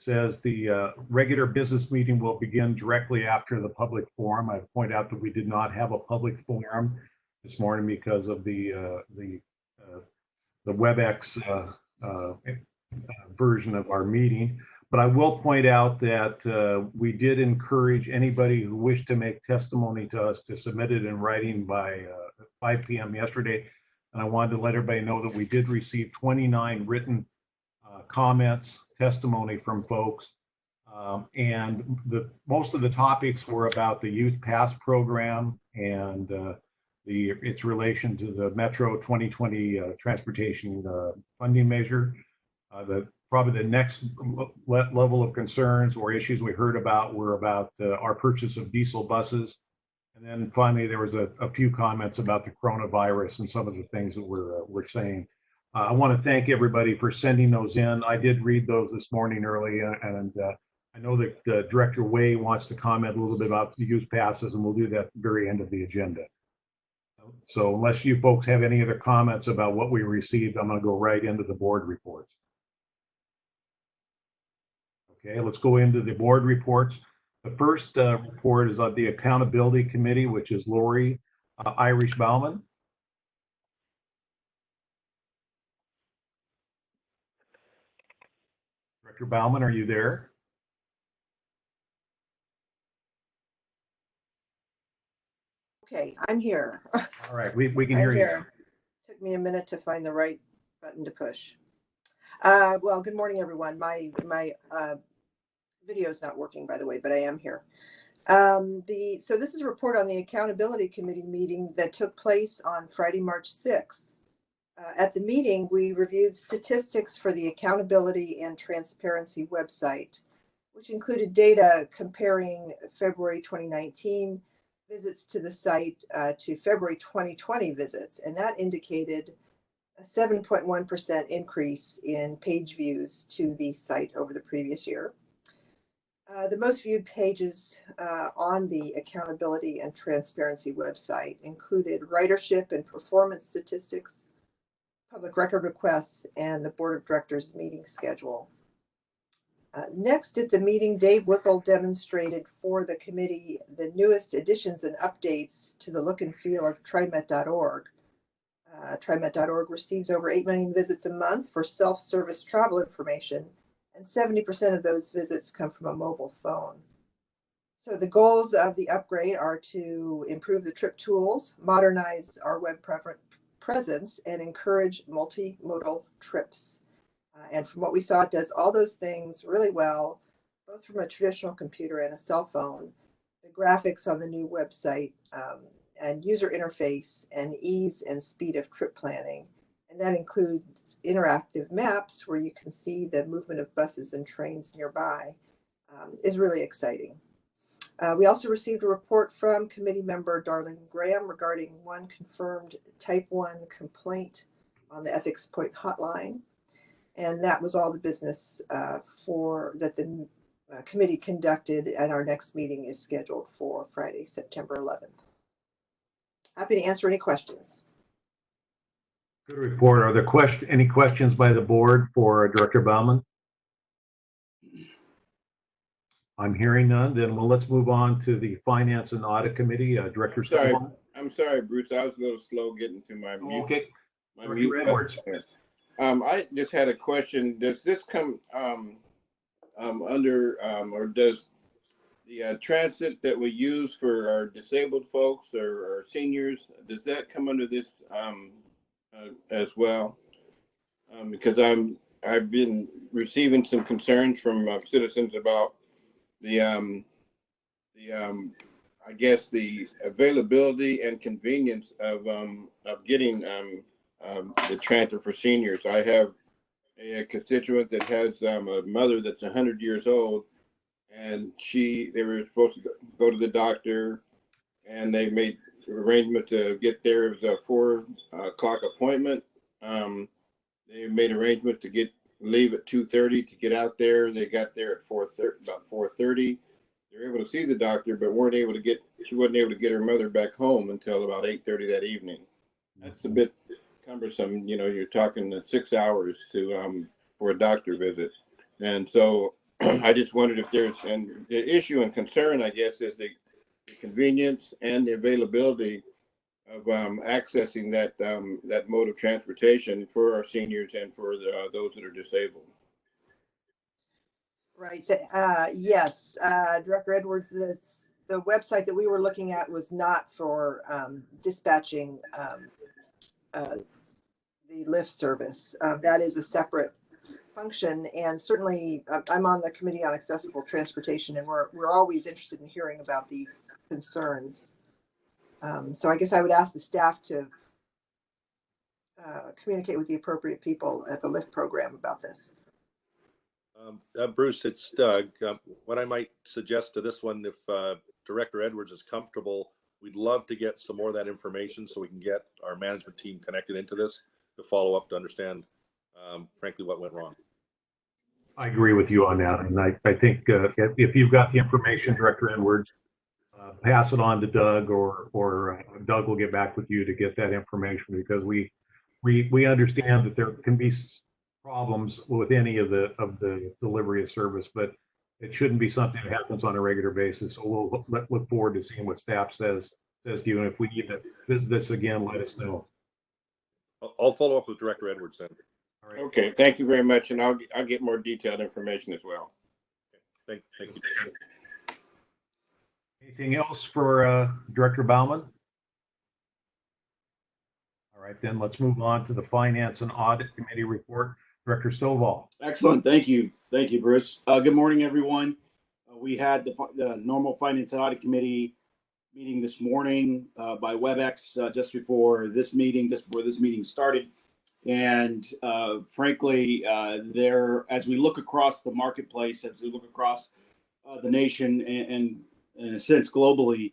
It says the regular business meeting will begin directly after the public forum. I point out that we did not have a public forum this morning because of the WebEx version of our meeting. But I will point out that we did encourage anybody who wished to make testimony to us to submit it in writing by 5 p.m. yesterday. And I wanted to let everybody know that we did receive 29 written comments, testimony from folks. And most of the topics were about the Youth Pass program and its relation to the Metro 2020 transportation funding measure. Probably the next level of concerns or issues we heard about were about our purchase of diesel buses. And then finally, there was a few comments about the coronavirus and some of the things that we're saying. I want to thank everybody for sending those in. I did read those this morning early, and I know that Director Way wants to comment a little bit about the youth passes, and we'll do that at the very end of the agenda. So unless you folks have any other comments about what we received, I'm going to go right into the board reports. Okay, let's go into the board reports. The first report is of the Accountability Committee, which is Lori Irish Bauman. Director Bauman, are you there? Okay, I'm here. All right, we can hear you. Took me a minute to find the right button to push. Well, good morning, everyone. My video is not working, by the way, but I am here. So this is a report on the Accountability Committee meeting that took place on Friday, March 6th. At the meeting, we reviewed statistics for the Accountability and Transparency website, which included data comparing February 2019 visits to the site to February 2020 visits, and that indicated a 7.1% increase in page views to the site over the previous year. The most viewed pages on the Accountability and Transparency website included ridership and performance statistics, public record requests, and the Board of Directors meeting schedule. Next at the meeting, Dave Whipple demonstrated for the committee the newest additions and updates to the look and feel of TriMet.org. TriMet.org receives over 8 million visits a month for self-service travel information, and 70% of those visits come from a mobile phone. So the goals of the upgrade are to improve the trip tools, modernize our web presence, and encourage multimodal trips. And from what we saw, it does all those things really well, both from a traditional computer and a cell phone. The graphics on the new website and user interface and ease and speed of trip planning. And that includes interactive maps where you can see the movement of buses and trains nearby, is really exciting. We also received a report from committee member Darlene Graham regarding one confirmed type 1 complaint on the Ethics Point hotline. And that was all the business that the committee conducted, and our next meeting is scheduled for Friday, September 11th. Happy to answer any questions. Good report. Are there any questions by the board for Director Bauman? I'm hearing none. Then let's move on to the Finance and Audit Committee. Director Stacey. I'm sorry, Bruce. I was a little slow getting to my mute. Okay. My mute Edwards. I just had a question. Does this come under, or does the transit that we use for our disabled folks or our seniors, does that come under this as well? Because I've been receiving some concerns from citizens about I guess the availability and convenience of getting the transit for seniors. I have a constituent that has a mother that's 100 years old, and they were supposed to go to the doctor, and they made arrangement to get there. It was a 4 o'clock appointment. They made arrangements to leave at 2:30 to get out there. They got there at about 4:30. They were able to see the doctor, but she wasn't able to get her mother back home until about 8:30 that evening. That's a bit cumbersome. You know, you're talking 6 hours for a doctor visit. And so I just wondered if there's, and the issue and concern, I guess, is the convenience and the availability of accessing that mode of transportation for our seniors and for those that are disabled. Right. Yes, Director Edwards, the website that we were looking at was not for dispatching the Lyft service. That is a separate function, and certainly I'm on the Committee on Accessible Transportation, and we're always interested in hearing about these concerns. So I guess I would ask the staff to communicate with the appropriate people at the Lyft program about this. Bruce, it's Doug. What I might suggest to this one, if Director Edwards is comfortable, we'd love to get some more of that information so we can get our management team connected into this to follow up to understand, frankly, what went wrong. I agree with you on that. And I think if you've got the information, Director Edwards, pass it on to Doug, or Doug will get back with you to get that information, because we understand that there can be problems with any of the delivery of service, but it shouldn't be something that happens on a regular basis. So we'll look forward to seeing what staff says to you. And if we need to visit this again, let us know. I'll follow up with Director Edwards then. All right. Okay, thank you very much, and I'll get more detailed information as well. Thank you. Anything else for Director Baumann? All right, then let's move on to the Finance and Audit Committee report. Director Stovall. Excellent. Thank you. Thank you, Bruce. Good morning, everyone. We had the normal Finance and Audit Committee meeting this morning by WebEx just before this meeting started. And frankly, as we look across the marketplace, as we look across the nation and in a sense globally,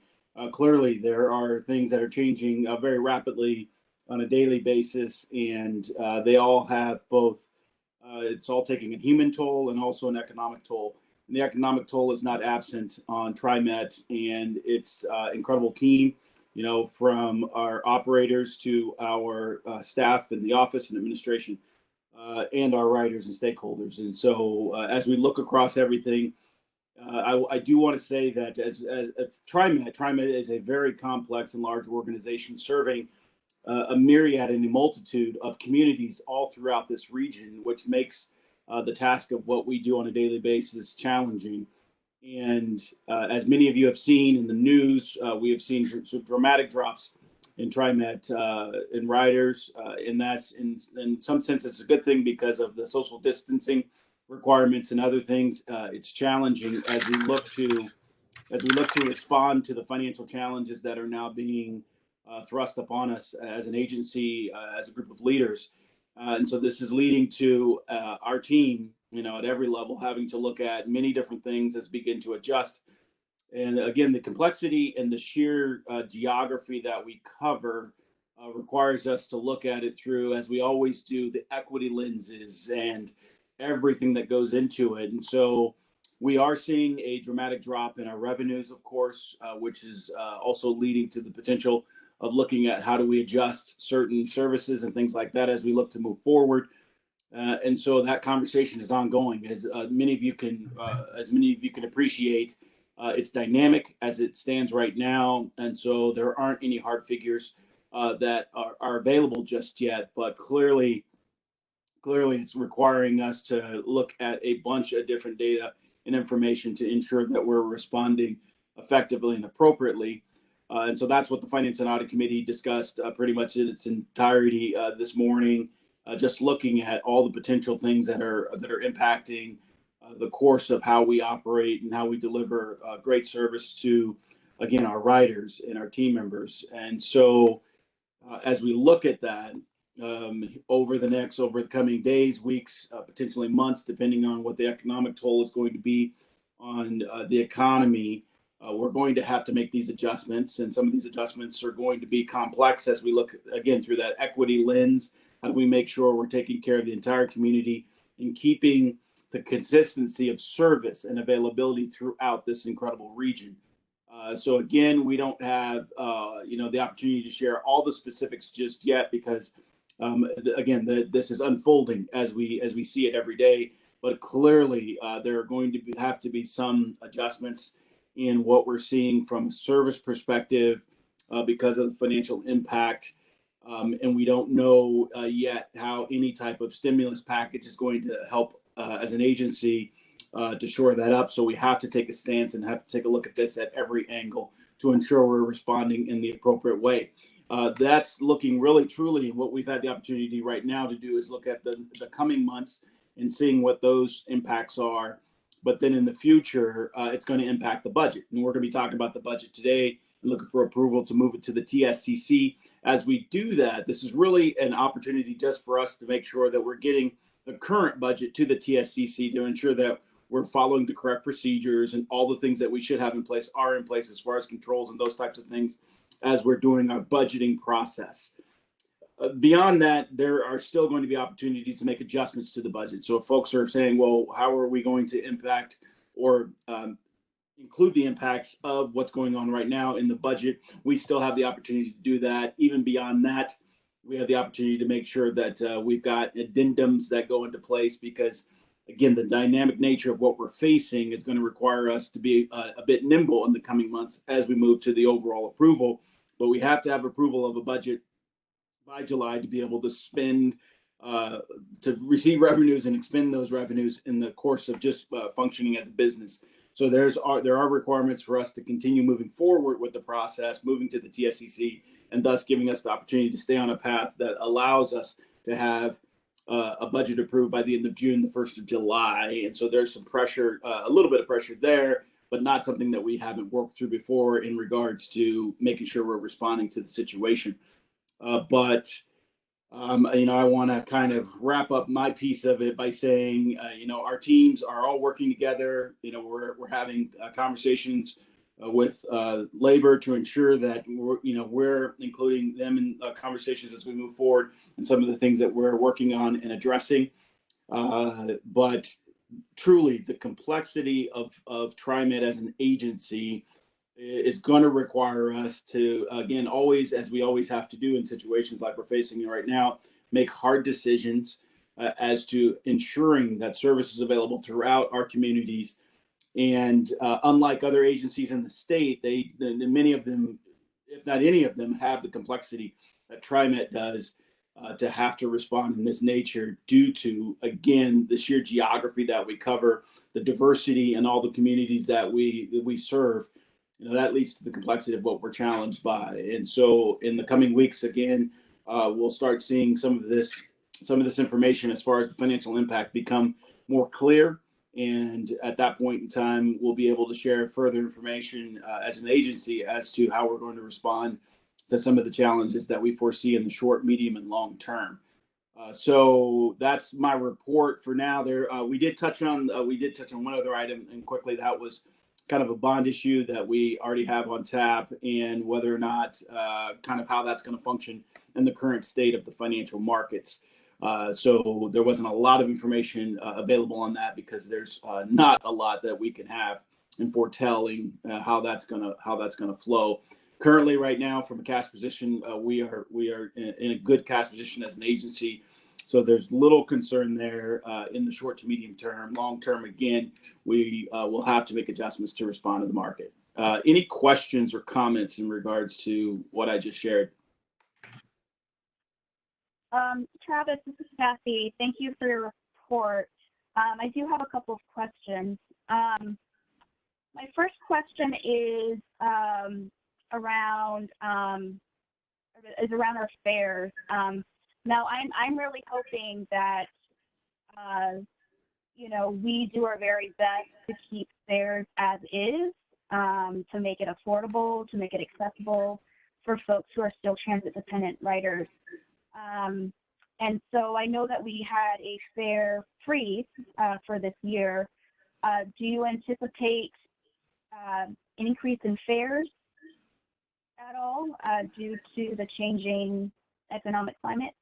clearly there are things that are changing very rapidly on a daily basis, and they all have both. It's all taking a human toll and also an economic toll. And the economic toll is not absent on TriMet and its incredible team, from our operators to our staff in the office and administration, and our riders and stakeholders. And so as we look across everything, I do want to say that as TriMet is a very complex and large organization serving a myriad and a multitude of communities all throughout this region, which makes the task of what we do on a daily basis challenging. And as many of you have seen in the news, we have seen some dramatic drops in TriMet in riders, and that's in some sense it's a good thing because of the social distancing requirements and other things. It's challenging as we look to respond to the financial challenges that are now being thrust upon us as an agency, as a group of leaders. And so this is leading to our team, at every level, having to look at many different things as we begin to adjust. And again, the complexity and the sheer geography that we cover requires us to look at it through, as we always do, the equity lenses and everything that goes into it. And so we are seeing a dramatic drop in our revenues, of course, which is also leading to the potential of looking at how do we adjust certain services and things like that as we look to move forward. And so that conversation is ongoing, as many of you can appreciate. It's dynamic as it stands right now, and so there aren't any hard figures that are available just yet. But clearly, it's requiring us to look at a bunch of different data and information to ensure that we're responding effectively and appropriately. And so that's what the Finance and Audit Committee discussed pretty much in its entirety this morning, just looking at all the potential things that are impacting the course of how we operate and how we deliver great service to, again, our riders and our team members. And so as we look at that over the coming days, weeks, potentially months, depending on what the economic toll is going to be on the economy, we're going to have to make these adjustments, and some of these adjustments are going to be complex as we look, again, through that equity lens. How do we make sure we're taking care of the entire community and keeping the consistency of service and availability throughout this incredible region? So again, we don't have the opportunity to share all the specifics just yet because again, this is unfolding as we see it every day. but clearly there are going to have to be some adjustments in what we're seeing from a service perspective because of the financial impact. And we don't know yet how any type of stimulus package is going to help as an agency to shore that up. So we have to take a stance and have to take a look at this at every angle to ensure we're responding in the appropriate way. That's looking really, truly, what we've had the opportunity right now to do is look at the coming months and seeing what those impacts are. But then in the future, it's going to impact the budget. And we're going to be talking about the budget today and looking for approval to move it to the TSCC. As we do that, this is really an opportunity just for us to make sure that we're getting the current budget to the TSCC to ensure that we're following the correct procedures and all the things that we should have in place are in place as far as controls and those types of things as we're doing our budgeting process. Beyond that, there are still going to be opportunities to make adjustments to the budget. So if folks are saying, well, how are we going to impact or include the impacts of what's going on right now in the budget, we still have the opportunity to do that. Even beyond that, we have the opportunity to make sure that we've got addendums that go into place because, again, the dynamic nature of what we're facing is going to require us to be a bit nimble in the coming months as we move to the overall approval. But we have to have approval of a budget by July to be able to spend, to receive revenues and expend those revenues in the course of just functioning as a business. So there are requirements for us to continue moving forward with the process, moving to the TSCC, and thus giving us the opportunity to stay on a path that allows us to have a budget approved by the end of June, the 1st of July. And so there's some pressure, a little bit of pressure there, but not something that we haven't worked through before in regards to making sure we're responding to the situation. But I want to kind of wrap up my piece of it by saying, our teams are all working together. We're having conversations with labor to ensure that we're including them in conversations as we move forward and some of the things that we're working on and addressing. But truly, the complexity of TriMet as an agency is going to require us to, again, always, as we always have to do in situations like we're facing right now, make hard decisions as to ensuring that service is available throughout our communities. And unlike other agencies in the state, many of them, if not any of them, have the complexity that TriMet does to have to respond in this nature due to, again, the sheer geography that we cover, the diversity and all the communities that we serve. That leads to the complexity of what we're challenged by. And so in the coming weeks, again, we'll start seeing some of this information as far as the financial impact become more clear. And at that point in time, we'll be able to share further information as an agency as to how we're going to respond to some of the challenges that we foresee in the short, medium, and long term. So that's my report for now. We did touch on one other item, and quickly, that was kind of a bond issue that we already have on tap, and whether or not kind of how that's going to function in the current state of the financial markets. So there wasn't a lot of information available on that because there's not a lot that we can have in foretelling how that's going to flow. Currently, right now, from a cash position, we are in a good cash position as an agency. So there's little concern there in the short to medium term. Long term, again, we will have to make adjustments to respond to the market. Any questions or comments in regards to what I just shared? Travis, this is Kathy. Thank you for your report. I do have a couple of questions. My first question is around our fares. Now, I'm really hoping that we do our very best to keep fares as is, to make it affordable, to make it accessible for folks who are still transit-dependent riders. And so I know that we had a fare freeze for this year. Do you anticipate an increase in fares at all due to the changing economic climate?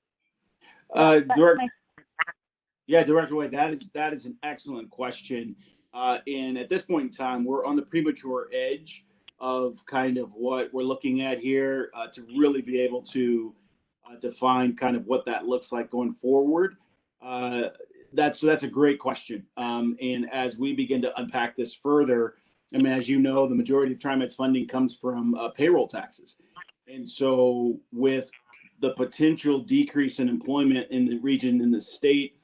Director Wade, that is an excellent question. And at this point in time, we're on the premature edge of kind of what we're looking at here to really be able to define kind of what that looks like going forward. that's a great question. And as we begin to unpack this further, I mean, as you know, the majority of TriMet's funding comes from payroll taxes. And so with the potential decrease in employment in the region, in the state,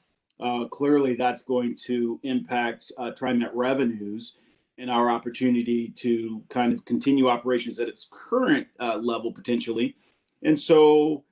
clearly that's going to impact TriMet revenues and our opportunity to kind of continue operations at its current level potentially. And so,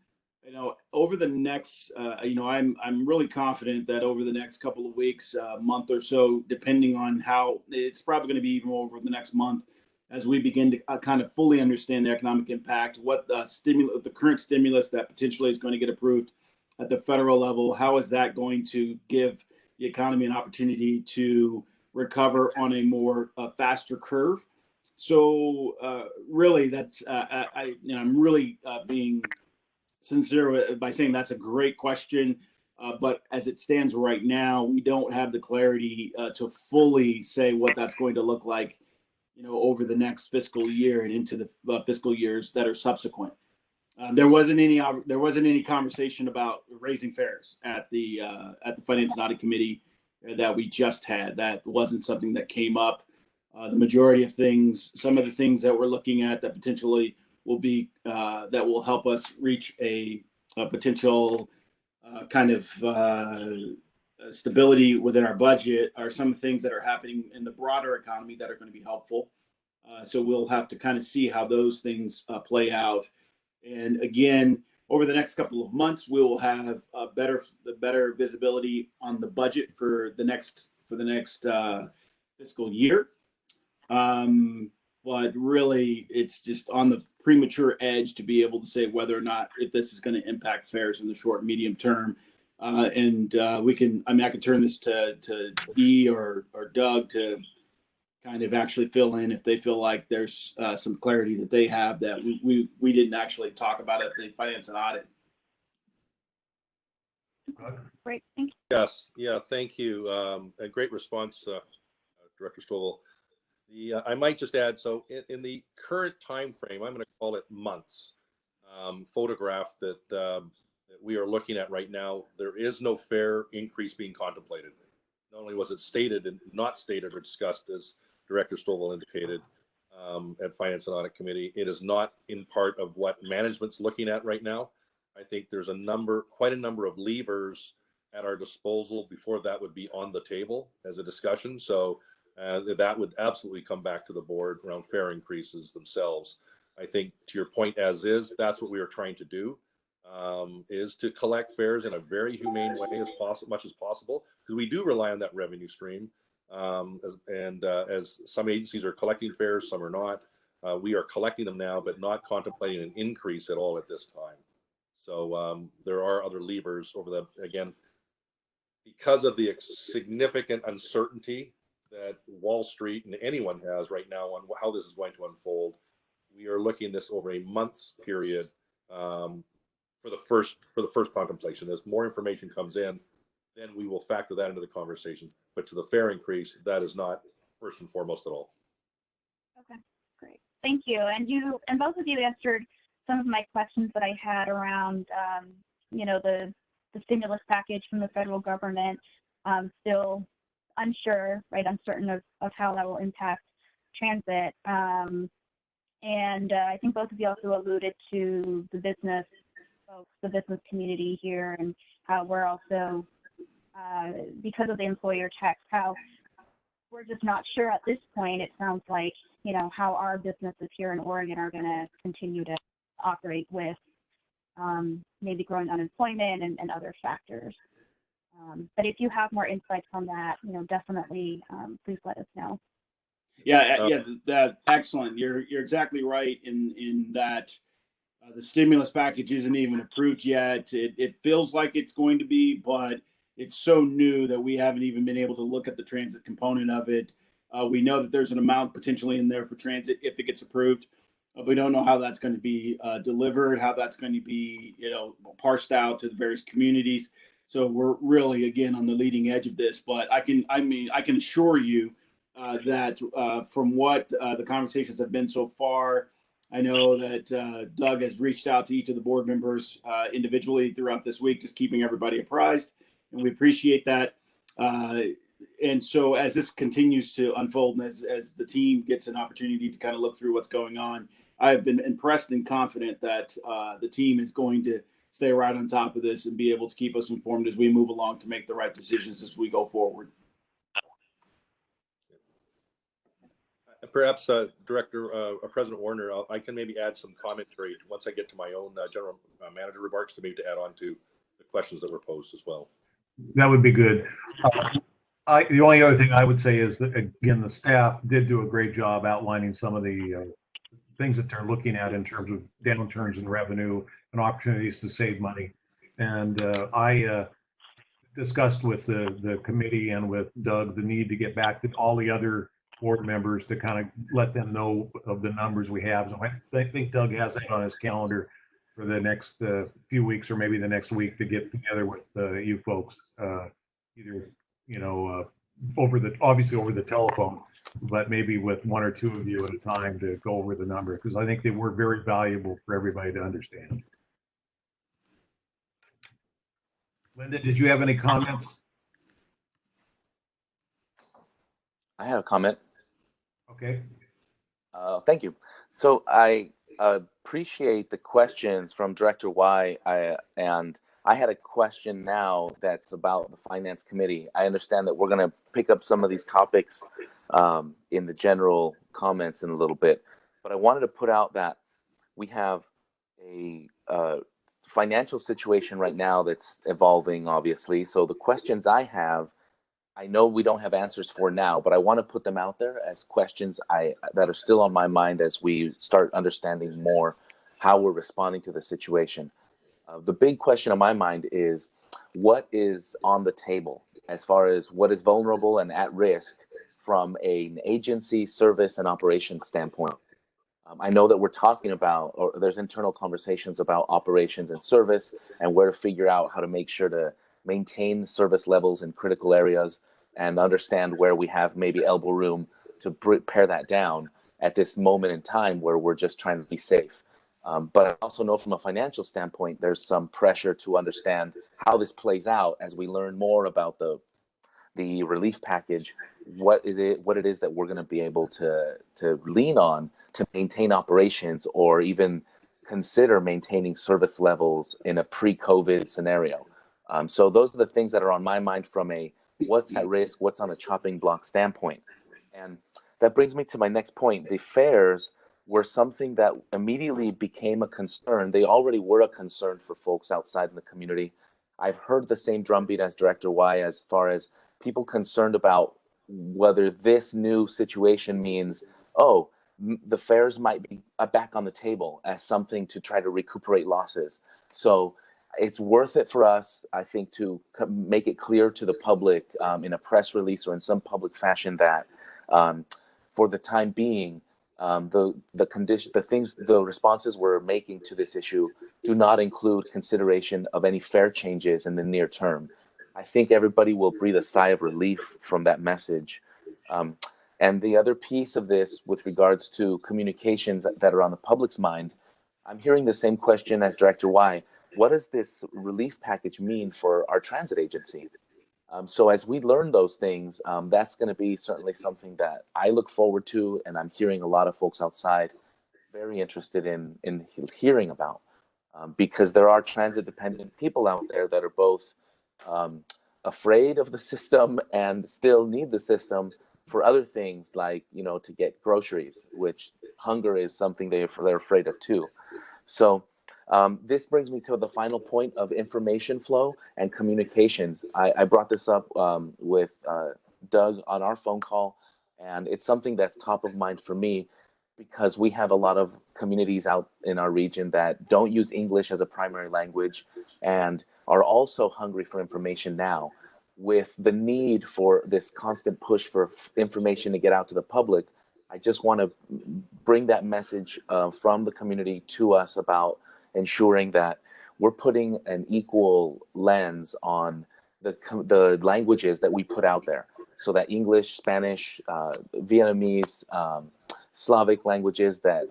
you know, over the next, you know, I'm really confident that over the next couple of weeks, month or so, depending on how, it's probably going to be even over the next month, as we begin to kind of fully understand the economic impact, what the current stimulus that potentially is going to get approved at the federal level, how is that going to give the economy an opportunity to recover on a more faster curve? So really, that's I'm really being sincere by saying that's a great question. But as it stands right now, we don't have the clarity to fully say what that's going to look like, you know, over the next fiscal year and into the fiscal years that are subsequent. There wasn't any conversation about raising fares at the Finance and Audit Committee that we just had. That wasn't something that came up. The majority of things, some of the things that we're looking at that potentially will be that will help us reach a potential kind of stability within our budget are some things that are happening in the broader economy that are going to be helpful. So we'll have to kind of see how those things play out. And again, over the next couple of months, we will have better visibility on the budget for the next fiscal year. But really, it's just on the premature edge to be able to say whether or not if this is going to impact fares in the short and medium term. We can, I mean, I can turn this to Dee or Doug to kind of actually fill in if they feel like there's some clarity that they have that we didn't actually talk about at the Finance and Audit. Great, thank you. Yes, yeah, thank you. A great response, Director Stovall. I might just add, so in the current time frame, I'm going to call it months, photograph that we are looking at right now, there is no fare increase being contemplated. Not only was it stated and not stated or discussed, as Director Stovall indicated at Finance and Audit Committee, it is not in part of what management's looking at right now. I think there's quite a number of levers at our disposal before that would be on the table as a discussion. So that would absolutely come back to the board around fare increases themselves. I think to your point as is, that's what we are trying to do, is to collect fares in a very humane way as much as possible, because we do rely on that revenue stream. As some agencies are collecting fares, some are not. We are collecting them now, but not contemplating an increase at all at this time. So there are other levers again, because of the significant uncertainty that Wall Street and anyone has right now on how this is going to unfold. We are looking at this over a month's period for the first contemplation. As more information comes in, then we will factor that into the conversation. But to the fare increase, that is not first and foremost at all. Okay, great. Thank you. And both of you answered some of my questions that I had around, you know, the stimulus package from the federal government. Still unsure, right? Uncertain of how that will impact transit. And I think both of you also alluded to the business folks, the business community here, and how we're also, because of the employer tax, how we're just not sure at this point. It sounds like, you know, how our businesses here in Oregon are going to continue to operate with maybe growing unemployment and other factors. But if you have more insights on that, you know, definitely please let us know. Yeah, excellent. You're exactly right in that the stimulus package isn't even approved yet. It feels like it's going to be, but it's so new that we haven't even been able to look at the transit component of it. We know that there's an amount potentially in there for transit if it gets approved. We don't know how that's going to be delivered, how that's going to be, you know, parsed out to the various communities. So we're really, again, on the leading edge of this. But I can assure you that from what the conversations have been so far, I know that Doug has reached out to each of the board members individually throughout this week, just keeping everybody apprised, and we appreciate that. And so as this continues to unfold and as the team gets an opportunity to kind of look through what's going on, I've been impressed and confident that the team is going to stay right on top of this and be able to keep us informed as we move along to make the right decisions as we go forward. Perhaps, Director, President Warner, I can maybe add some commentary once I get to my own general manager remarks to maybe to add on to the questions that were posed as well. That would be good. The only other thing I would say is that, again, the staff did do a great job outlining some of the things that they're looking at in terms of downturns in revenue and opportunities to save money. And I discussed with the committee and with Doug the need to get back to all the other board members to kind of let them know of the numbers we have. So I think Doug has that on his calendar for the next few weeks or maybe the next week to get together with you folks, either, obviously over the telephone, but maybe with one or two of you at a time to go over the number, because I think they were very valuable for everybody to understand. Linda, did you have any comments? I have a comment. Okay. Thank you. So I appreciate the questions from Director Y. And I had a question now that's about the Finance Committee. I understand that we're going to pick up some of these topics in the general comments in a little bit, but I wanted to put out that we have a financial situation right now that's evolving, obviously. So the questions I have, I know we don't have answers for now, but I want to put them out there as questions that are still on my mind as we start understanding more how we're responding to the situation. The big question on my mind is what is on the table as far as what is vulnerable and at risk from an agency, service, and operations standpoint. I know that we're talking about, or there's internal conversations about operations and service and where to figure out how to make sure to maintain service levels in critical areas and understand where we have maybe elbow room to pare that down at this moment in time where we're just trying to be safe. But I also know from a financial standpoint, there's some pressure to understand how this plays out as we learn more about the relief package, what it is that we're going to be able to lean on to maintain operations or even consider maintaining service levels in a pre-COVID scenario. So those are the things that are on my mind from a what's at risk, what's on a chopping block standpoint. And that brings me to my next point. The fares were something that immediately became a concern. They already were a concern for folks outside in the community. I've heard the same drumbeat as Director Y as far as people concerned about whether this new situation means, the fares might be back on the table as something to try to recuperate losses. So it's worth it for us, I think, to make it clear to the public in a press release or in some public fashion that for the time being, the responses we're making to this issue do not include consideration of any fare changes in the near term. I think everybody will breathe a sigh of relief from that message. And the other piece of this with regards to communications that are on the public's mind, I'm hearing the same question as Director Y. What does this relief package mean for our transit agency? So as we learn those things, that's going to be certainly something that I look forward to, and I'm hearing a lot of folks outside very interested in hearing about, because there are transit-dependent people out there that are both afraid of the system and still need the system for other things like, to get groceries, which hunger is something they're afraid of too. So this brings me to the final point of information flow and communications. I brought this up with Doug on our phone call, and it's something that's top of mind for me because we have a lot of communities out in our region that don't use English as a primary language and are also hungry for information now. With the need for this constant push for information to get out to the public, I just want to bring that message from the community to us about ensuring that we're putting an equal lens on the languages that we put out there, so that English, Spanish, Vietnamese, Slavic languages that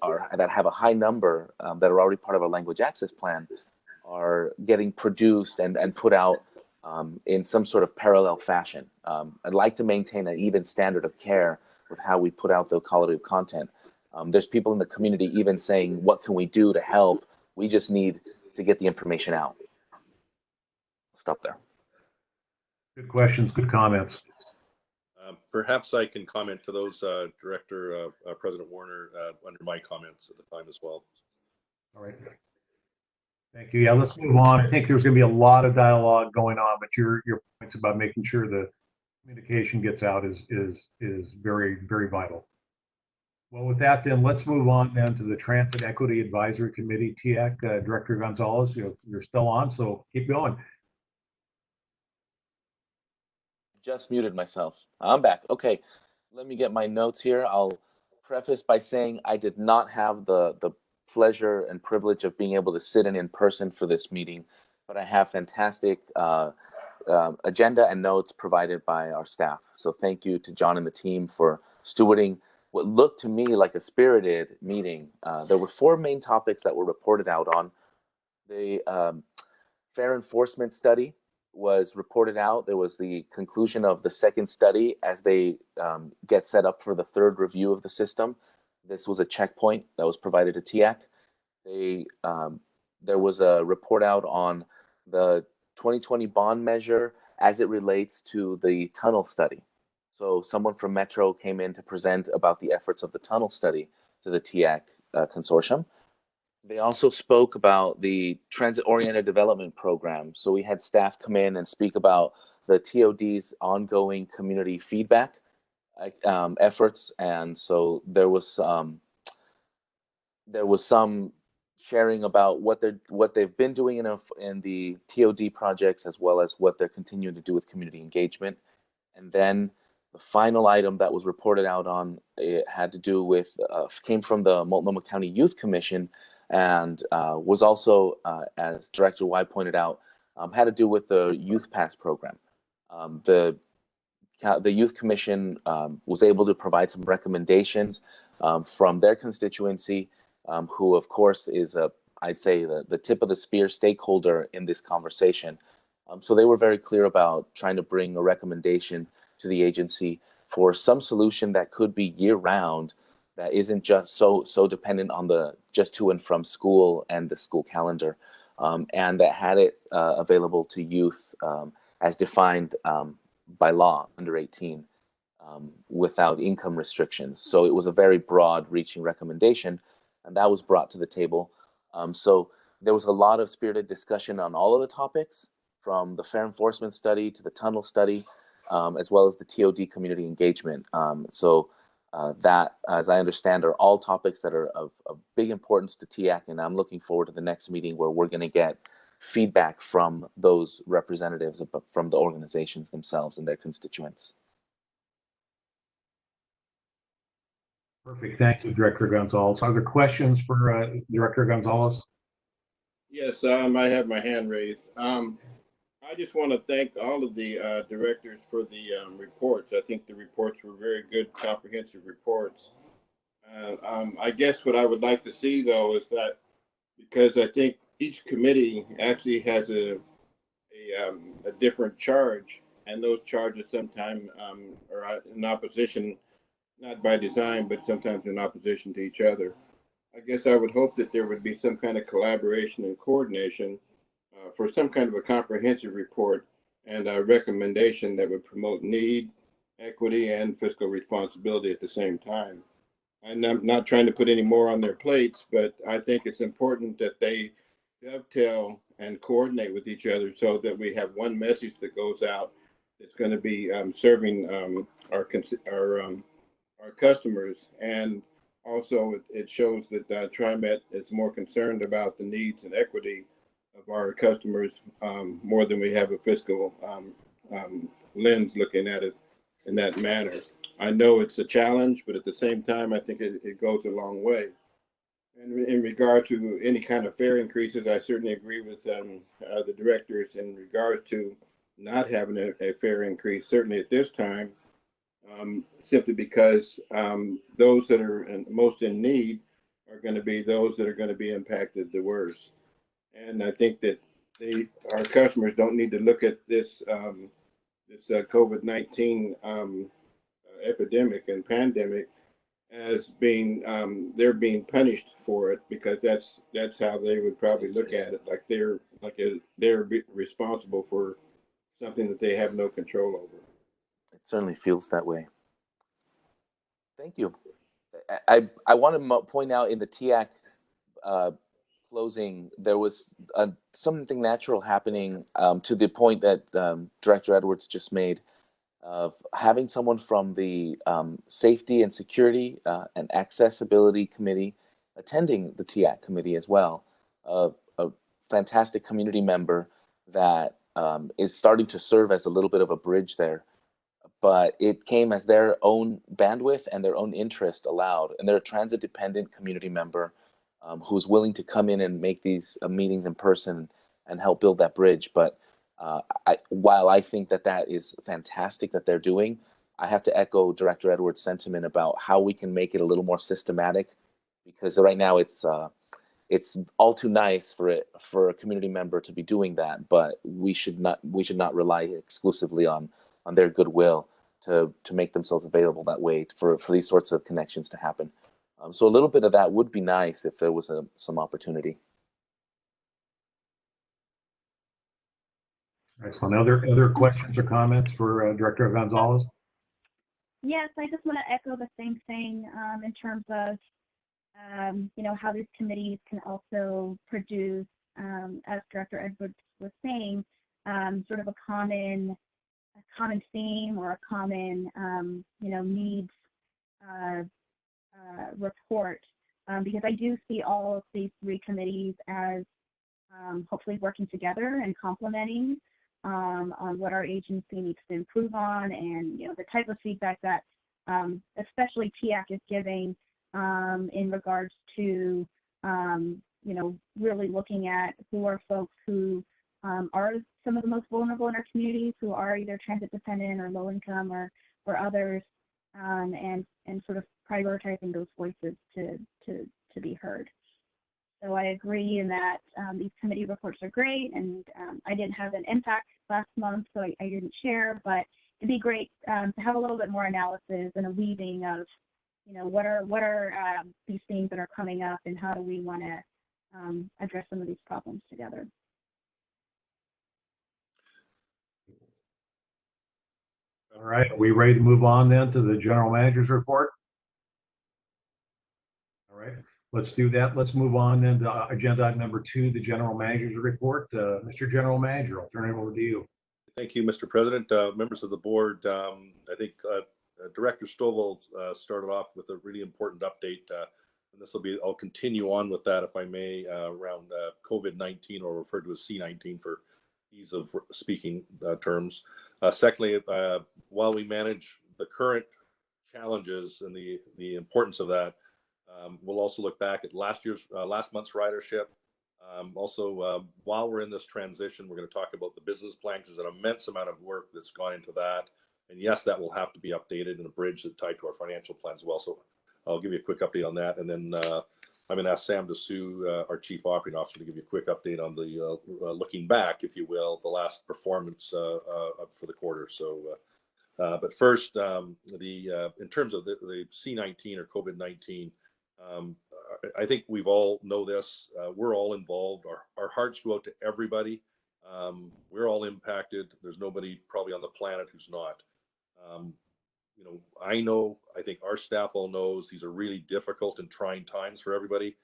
have a high number that are already part of our language access plan are getting produced and put out in some sort of parallel fashion. I'd like to maintain an even standard of care with how we put out the quality of content. There's people in the community even saying, what can we do to help? We just need to get the information out. Stop there. Good questions, good comments. Perhaps I can comment to those, Director President Warner, under my comments at the time as well. All right. Thank you. Yeah, let's move on. I think there's going to be a lot of dialogue going on, but your points about making sure the communication gets out is very, very vital. Well, with that, then let's move on then to the Transit Equity Advisory Committee, TEC. Director Gonzalez, you're still on, so keep going. Just muted myself. I'm back. Okay, let me get my notes here. I'll preface by saying I did not have the pleasure and privilege of being able to sit in person for this meeting, but I have fantastic agenda and notes provided by our staff. So thank you to John and the team for stewarding what looked to me like a spirited meeting. There were 4 main topics that were reported out on. The fair enforcement study was reported out. There was the conclusion of the second study as they get set up for the 3rd review of the system. This was a checkpoint that was provided to TIAC. There was a report out on the 2020 bond measure as it relates to the tunnel study. So someone from Metro came in to present about the efforts of the tunnel study to the TIAC consortium. They also spoke about the transit-oriented development program. So we had staff come in and speak about the TOD's ongoing community feedback efforts, and so there was some sharing about what they've been doing in the TOD projects, as well as what they're continuing to do with community engagement. And then the final item that was reported out on, it had to do with came from the Multnomah County Youth Commission, and was also, as Director Y pointed out, had to do with the Youth Pass program. The Youth Commission was able to provide some recommendations from their constituency, who, of course, is I'd say the tip of the spear stakeholder in this conversation. So they were very clear about trying to bring a recommendation to the agency for some solution that could be year-round, that isn't just so dependent on the just to and from school and the school calendar, and that had it available to youth as defined by law under 18 without income restrictions. So it was a very broad-reaching recommendation, and that was brought to the table. So there was a lot of spirited discussion on all of the topics, from the fair enforcement study to the tunnel study, as well as the TOD community engagement. That, as I understand, are all topics that are of big importance to TIAC, and I'm looking forward to the next meeting where we're going to get feedback from those representatives, from the organizations themselves and their constituents. Perfect. Thank you, Director Gonzalez. Are there questions for Director Gonzalez? Yes, I have my hand raised. I just want to thank all of the directors for the reports. I think the reports were very good, comprehensive reports. I guess what I would like to see, though, is that, because I think each committee actually has a different charge, and those charges sometimes are in opposition, not by design, but sometimes in opposition to each other. I guess I would hope that there would be some kind of collaboration and coordination for some kind of a comprehensive report and a recommendation that would promote need, equity, and fiscal responsibility at the same time. And I'm not trying to put any more on their plates, but I think it's important that they dovetail and coordinate with each other so that we have one message that goes out that's going to be serving our customers. And also it shows that TriMet is more concerned about the needs and equity of our customers more than we have a fiscal lens looking at it in that manner. I know it's a challenge, but at the same time, I think it goes a long way. And in regard to any kind of fare increases, I certainly agree with the directors in regards to not having a fare increase, certainly at this time, simply because those that are most in need are going to be those that are going to be impacted the worst. And I think that our customers don't need to look at this COVID-19 epidemic and pandemic as being they're being punished for it, because that's how they would probably look at it, like they're responsible for something that they have no control over. It certainly feels that way. Thank you. I want to point out in the TIAC closing, there was something natural happening to the point that Director Edwards just made, of having someone from the Safety and Security and Accessibility Committee attending the TIAC committee as well. A fantastic community member that is starting to serve as a little bit of a bridge there. But it came as their own bandwidth and their own interest allowed. And they're a transit-dependent community member who's willing to come in and make these meetings in person and help build that bridge. But while I think that is fantastic that they're doing, I have to echo Director Edwards' sentiment about how we can make it a little more systematic, because right now it's all too nice for a community member to be doing that, but we should not rely exclusively on their goodwill to make themselves available that way for these sorts of connections to happen. So a little bit of that would be nice if there was some opportunity. Excellent. Other questions or comments for Director Gonzalez? Yes, I just want to echo the same thing in terms of how these committees can also produce, as Director Edwards was saying, sort of a common theme or a common needs report, because I do see all of these three committees as hopefully working together and complementing on what our agency needs to improve on, and the type of feedback that especially TIAC is giving in regards to really looking at who are folks who are some of the most vulnerable in our communities, who are either transit dependent or low income or others, and sort of prioritizing those voices to be heard. So I agree in that these committee reports are great, and I didn't have an impact last month, so I didn't share, but it'd be great to have a little bit more analysis and a weaving of what are these things that are coming up, and how do we want to address some of these problems together. All right, are we ready to move on then to the General Manager's report? All right, let's do that. Let's move on then to agenda item number 2, the General Manager's report. Mr. General Manager, I'll turn it over to you. Thank you, Mr. President. Members of the board, I think Director Stovall started off with a really important update, and this will be, I'll continue on with that if I may, around COVID-19, or referred to as C-19 for ease of speaking terms. Secondly, while we manage the current challenges and the importance of that, we'll also look back at last month's ridership. Also, while we're in this transition, we're going to talk about the business plan, because there's an immense amount of work that's gone into that. And yes, that will have to be updated in a bridge that tied to our financial plan as well. So I'll give you a quick update on that. And then I'm going to ask Sam Dessou, our Chief Operating Officer, to give you a quick update on the looking back, if you will, the last performance for the quarter. So, but first, in terms of the C-19 or COVID-19, I think we've all know this. We're all involved. Our hearts go out to everybody. We're all impacted. There's nobody probably on the planet who's not. I think our staff all knows these are really difficult and trying times for everybody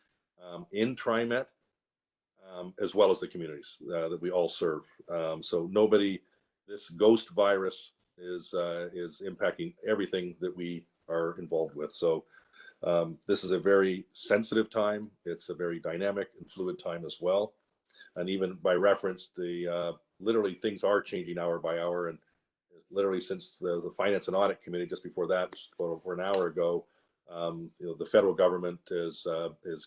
in TriMet, as well as the communities that we all serve. So this ghost virus is impacting everything that we are involved with. So this is a very sensitive time. It's a very dynamic and fluid time as well. And even by reference, literally things are changing hour by hour. And literally since the Finance and Audit Committee, just before that, just over an hour ago, the federal government is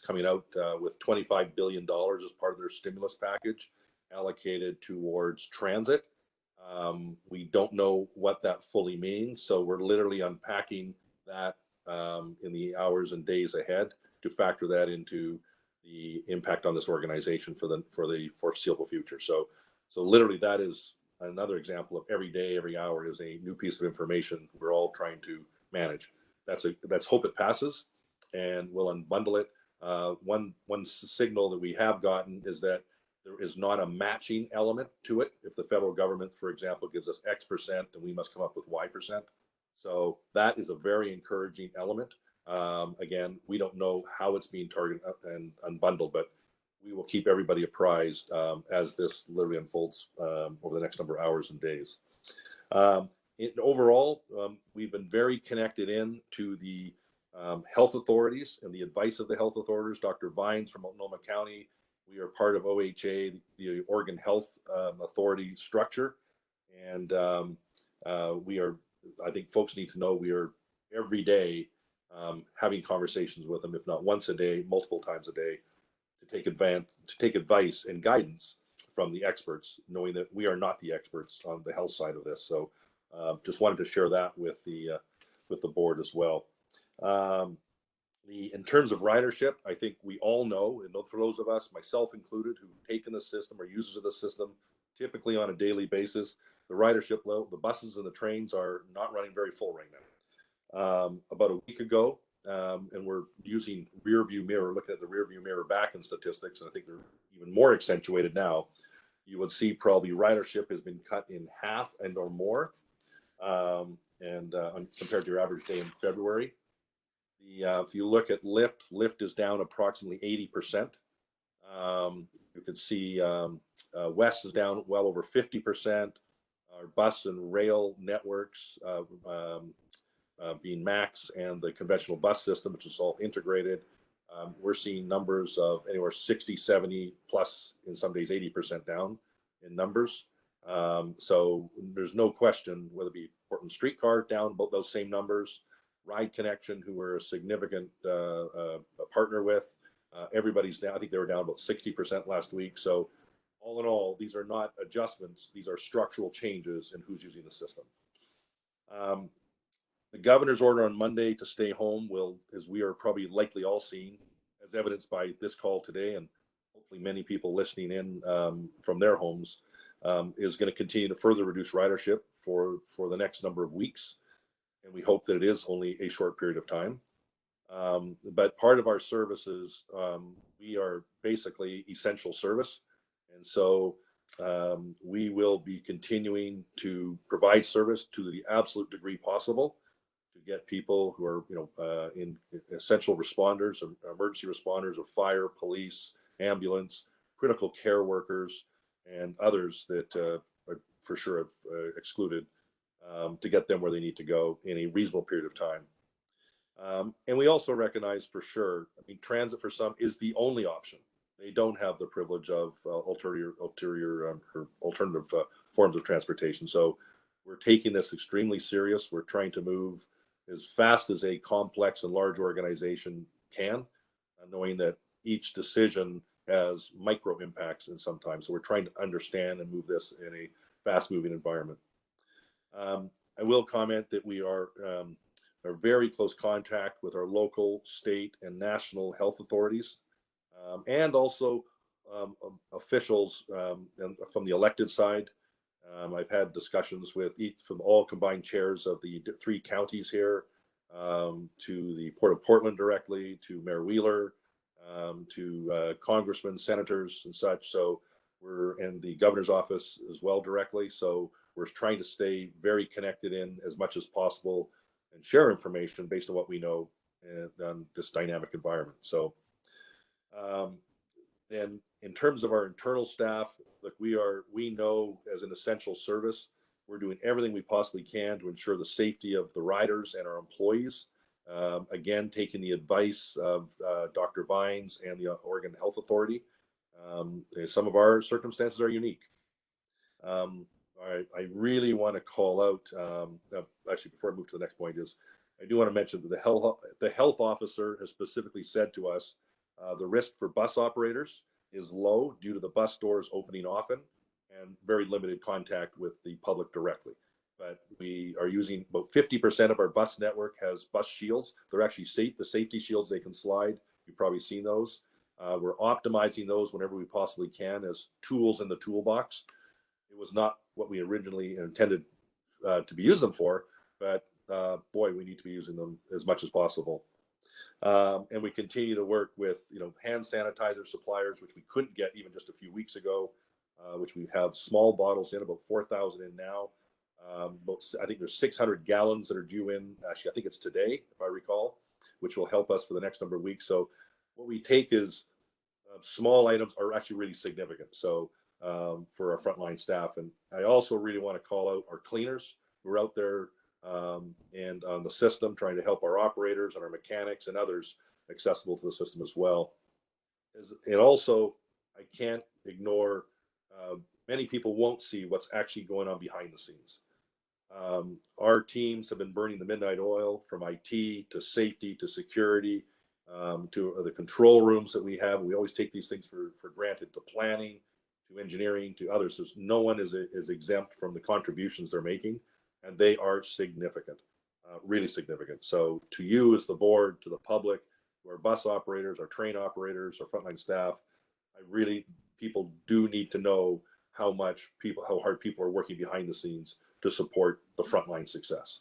coming out with $25 billion as part of their stimulus package allocated towards transit. We don't know what that fully means, so we're literally unpacking that in the hours and days ahead to factor that into the impact on this organization for the foreseeable future. So literally that is another example of every day, every hour is a new piece of information we're all trying to manage. Let's hope it passes, and we'll unbundle it. One signal that we have gotten is that there is not a matching element to it. If the federal government, for example, gives us X%, then we must come up with Y%. So that is a very encouraging element. Again, we don't know how it's being targeted and unbundled, but we will keep everybody apprised as this literally unfolds over the next number of hours and days. Overall, we've been very connected in to the health authorities and the advice of the health authorities. Dr. Vines from Multnomah County, we are part of OHA, the Oregon Health Authority structure. And we are, I think folks need to know, we are every day having conversations with them, if not once a day, multiple times a day, to take advice and guidance from the experts, knowing that we are not the experts on the health side of this. So just wanted to share that with the board as well. In terms of ridership, I think we all know, and for those of us, myself included, who've taken the system or users of the system, typically on a daily basis, the ridership low, the buses and the trains are not running very full right now. About a week ago, and we're using rear view mirror, looking at the rear view mirror back in statistics, and I think they're even more accentuated now. You would see probably ridership has been cut in half and or more, compared to your average day in February. If you look at Lyft is down approximately 80%. You could see West is down well over 50%. Our bus and rail networks, being MAX and the conventional bus system, which is all integrated, we're seeing numbers of anywhere 60, 70 plus, in some days 80% down in numbers. So there's no question, whether it be Portland Streetcar down about those same numbers, Ride Connection, who we're a significant partner with, everybody's down. I think they were down about 60% last week. So all in all, these are not adjustments. These are structural changes in who's using the system. The governor's order on Monday to stay home will, as we are probably likely all seeing, as evidenced by this call today, and hopefully many people listening in from their homes, is going to continue to further reduce ridership for the next number of weeks. And we hope that it is only a short period of time. But part of our services, we are basically essential service. And so we will be continuing to provide service to the absolute degree possible to get people who are, in essential responders, emergency responders of fire, police, ambulance, critical care workers, and others that are for sure have excluded, to get them where they need to go in a reasonable period of time. And we also recognize for sure, transit for some is the only option. They don't have the privilege of alternative forms of transportation. So we're taking this extremely serious. We're trying to move as fast as a complex and large organization can, knowing that each decision has micro impacts in some time. So we're trying to understand and move this in a fast moving environment. I will comment that we are very close contact with our local, state, and national health authorities, and also officials from the elected side. I've had discussions with from all combined chairs of the 3 counties here, to the Port of Portland directly, to Mayor Wheeler, to congressmen, senators, and such. So we're in the governor's office as well directly. So we're trying to stay very connected in as much as possible and share information based on what we know on this dynamic environment. So then in terms of our internal staff, look, we know as an essential service, we're doing everything we possibly can to ensure the safety of the riders and our employees. Again, taking the advice of Dr. Vines and the Oregon Health Authority. Some of our circumstances are unique. I really want to call out, actually, before I move to the next point, I do want to mention that the health officer has specifically said to us, the risk for bus operators is low due to the bus doors opening often and very limited contact with the public directly. But we are using about 50% of our bus network has bus shields. They're actually the safety shields they can slide. You've probably seen those. We're optimizing those whenever we possibly can as tools in the toolbox. It was not what we originally intended to be using them for, but boy, we need to be using them as much as possible. And we continue to work with, hand sanitizer suppliers, which we couldn't get even just a few weeks ago, which we have small bottles in, about 4,000 in now. I think there's 600 gallons that are due in. Actually, I think it's today, if I recall, which will help us for the next number of weeks. So what we take is small items are actually really significant. So for our frontline staff, and I also really want to call out our cleaners who are out there and on the system, trying to help our operators and our mechanics and others accessible to the system as well. And also, I can't ignore, many people won't see what's actually going on behind the scenes. Our teams have been burning the midnight oil, from IT to safety to security, to the control rooms that we have. We always take these things for granted, to planning, to engineering, to others. There's no one is exempt from the contributions they're making, and they are significant, really significant. So to you as the board, to the public, to our bus operators, our train operators, our frontline staff, people do need to know how hard people are working behind the scenes to support the frontline success.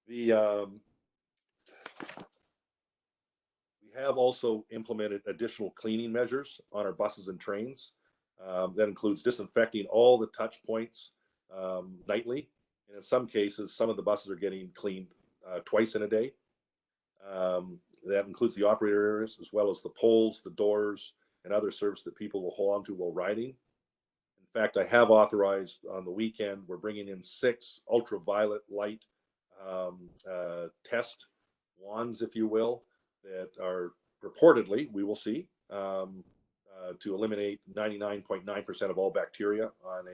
We have also implemented additional cleaning measures on our buses and trains. That includes disinfecting all the touch points nightly. And in some cases, some of the buses are getting cleaned twice in a day. That includes the operator areas, as well as the poles, the doors, and other service that people will hold on to while riding. In fact, I have authorized on the weekend, we're bringing in 6 ultraviolet light test wands, if you will, that are reportedly, we will see, to eliminate 99.9% of all bacteria on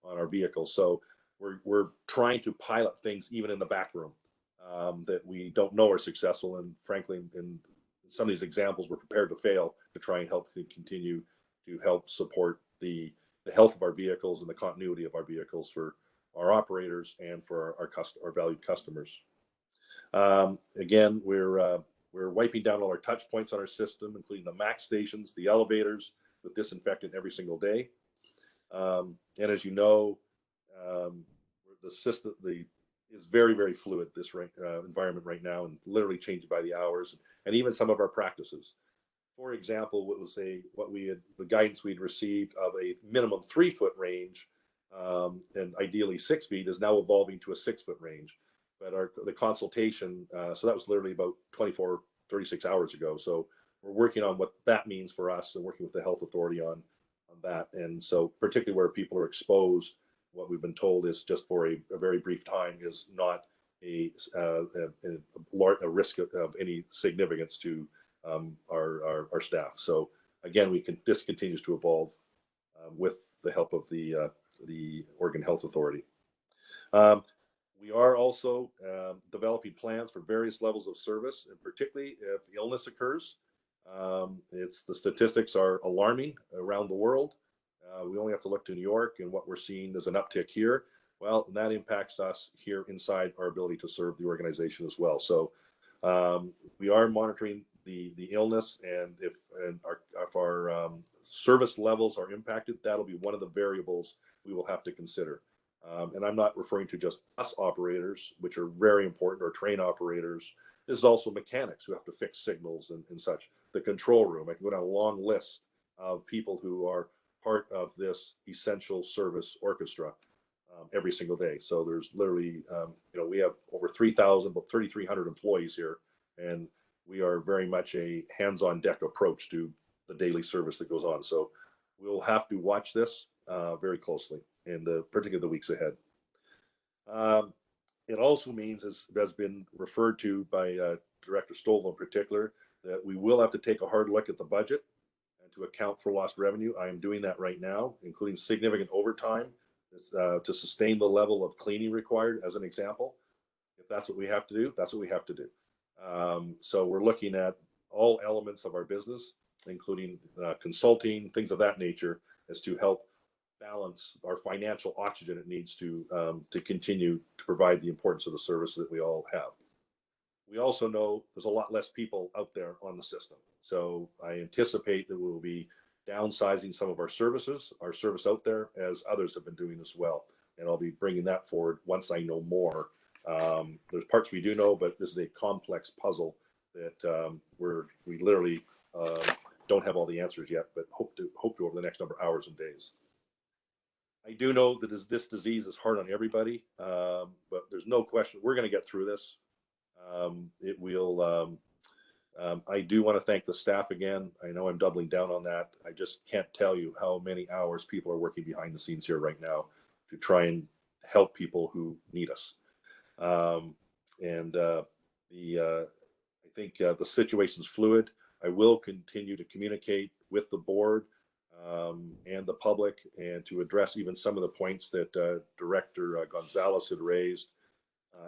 our vehicles. So we're trying to pilot things even in the back room that we don't know are successful. And frankly, in some of these examples, we're prepared to fail to try and continue to help support the health of our vehicles and the continuity of our vehicles for our operators and for our valued customers. Again, we're wiping down all our touch points on our system, including the MAX stations, the elevators, with disinfectant every single day. And as you know, the system is very, very fluid, this environment right now, and literally changing by the hours, and even some of our practices. For example, the guidance we'd received of a minimum 3-foot range, and ideally 6 feet, is now evolving to a 6-foot range. But the consultation, so that was literally about 36 hours ago. So we're working on what that means for us and working with the health authority on that. And so particularly where people are exposed, what we've been told is just for a very brief time is not a risk of any significance to our staff. So again, this continues to evolve with the help of the Oregon Health Authority. We are also developing plans for various levels of service, and particularly if illness occurs. The statistics are alarming around the world. We only have to look to New York, and what we're seeing is an uptick here. Well, and that impacts us here inside our ability to serve the organization as well. So we are monitoring the illness, and if our service levels are impacted, that'll be one of the variables we will have to consider. And I'm not referring to just bus operators, which are very important, or train operators. There's also mechanics who have to fix signals and such. The control room, I can go down a long list of people who are part of this essential service orchestra every single day. So there's literally, we have over 3,000, about 3,300 employees here, and we are very much a hands-on deck approach to the daily service that goes on. So we'll have to watch this very closely in particularly the weeks ahead. It also means, as has been referred to by Director Stovall in particular, that we will have to take a hard look at the budget and to account for lost revenue. I am doing that right now, including significant overtime to sustain the level of cleaning required, as an example. If that's what we have to do, that's what we have to do. So we're looking at all elements of our business, including consulting, things of that nature, as to help balance our financial oxygen it needs to continue to provide the importance of the service that we all have. We also know there's a lot less people out there on the system. So I anticipate that we'll be downsizing some of our service out there, as others have been doing as well. And I'll be bringing that forward once I know more. There's parts we do know, but this is a complex puzzle that we literally don't have all the answers yet, but hope to over the next number of hours and days. I do know that this disease is hard on everybody, but there's no question we're going to get through this. It will. I do want to thank the staff again. I know I'm doubling down on that. I just can't tell you how many hours people are working behind the scenes here right now to try and help people who need us. I think the situation's fluid. I will continue to communicate with the board and the public, and to address even some of the points that Director Gonzalez had raised.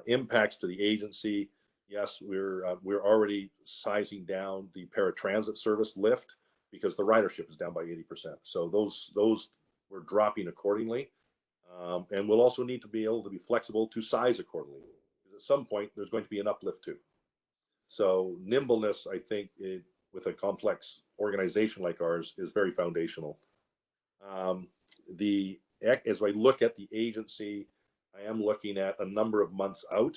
Impacts to the agency. Yes, we're already sizing down the Paratransit Service lift because the ridership is down by 80%. So those we're dropping accordingly, and we'll also need to be able to be flexible to size accordingly. Because at some point, there's going to be an uplift too. So nimbleness, I think, with a complex organization like ours, is very foundational. As I look at the agency, I am looking at a number of months out,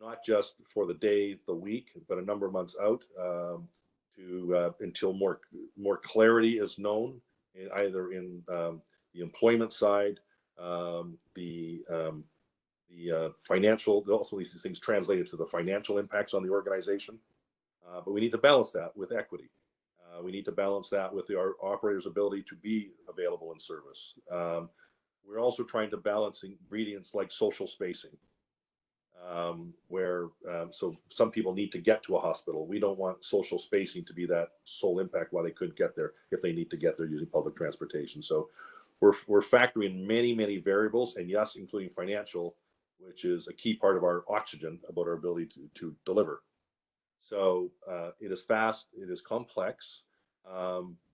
not just for the day, the week, but a number of months out until more clarity is known, either in the employment side, the financial, also these things translated to the financial impacts on the organization. But we need to balance that with equity. We need to balance that with our operators' ability to be available in service. We're also trying to balance ingredients like social spacing, where so some people need to get to a hospital. We don't want social spacing to be that sole impact why they couldn't get there if they need to get there using public transportation. So we're factoring many variables, and yes, including financial, which is a key part of our oxygen about our ability to deliver. So it is fast, it is complex,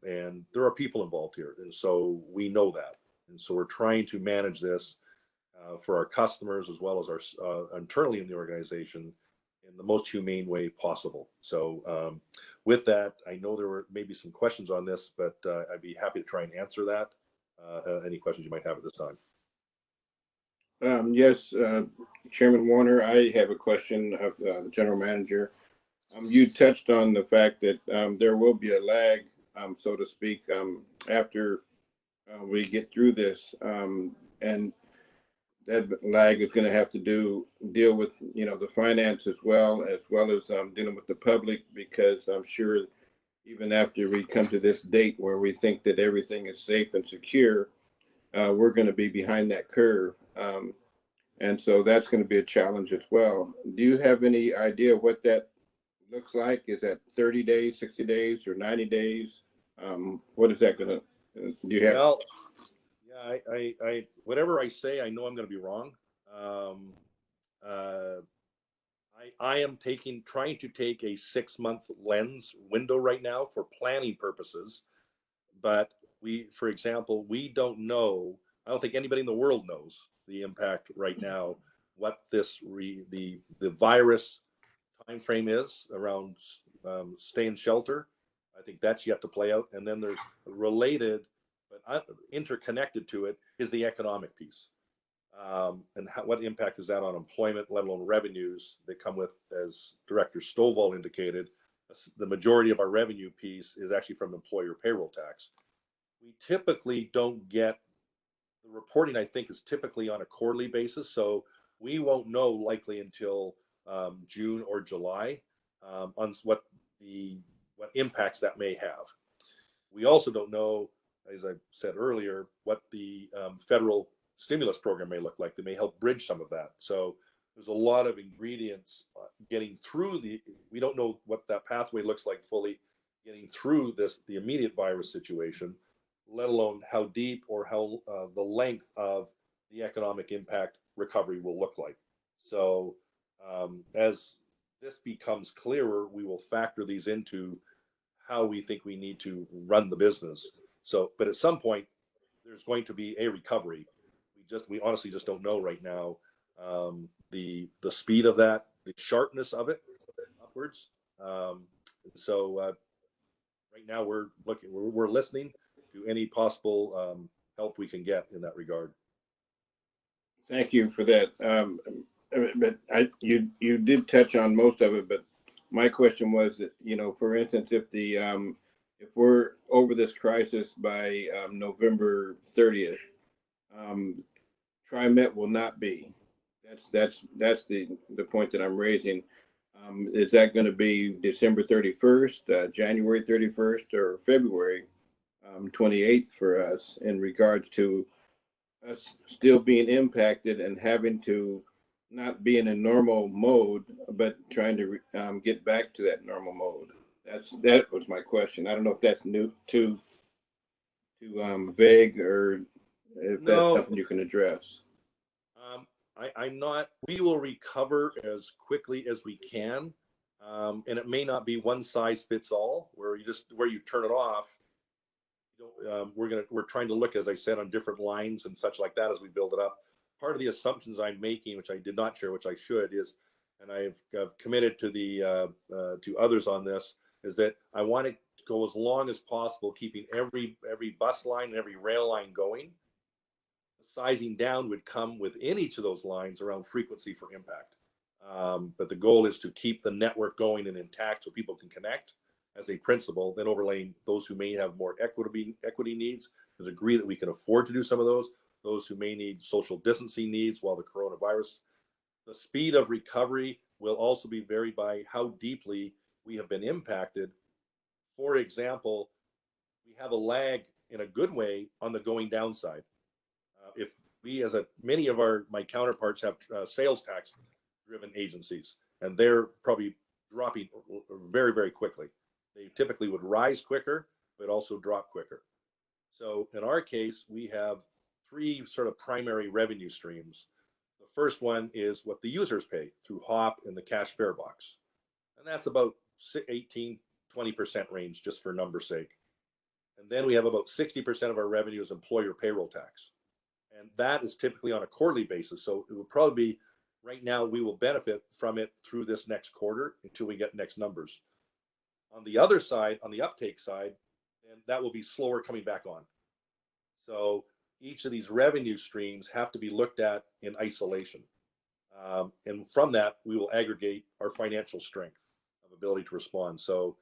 and there are people involved here, and so we know that. And so we're trying to manage this for our customers as well as our internally in the organization in the most humane way possible. So with that, I know there were maybe some questions on this, but I'd be happy to try and answer that. Any questions you might have at this time. Yes, Chairman Warner, I have a question of the General Manager. You touched on the fact that there will be a lag, so to speak, after we get through this, and that lag is going to have to deal with the finance as well as dealing with the public, because I'm sure even after we come to this date where we think that everything is safe and secure, we're going to be behind that curve, and so that's going to be a challenge as well. Do you have any idea what that looks like? Is that 30 days, 60 days, or 90 days? What is that going to? Do you have? Well, yeah, I whatever I say, I know I'm going to be wrong. I am trying to take a 6-month lens window right now for planning purposes, but for example, we don't know. I don't think anybody in the world knows the impact right now. What the virus time frame is around stay in shelter. I think that's yet to play out. And then there's related, but interconnected to it, is the economic piece. And what impact is that on employment, let alone revenues that come with, as Director Stovall indicated, the majority of our revenue piece is actually from employer payroll tax. We typically don't get the reporting. I think is typically on a quarterly basis, so we won't know likely until June or July on what impacts that may have. We also don't know, as I said earlier, what the federal stimulus program may look like. That may help bridge some of that. So there's a lot of ingredients getting through we don't know what that pathway looks like fully, getting through the immediate virus situation, let alone how deep or how the length of the economic impact recovery will look like. So as this becomes clearer, we will factor these into how we think we need to run the business. So, but at some point, there's going to be a recovery. We honestly just don't know right now the speed of that, the sharpness of it, backwards. So right now we're listening to any possible help we can get in that regard. Thank you for that. But you did touch on most of it, but my question was that, for instance, if we're over this crisis by November 30th, TriMet will not be. That's the point that I'm raising. Is that going to be December 31st, January 31st, or February 28th for us in regards to us still being impacted and having to not be in a normal mode, but trying to get back to that normal mode? That was my question. I don't know if that's too vague, or if that's something you can address. I'm not. We will recover as quickly as we can, and it may not be one size fits all, where you turn it off. We're trying to look, as I said, on different lines and such like that as we build it up. Part of the assumptions I'm making, which I did not share, which I should, is, and I've committed to to others on this, is that I want to go as long as possible, keeping every bus line and every rail line going. Sizing down would come within each of those lines around frequency for impact. But the goal is to keep the network going and intact so people can connect as a principle, then overlaying those who may have more equity needs. There's agree that we can afford to do some of those who may need social distancing needs while the coronavirus. The speed of recovery will also be varied by how deeply we have been impacted. For example, we have a lag in a good way on the going down side. If we, many of my counterparts have sales tax driven agencies, and they're probably dropping very, very quickly. They typically would rise quicker, but also drop quicker. So in our case, we have three sort of primary revenue streams. The first one is what the users pay through HOP and the cash fare box. And that's about 18, 20% range, just for number's sake. And then we have about 60% of our revenue is employer payroll tax. And that is typically on a quarterly basis. So it will probably be, right now, we will benefit from it through this next quarter until we get next numbers. On the other side, on the uptake side, and that will be slower coming back on. So each of these revenue streams have to be looked at in isolation. And from that, we will aggregate our financial strength of ability to respond. So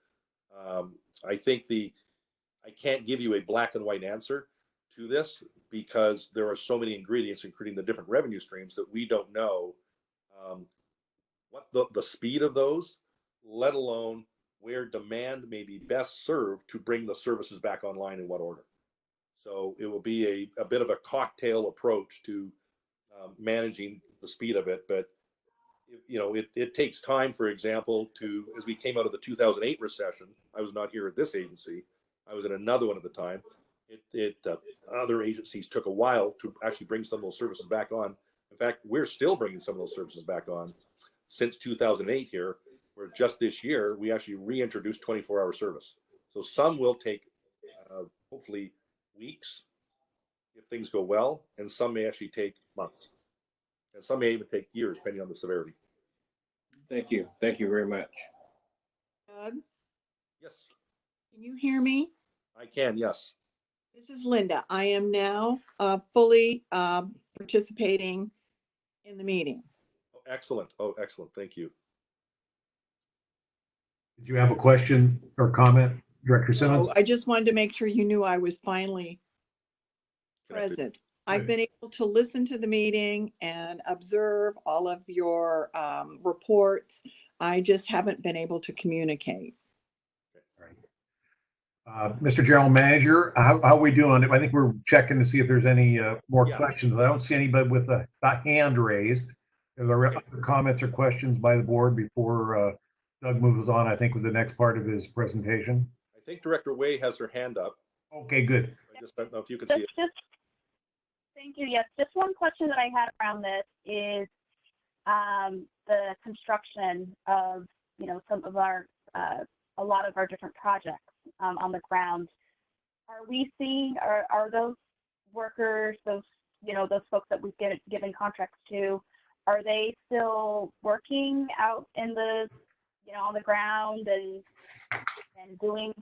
I think I can't give you a black and white answer to this, because there are so many ingredients, including the different revenue streams, that we don't know what the speed of those, let alone where demand may be best served to bring the services back online in what order. So it will be a bit of a cocktail approach to managing the speed of it. But it takes time. For example, as we came out of the 2008 recession, I was not here at this agency. I was at another one at the time. Other agencies took a while to actually bring some of those services back on. In fact, we're still bringing some of those services back on since 2008 here, where just this year we actually reintroduced 24-hour service. So some will take hopefully weeks if things go well, and some may actually take months, and some may even take years, depending on the severity. Thank you. Thank you very much. Doug? Yes. Can you hear me? I can, yes. This is Linda. I am now fully participating in the meeting. Oh, excellent. Oh, excellent. Thank you. Did you have a question or comment, Director Simmons? So I just wanted to make sure you knew I was finally present. I've been able to listen to the meeting and observe all of your reports. I just haven't been able to communicate. Mr. General Manager, how are we doing? I think we're checking to see if there's any more questions. I don't see anybody with a hand raised. Are there other comments or questions by the board before Doug moves on, I think, with the next part of his presentation? I think Director Way has her hand up. Okay, good. I just don't know if you can see it. Thank you. Yes, just one question that I had around this is the construction of, some of our, a lot of our different projects on the ground. Are we seeing, are those workers, those folks that we've given contracts to, are they still working out in the, on the ground and doing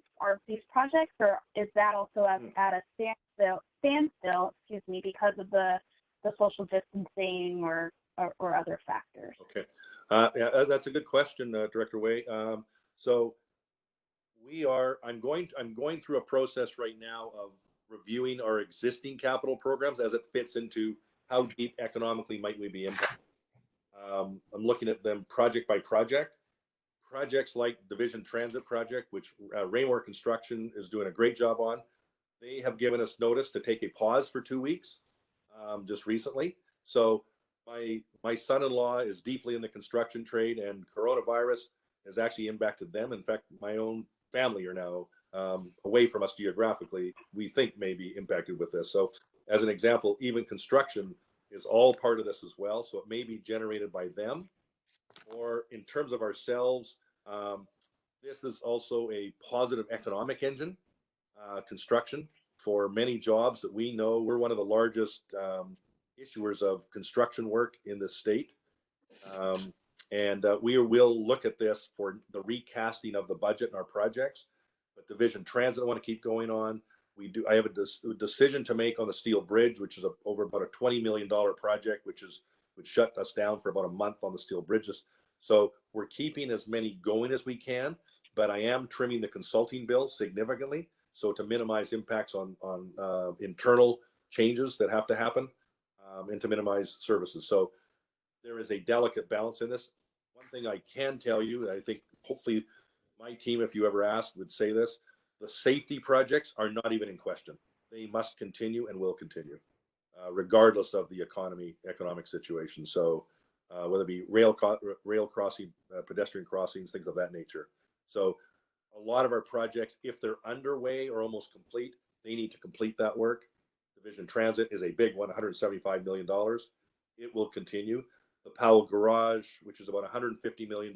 these projects, or is that also at a standstill, because of the social distancing or other factors? Okay, yeah, that's a good question, Director Way. So I'm going through a process right now of reviewing our existing capital programs as it fits into how deep economically might we be impacted. I'm looking at them project by project. Projects like Division Transit Project, which Raymore Construction is doing a great job on. They have given us notice to take a pause for 2 weeks just recently. So my son-in-law is deeply in the construction trade, and coronavirus has actually impacted them. In fact, my own family are now away from us geographically, we think may be impacted with this. So as an example, even construction is all part of this as well. So it may be generated by them, or in terms of ourselves, this is also a positive economic engine, construction, for many jobs that we know. We're one of the largest issuers of construction work in the state. And we will look at this for the recasting of the budget and our projects. But Division Transit, I want to keep going on. I have a decision to make on the Steel Bridge, which is over about a $20 million project, which shut us down for about a month on the steel bridges. So we're keeping as many going as we can, but I am trimming the consulting bill significantly, so to minimize impacts on internal changes that have to happen, and to minimize services. So there is a delicate balance in this. One thing I can tell you, I think hopefully my team, if you ever asked, would say this: the safety projects are not even in question. They must continue and will continue, regardless of the economic situation. So whether it be rail crossing, pedestrian crossings, things of that nature. So a lot of our projects, if they're underway or almost complete, they need to complete that work. Division Transit is a big one, $175 million. It will continue. The Powell Garage, which is about $150 million,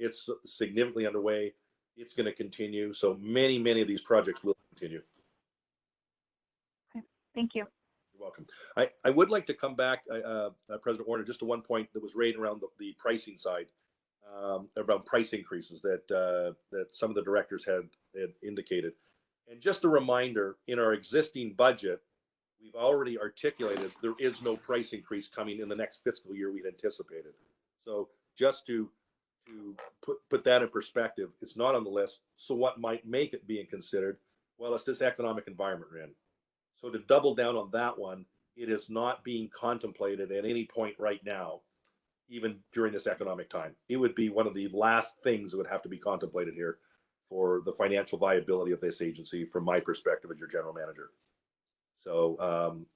it's significantly underway. It's going to continue. So many of these projects will continue. Okay, thank you. You're welcome. I would like to come back, President Warner, just to one point that was raised around the pricing side, about price increases that some of the directors had indicated. And just a reminder, in our existing budget, we've already articulated there is no price increase coming in the next fiscal year we'd anticipated. So just to put that in perspective, it's not on the list. So what might make it being considered? Well, it's this economic environment we're in. So to double down on that one, it is not being contemplated at any point right now, even during this economic time. It would be one of the last things that would have to be contemplated here for the financial viability of this agency, from my perspective as your general manager. So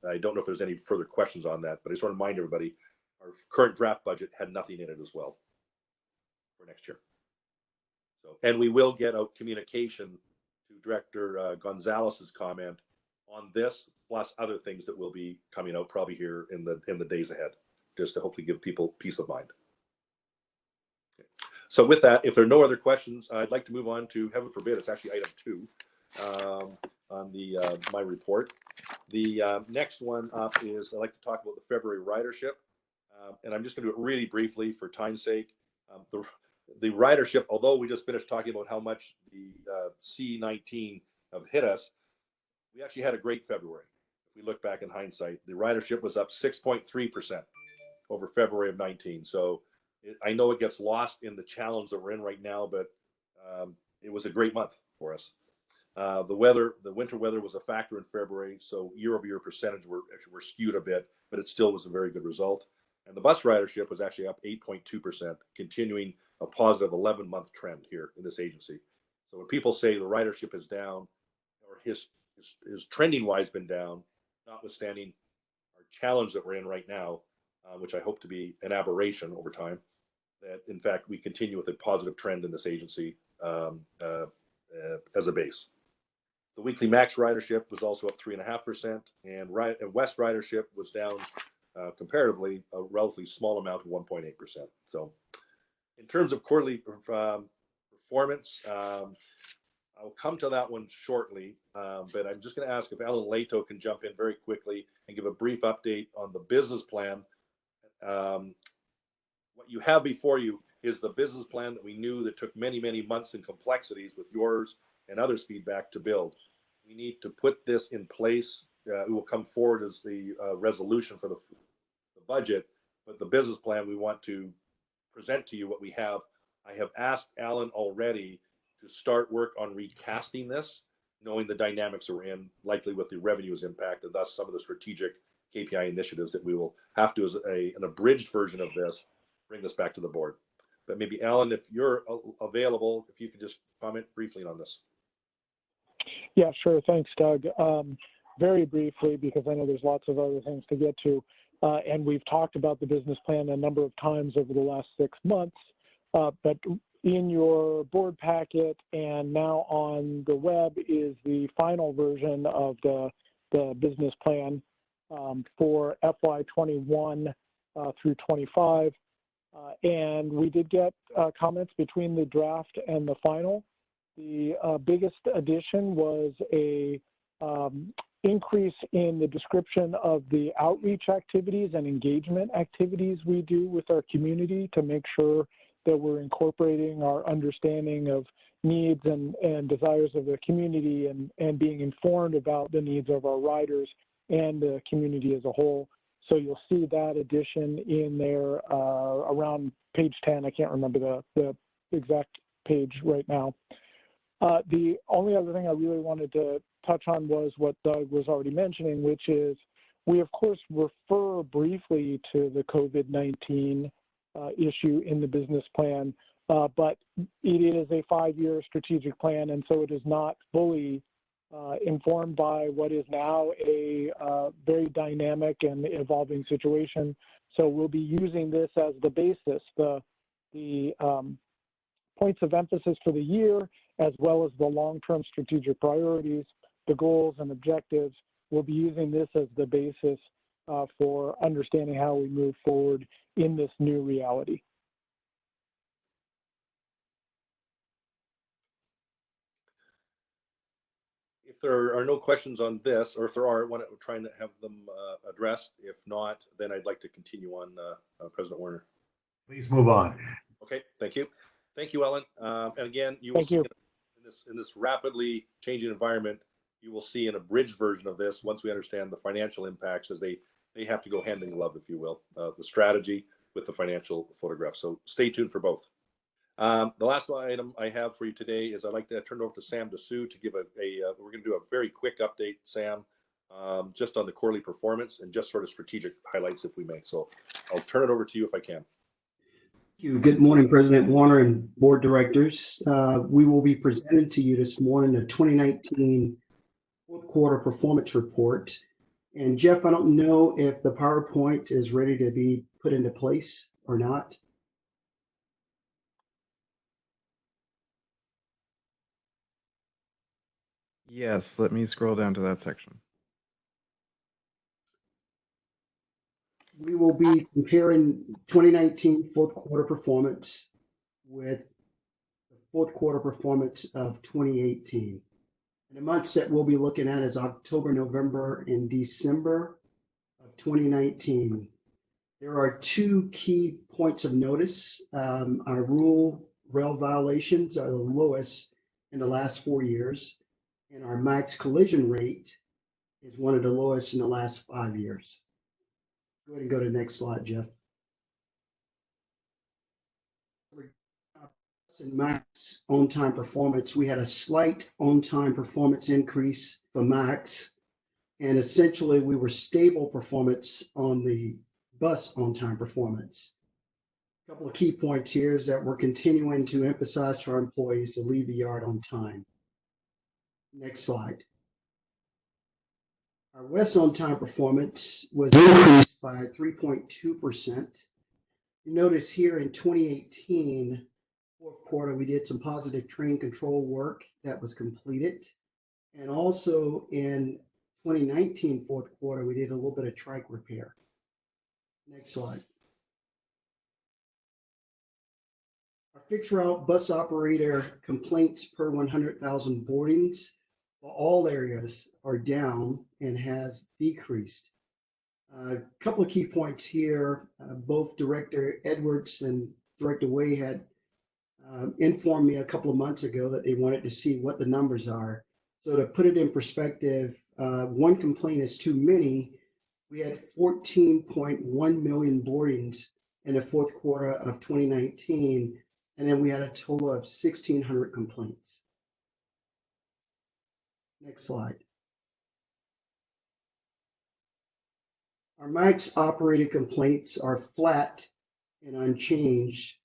I don't know if there's any further questions on that, but I just want to remind everybody, our current draft budget had nothing in it as well for next year. So, and we will get out communication to Director Gonzalez's comment on this, plus other things that will be coming out probably here in the days ahead, just to hopefully give people peace of mind. Okay. So with that, if there are no other questions, I'd like to move on to, heaven forbid, it's actually item 2 on my report. The next one up is, I'd like to talk about the February ridership, and I'm just going to do it really briefly for time's sake. The ridership, although we just finished talking about how much the C-19 have hit us, we actually had a great February. If we look back in hindsight, the ridership was up 6.3% over February of 19. So I know it gets lost in the challenge that we're in right now, but it was a great month for us. The winter weather was a factor in February, so year-over-year percentage were skewed a bit, but it still was a very good result. And the bus ridership was actually up 8.2%, continuing a positive 11-month trend here in this agency. So when people say the ridership is down, or his trending-wise been down, notwithstanding our challenge that we're in right now, which I hope to be an aberration over time, that in fact we continue with a positive trend in this agency as a base. The weekly max ridership was also up 3.5%, and West ridership was down comparatively a relatively small amount of 1.8%. So in terms of quarterly performance, I'll come to that one shortly, but I'm just going to ask if Ellen Leto can jump in very quickly and give a brief update on the business plan. What you have before you is the business plan that we knew that took many, many months and complexities with yours and others' feedback to build. We need to put this in place. It will come forward as the resolution for the budget, but the business plan, we want to present to you what we have. I have asked Alan already to start work on recasting this, knowing the dynamics we're in, likely with the revenues impact, and thus some of the strategic KPI initiatives that we will have to, as an abridged version of this, bring this back to the board. But maybe Alan, if you're available, if you could just comment briefly on this. Yeah, sure. Thanks, Doug. Very briefly, because I know there's lots of other things to get to. And we've talked about the business plan a number of times over the last 6 months. But in your board packet and now on the web is the final version of the business plan for FY21 through 25. And we did get comments between the draft and the final. The biggest addition was a increase in the description of the outreach activities and engagement activities we do with our community to make sure that we're incorporating our understanding of needs and desires of the community and being informed about the needs of our riders and the community as a whole. So you'll see that addition in there around page 10. I can't remember the exact page right now. The only other thing I really wanted to touch on was what Doug was already mentioning, which is we, of course, refer briefly to the COVID-19 issue in the business plan, but it is a 5-year strategic plan, and so it is not fully informed by what is now a very dynamic and evolving situation. So we'll be using this as the basis, the points of emphasis for the year, as well as the long-term strategic priorities, the goals and objectives. We'll be using this as the basis for understanding how we move forward in this new reality. If there are no questions on this, or if there are, we're trying to have them addressed. If not, then I'd like to continue on, President Warner. Please move on. Okay, thank you. Thank you, Ellen. And again, you will Thank see you. in this rapidly changing environment, you will see an abridged version of this once we understand the financial impacts, as they have to go hand in glove, if you will, the strategy with the financial photograph. So stay tuned for both. The last item I have for you today is I'd like to turn it over to Sam DeSue to give we're going to do a very quick update, Sam, just on the quarterly performance and just sort of strategic highlights, if we may. So I'll turn it over to you if I can. Thank you. Good morning, President Warner and board directors. We will be presenting to you this morning the 2019 fourth quarter performance report. And Jeff, I don't know if the PowerPoint is ready to be put into place or not. Yes, let me scroll down to that section. We will be comparing 2019 fourth quarter performance with the fourth quarter performance of 2018. And the months that we'll be looking at is October, November, and December of 2019. There are 2 key points of notice. Our rail violations are the lowest in the last 4 years, and our max collision rate is one of the lowest in the last 5 years. Go ahead and go to the next slide, Jeff. In max on-time performance, we had a slight on-time performance increase for max, and essentially we were stable performance on the bus on-time performance. A couple of key points here is that we're continuing to emphasize to our employees to leave the yard on time. Next slide. Our west on-time performance was increased by 3.2%. You notice here in 2018, fourth quarter, we did some positive train control work that was completed. And also in 2019 fourth quarter, we did a little bit of trike repair. Next slide. Our fixed route bus operator complaints per 100,000 boardings for all areas are down and has decreased. A couple of key points here. Both Director Edwards and Director Way had informed me a couple of months ago that they wanted to see what the numbers are. So to put it in perspective, one complaint is too many. We had 14.1 million boardings in the fourth quarter of 2019, and then we had a total of 1,600 complaints. Next slide. Our max operated complaints are flat and unchanged.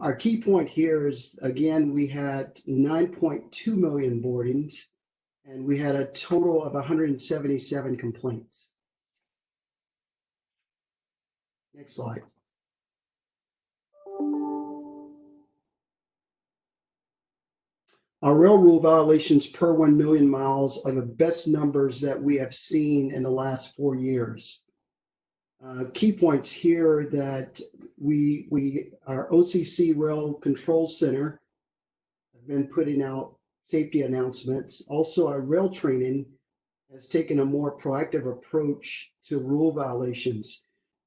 Our key point here is, again, we had 9.2 million boardings, and we had a total of 177 complaints. Next slide. Our rail rule violations per 1 million miles are the best numbers that we have seen in the last 4 years. Key points here that our OCC Rail Control Center have been putting out safety announcements. Also, our rail training has taken a more proactive approach to rule violations.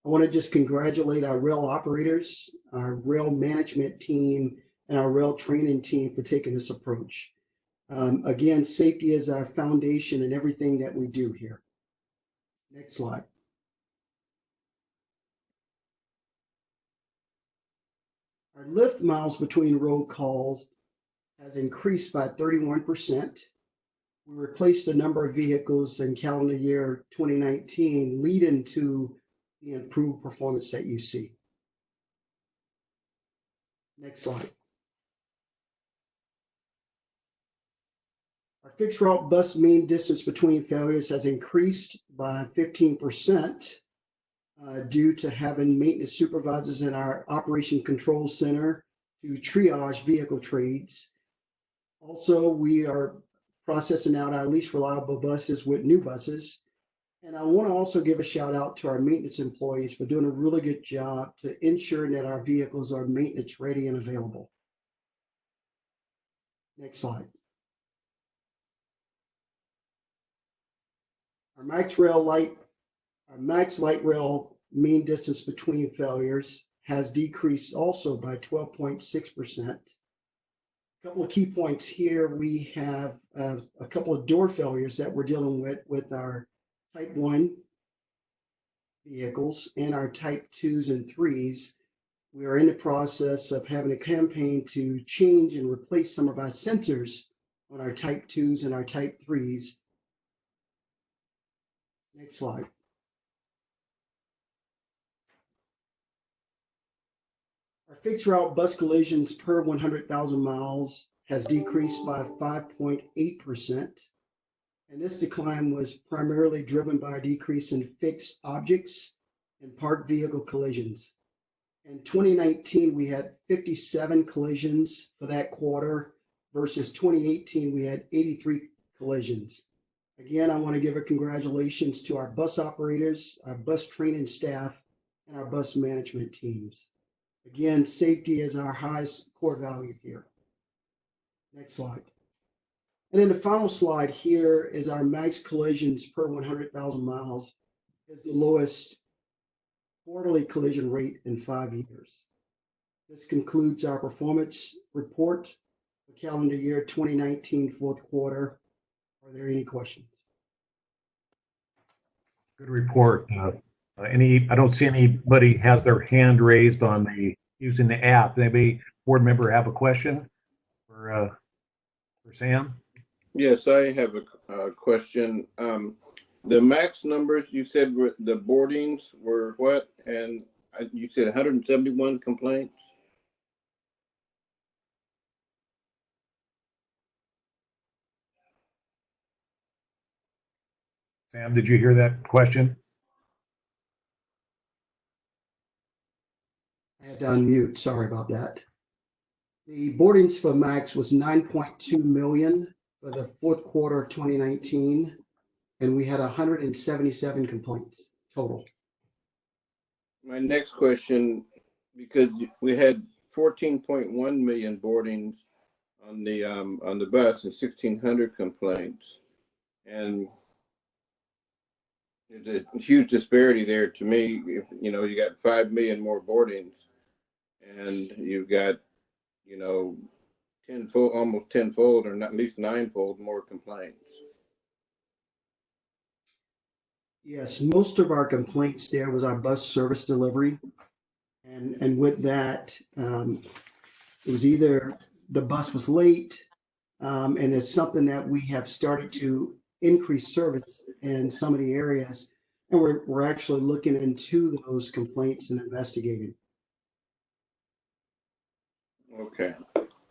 I want to just congratulate our rail operators, our rail management team, and our rail training team for taking this approach. Again, safety is our foundation in everything that we do here. Next slide. Our lift miles between roll calls has increased by 31%. We replaced a number of vehicles in calendar year 2019, leading to the improved performance that you see. Next slide. Our fixed route bus mean distance between failures has increased by 15%. Due to having maintenance supervisors in our operation control center to triage vehicle trades. Also, we are processing out our least reliable buses with new buses. And I want to also give a shout out to our maintenance employees for doing a really good job to ensure that our vehicles are maintenance ready and available. Next slide. Our max light rail mean distance between failures has decreased also by 12.6%. A couple of key points here. We have a couple of door failures that we're dealing with our Type 1 vehicles and our Type 2s and 3s. We are in the process of having a campaign to change and replace some of our sensors on our Type 2s and our Type 3s. Next slide. Our fixed route bus collisions per 100,000 miles has decreased by 5.8%. And this decline was primarily driven by a decrease in fixed objects and parked vehicle collisions. In 2019, we had 57 collisions for that quarter versus 2018, we had 83 collisions. Again, I want to give a congratulations to our bus operators, our bus training staff, and our bus management teams. Again, safety is our highest core value here. Next slide. And then the final slide here is our max collisions per 100,000 miles is the lowest quarterly collision rate in 5 years. This concludes our performance report for calendar year 2019 fourth quarter. Are there any questions? Good report. I don't see anybody has their hand raised on using the app. Anybody board member have a question for Sam? Yes, I have a question. The max numbers you said the boardings were what? And you said 171 complaints? Sam, did you hear that question? I had to unmute. Sorry about that. The boardings for max was 9.2 million for the fourth quarter of 2019, and we had 177 complaints total. My next question, because we had 14.1 million boardings on the bus and 1,600 complaints, and there's a huge disparity there to me. If, you got 5 million more boardings and you've got, tenfold, almost tenfold, or not, at least ninefold more complaints. Yes, most of our complaints there was our bus service delivery. And with that, it was either the bus was late, and it's something that we have started to increase service in some of the areas. And we're actually looking into those complaints and investigating. Okay.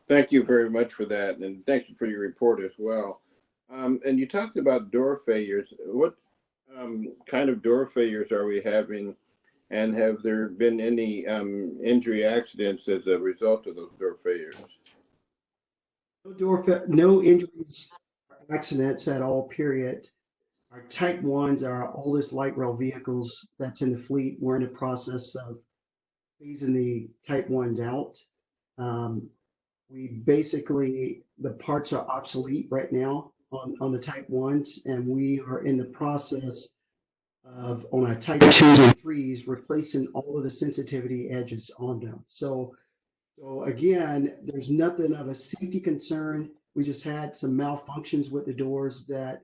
Thank you very much for that. And thank you for your report as well. And you talked about door failures. What kind of door failures are we having? And have there been any injury accidents as a result of those door failures? No injuries, accidents at all, period. Our type ones are our oldest light rail vehicles that's in the fleet. We're in the process of phasing the type ones out. We basically, the parts are obsolete right now on the type ones, and we are in the process of, on our type 2s and 3s, replacing all of the sensitivity edges on them. So again, there's nothing of a safety concern. We just had some malfunctions with the doors that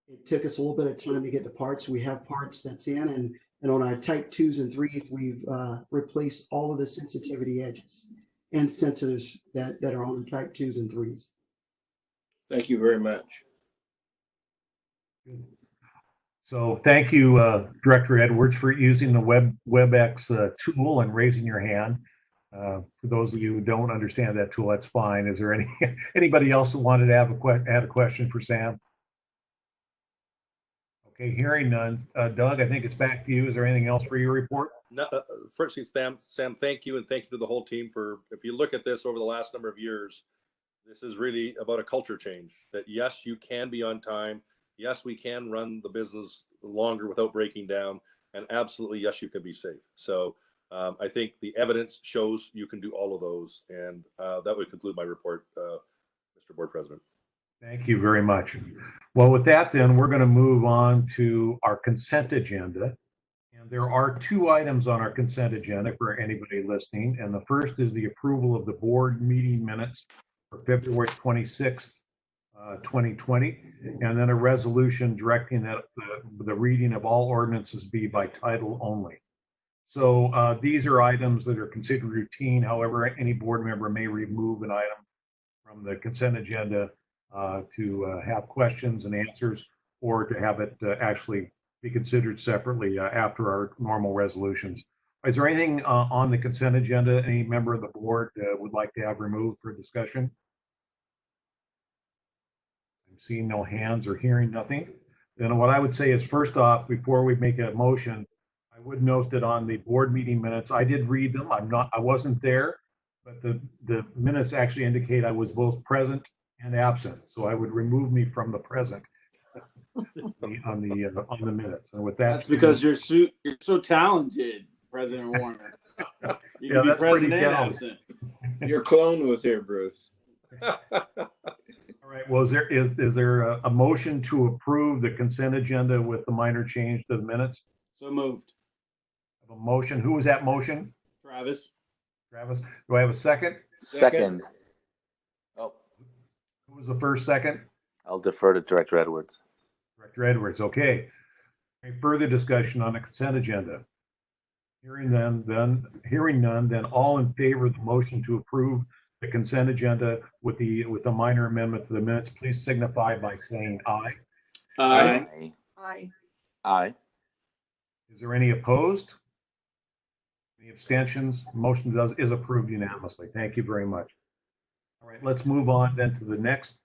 it took us a little bit of time to get the parts. We have parts that's in, and on our type 2s and 3s, we've replaced all of the sensitivity edges and sensors that are on the type 2s and 3s. Thank you very much. So thank you, Director Edwards, for using the WebEx tool and raising your hand. For those of you who don't understand that tool, that's fine. Is there anybody else that wanted to add a question for Sam? Okay, hearing none. Doug, I think it's back to you. Is there anything else for your report? No, firstly, Sam, thank you, and thank you to the whole team for, if you look at this over the last number of years, this is really about a culture change that yes, you can be on time. Yes, we can run the business longer without breaking down, and absolutely, yes, you can be safe. So I think the evidence shows you can do all of those, and that would conclude my report, Mr. Board President. Thank you very much. Well, with that, then we're going to move on to our consent agenda. And there are two items on our consent agenda for anybody listening. And the first is the approval of the board meeting minutes for February 26th, 2020, and then a resolution directing that the reading of all ordinances be by title only. So these are items that are considered routine. However, any board member may remove an item from the consent agenda to have questions and answers, or to have it actually be considered separately after our normal resolutions. Is there anything on the consent agenda any member of the board would like to have removed for discussion? I'm seeing no hands or hearing nothing. Then what I would say is, first off, before we make a motion, I would note that on the board meeting minutes, I did read them. I wasn't there, but the minutes actually indicate I was both present and absent. So I would remove me from the present on the minutes. And with that, That's because you're so talented, President Warner. You can be that's present pretty and talented. absent. Your clone was here, Bruce. All right. Well, is there a motion to approve the consent agenda with the minor change to the minutes? So moved. I have a motion. Who was that motion? Travis. Travis. Do I have a second? Second. Oh, Who was the first second? I'll defer to Director Edwards. Director Edwards. Okay. Any further discussion on the consent agenda? Hearing none, then all in favor of the motion to approve the consent agenda with the minor amendment to the minutes, please signify by saying aye. Aye. Aye. Aye. Is there any opposed? Any abstentions? The motion is approved unanimously. Thank you very much. All right, let's move on then to the next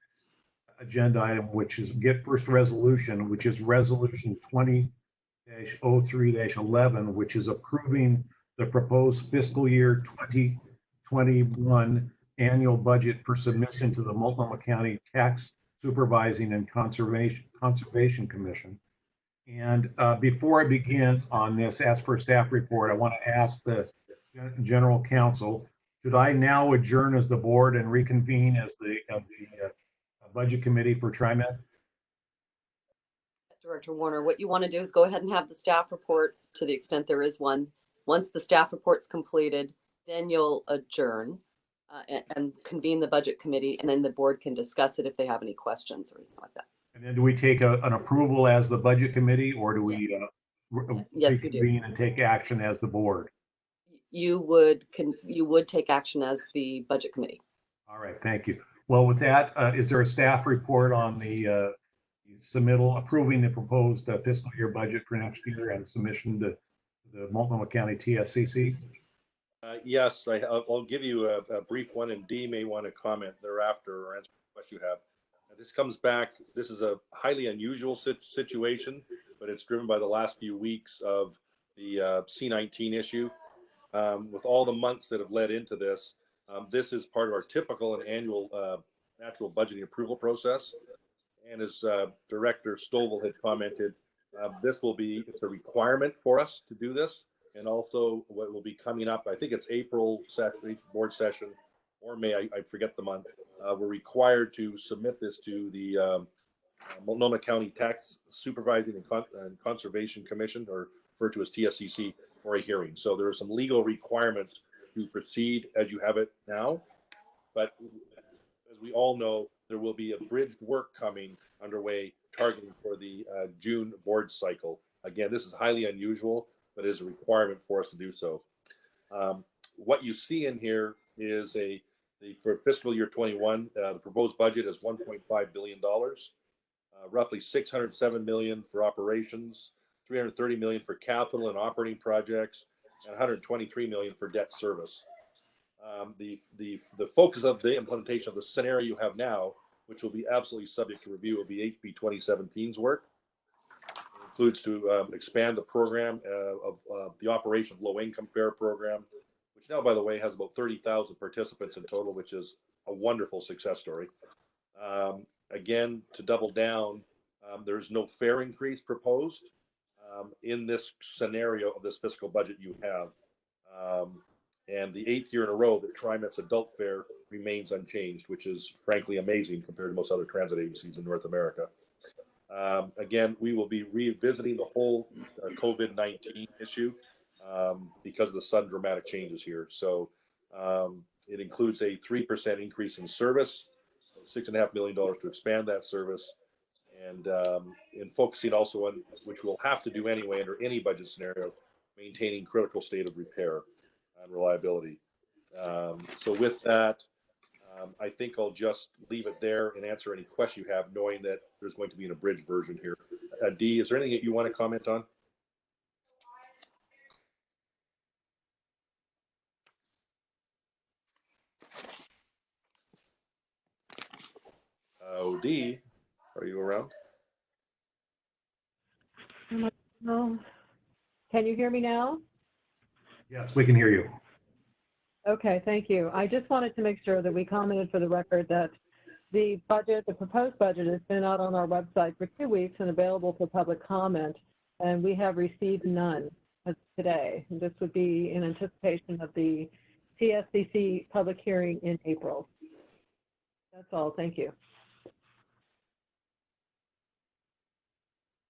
agenda item, which is first resolution, which is resolution 20-03-11, which is approving the proposed fiscal year 2021 annual budget for submission to the Multnomah County Tax Supervising and Conservation Commission. And before I begin on this, as per staff report, I want to ask the General Counsel, should I now adjourn as the board and reconvene as the Budget Committee for TriMet? Director Warner, what you want to do is go ahead and have the staff report, to the extent there is one. Once the staff report's completed, then you'll adjourn and convene the budget committee, and then the board can discuss it if they have any questions or anything like that. And then do we take an approval as the budget committee, or do we Yes, you do. reconvene and take action as the board? You would take action as the budget committee. All right, thank you. Well, with that, is there a staff report on the submittal approving the proposed fiscal year budget for next year and submission to the Multnomah County TSCC? Yes, I'll give you a brief one, and Dee may want to comment thereafter or answer the question you have. This comes back, this is a highly unusual situation, but it's driven by the last few weeks of the C-19 issue. With all the months that have led into this, this is part of our typical and annual natural budgeting approval process. And as Director Stovall had commented, it's a requirement for us to do this. And also what will be coming up, I think it's April board session or May, I forget the month. We're required to submit this to the Multnomah County Tax Supervising and Conservation Commission, or referred to as TSCC, for a hearing. So there are some legal requirements to proceed as you have it now. But as we all know, there will be a bridged work coming underway targeting for the June board cycle. Again, this is highly unusual, but it is a requirement for us to do so. What you see in here is for fiscal year 21, the proposed budget is $1.5 billion, roughly $607 million for operations, $330 million for capital and operating projects, and $123 million for debt service. The focus of the implementation of the scenario you have now, which will be absolutely subject to review, will be HB 2017's work. It includes to expand the program of the Operation Low Income Fare program, which now, by the way, has about 30,000 participants in total, which is a wonderful success story. Again, to double down, there's no fare increase proposed in this scenario of this fiscal budget you have. And the 8th year in a row that TriMet's adult fare remains unchanged, which is frankly amazing compared to most other transit agencies in North America. Again, we will be revisiting the whole COVID-19 issue because of the sudden dramatic changes here. So it includes a 3% increase in service, $6.5 million to expand that service, and focusing also on, which we'll have to do anyway under any budget scenario, maintaining critical state of repair and reliability. So with that, I think I'll just leave it there and answer any question you have, knowing that there's going to be an abridged version here. Dee, is there anything that you want to comment on? Dee, are you around? No. Can you hear me now? Yes, we can hear you. Okay, thank you. I just wanted to make sure that we commented for the record that the proposed budget has been out on our website for 2 weeks and available for public comment, and we have received none as of today. And this would be in anticipation of the TSCC public hearing in April. That's all. Thank you.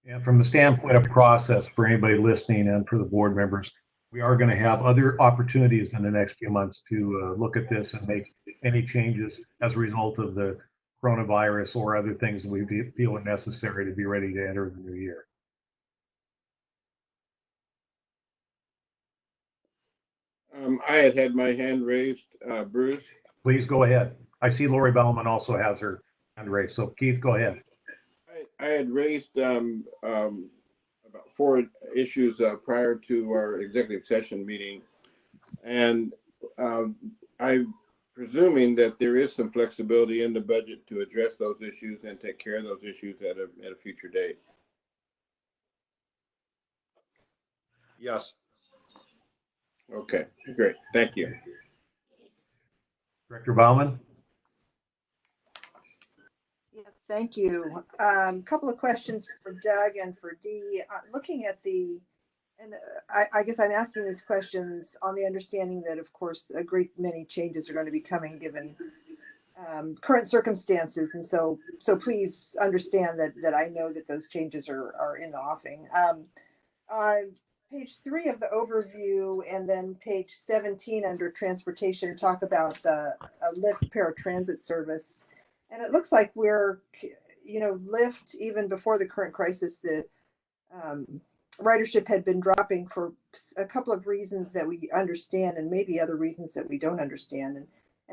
And from the standpoint of process, for anybody listening and for the board members, we are going to have other opportunities in the next few months to look at this and make any changes as a result of the coronavirus or other things that we feel are necessary to be ready to enter the new year. I had my hand raised, Bruce. Please go ahead. I see Lori Bellman also has her hand raised. So Keith, go ahead. I had raised about 4 issues prior to our executive session meeting, and I'm presuming that there is some flexibility in the budget to address those issues and take care of those issues at a future date. Yes. Okay, great. Thank you. Director Bauman? Yes, thank you. Couple of questions for Doug and for Dee. Looking at I guess I'm asking these questions on the understanding that, of course, a great many changes are going to be coming given current circumstances, and so please understand that I know that those changes are in the offing. page 3 of the overview, and then page 17 under transportation talk about the Lyft Paratransit Service. And it looks like we're, Lyft, even before the current crisis, the ridership had been dropping for a couple of reasons that we understand, and maybe other reasons that we don't understand. And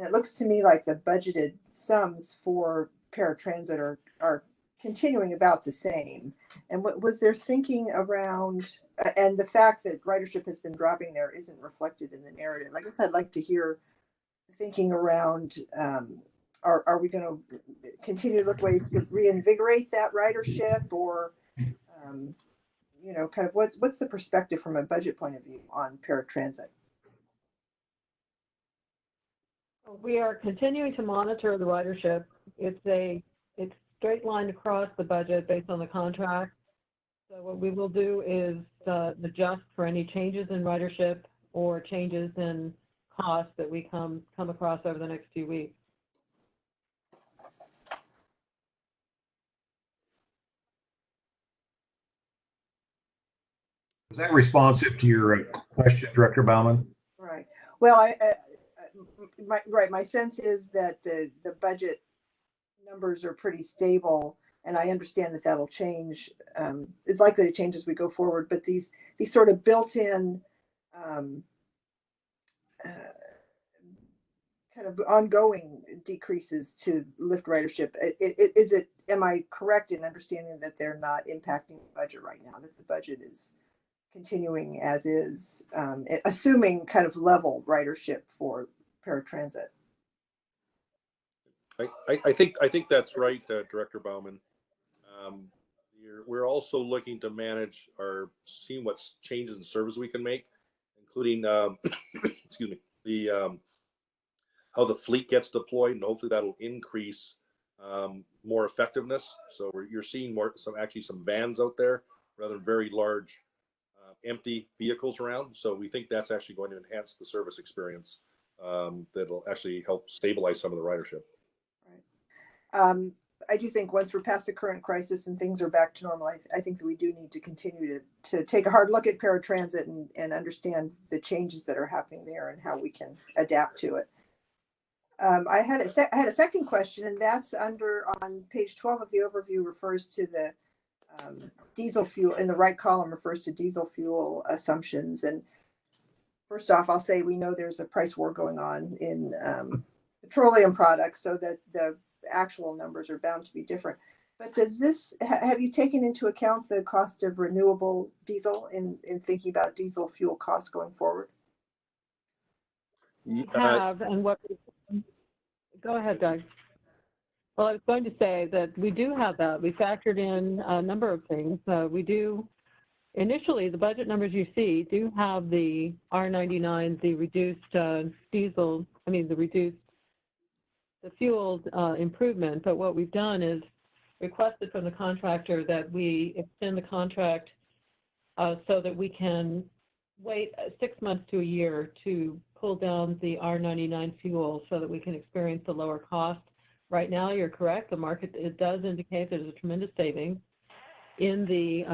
it looks to me like the budgeted sums for paratransit are continuing about the same. And what was their thinking around, and the fact that ridership has been dropping there isn't reflected in the narrative. I guess I'd like to hear thinking around, are we going to continue to look ways to reinvigorate that ridership, or kind of what's the perspective from a budget point of view on paratransit? We are continuing to monitor the ridership. It's straight line across the budget based on the contract. So what we will do is adjust for any changes in ridership or changes in costs that we come across over the next few weeks. Was that responsive to your question, Director Bauman? Right. Well, my sense is that the budget numbers are pretty stable, and I understand that that'll change. It's likely to change as we go forward, but these sort of built-in kind of ongoing decreases to Lyft ridership, am I correct in understanding that they're not impacting the budget right now, that the budget is continuing as is, assuming kind of level ridership for paratransit? I think that's right, Director Bauman. We're also looking to manage seeing what changes in service we can make, including excuse me, how the fleet gets deployed, and hopefully that'll increase more effectiveness. So you're seeing some vans out there rather than very large empty vehicles around. So we think that's actually going to enhance the service experience. That'll actually help stabilize some of the ridership. Right. I do think once we're past the current crisis and things are back to normal, I think that we do need to continue to take a hard look at paratransit and understand the changes that are happening there and how we can adapt to it. I had a second question, and that's on page 12 of the overview, refers to the diesel fuel. In the right column refers to diesel fuel assumptions. And first off, I'll say we know there's a price war going on in petroleum products, so that the actual numbers are bound to be different. But have you taken into account the cost of renewable diesel in thinking about diesel fuel costs going forward? We have, and go ahead, Doug. Well, I was going to say that we do have that. We factored in a number of things. Initially, the budget numbers you see do have the R99, the reduced the fuel improvement. But what we've done is requested from the contractor that we extend the contract so that we can wait 6 months to a year to pull down the R99 fuel so that we can experience the lower cost. Right now, you're correct. The market, it does indicate there's a tremendous savings in the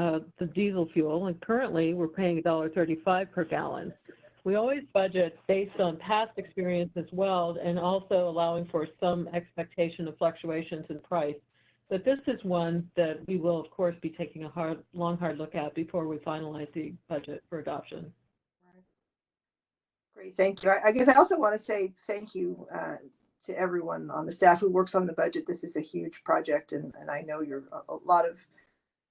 diesel fuel, and currently we're paying $1.35 per gallon. We always budget based on past experience as well, and also allowing for some expectation of fluctuations in price. But this is one that we will, of course, be taking a hard look at before we finalize the budget for adoption. Great, thank you. I guess I also want to say thank you to everyone on the staff who works on the budget. This is a huge project, and I know a lot of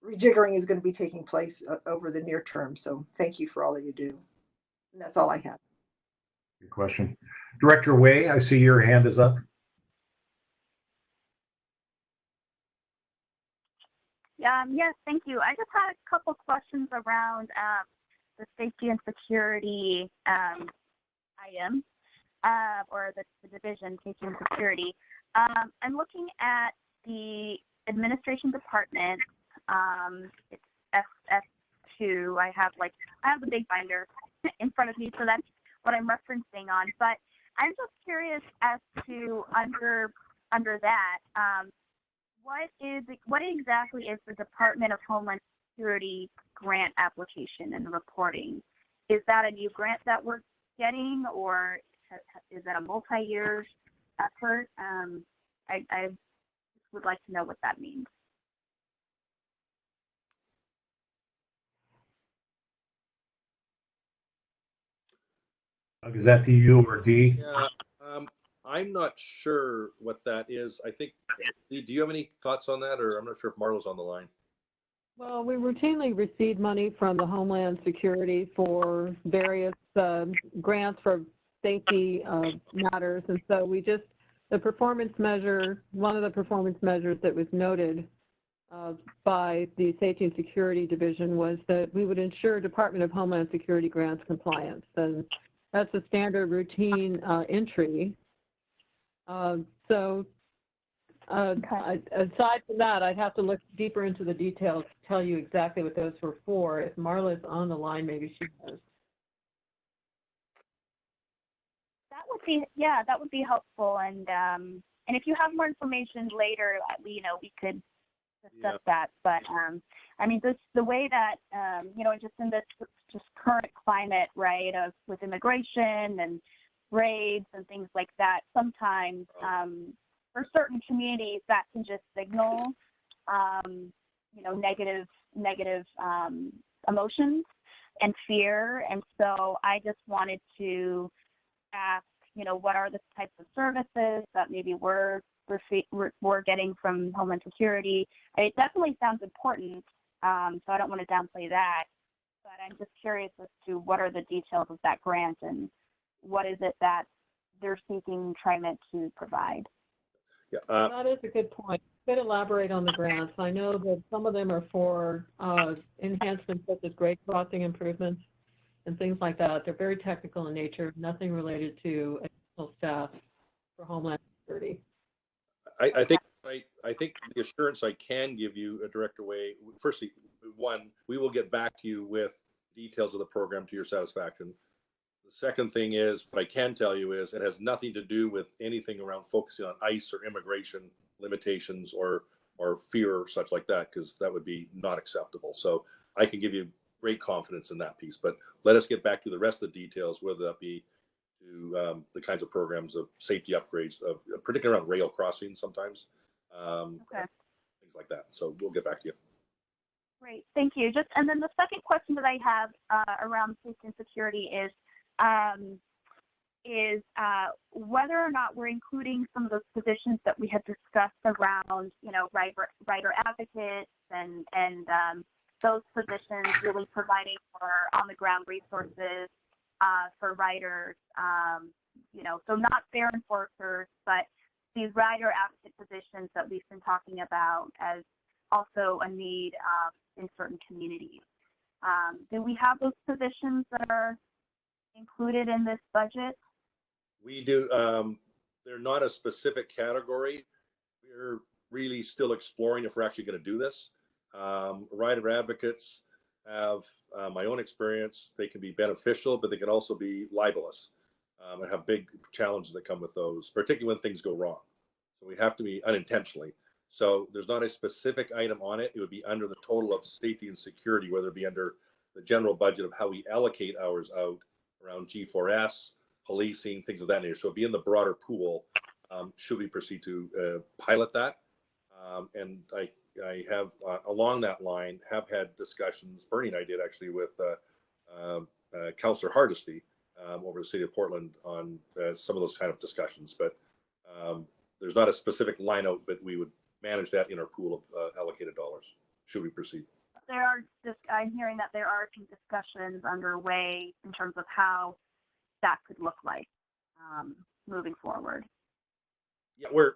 rejiggering is going to be taking place over the near term. So thank you for all that you do. And that's all I have. Good question. Director Way, I see your hand is up. Yes, thank you. I just had a couple questions around the safety and security item, or the division, safety and security. I'm looking at the administration department. It's SF2. I have the big binder in front of me, so that's what I'm referencing on. But I'm just curious as to under that, what exactly is the Department of Homeland Security grant application and reporting. Is that a new grant that we're getting, or is that a multi-year effort? I would like to know what that means. Is that to you or D? Yeah, I'm not sure what that is. I think, do you have any thoughts on that, or I'm not sure if Marlo's on the line? Well, we routinely receive money from the Homeland Security for various grants for safety matters. And so the performance measure, one of the performance measures that was noted by the Safety and Security Division was that we would ensure Department of Homeland Security grants compliance. And that's a standard routine entry. Aside from that, I'd have to look deeper into the details to tell you exactly what those were for. If Marla's on the line, maybe she knows. That would be helpful. And if you have more information later, we could discuss that. But I mean, the way that just in this just current climate, right, with immigration and raids and things like that, sometimes for certain communities that can just signal negative emotions and fear. And so I just wanted to ask, what are the types of services that maybe we're getting from Homeland Security? It definitely sounds important, so I don't want to downplay that, but I'm just curious as to what are the details of that grant and what is it that they're seeking TriMet to provide? Yeah, that is a good point. You could elaborate on the grants. I know that some of them are for enhancements such as grade crossing improvements and things like that. They're very technical in nature, nothing related to additional staff for Homeland Security. I think the assurance I can give you, Director Way, firstly, one, we will get back to you with details of the program to your satisfaction. The second thing is, what I can tell you is, it has nothing to do with anything around focusing on ICE or immigration limitations or fear or such like that, because that would be not acceptable. So I can give you great confidence in that piece, but let us get back to the rest of the details, whether that be to the kinds of programs of safety upgrades, particularly around rail crossings sometimes, things like that. So we'll get back to you. Great, thank you. And then the second question that I have around safety and security is whether or not we're including some of those positions that we had discussed around, rider advocates and those positions, really providing for on-the-ground resources for riders, so not fare enforcers, but these rider advocate positions that we've been talking about as also a need in certain communities. Do we have those positions that are included in this budget? We do. They're not a specific category. We're really still exploring if we're actually going to do this. Rider advocates have my own experience. They can be beneficial, but they can also be libelous and have big challenges that come with those, particularly when things go wrong. So we have to be unintentionally. So there's not a specific item on it. It would be under the total of safety and security, whether it be under the general budget of how we allocate hours out around G4S, policing, things of that nature. So it'd be in the broader pool should we proceed to pilot that. And I have, along that line, have had discussions, Bernie and I did actually, with Councillor Hardesty over the city of Portland on some of those kind of discussions. But there's not a specific line out, but we would manage that in our pool of allocated dollars, should we proceed. I'm hearing that there are some discussions underway in terms of how that could look like moving forward. Yeah, we're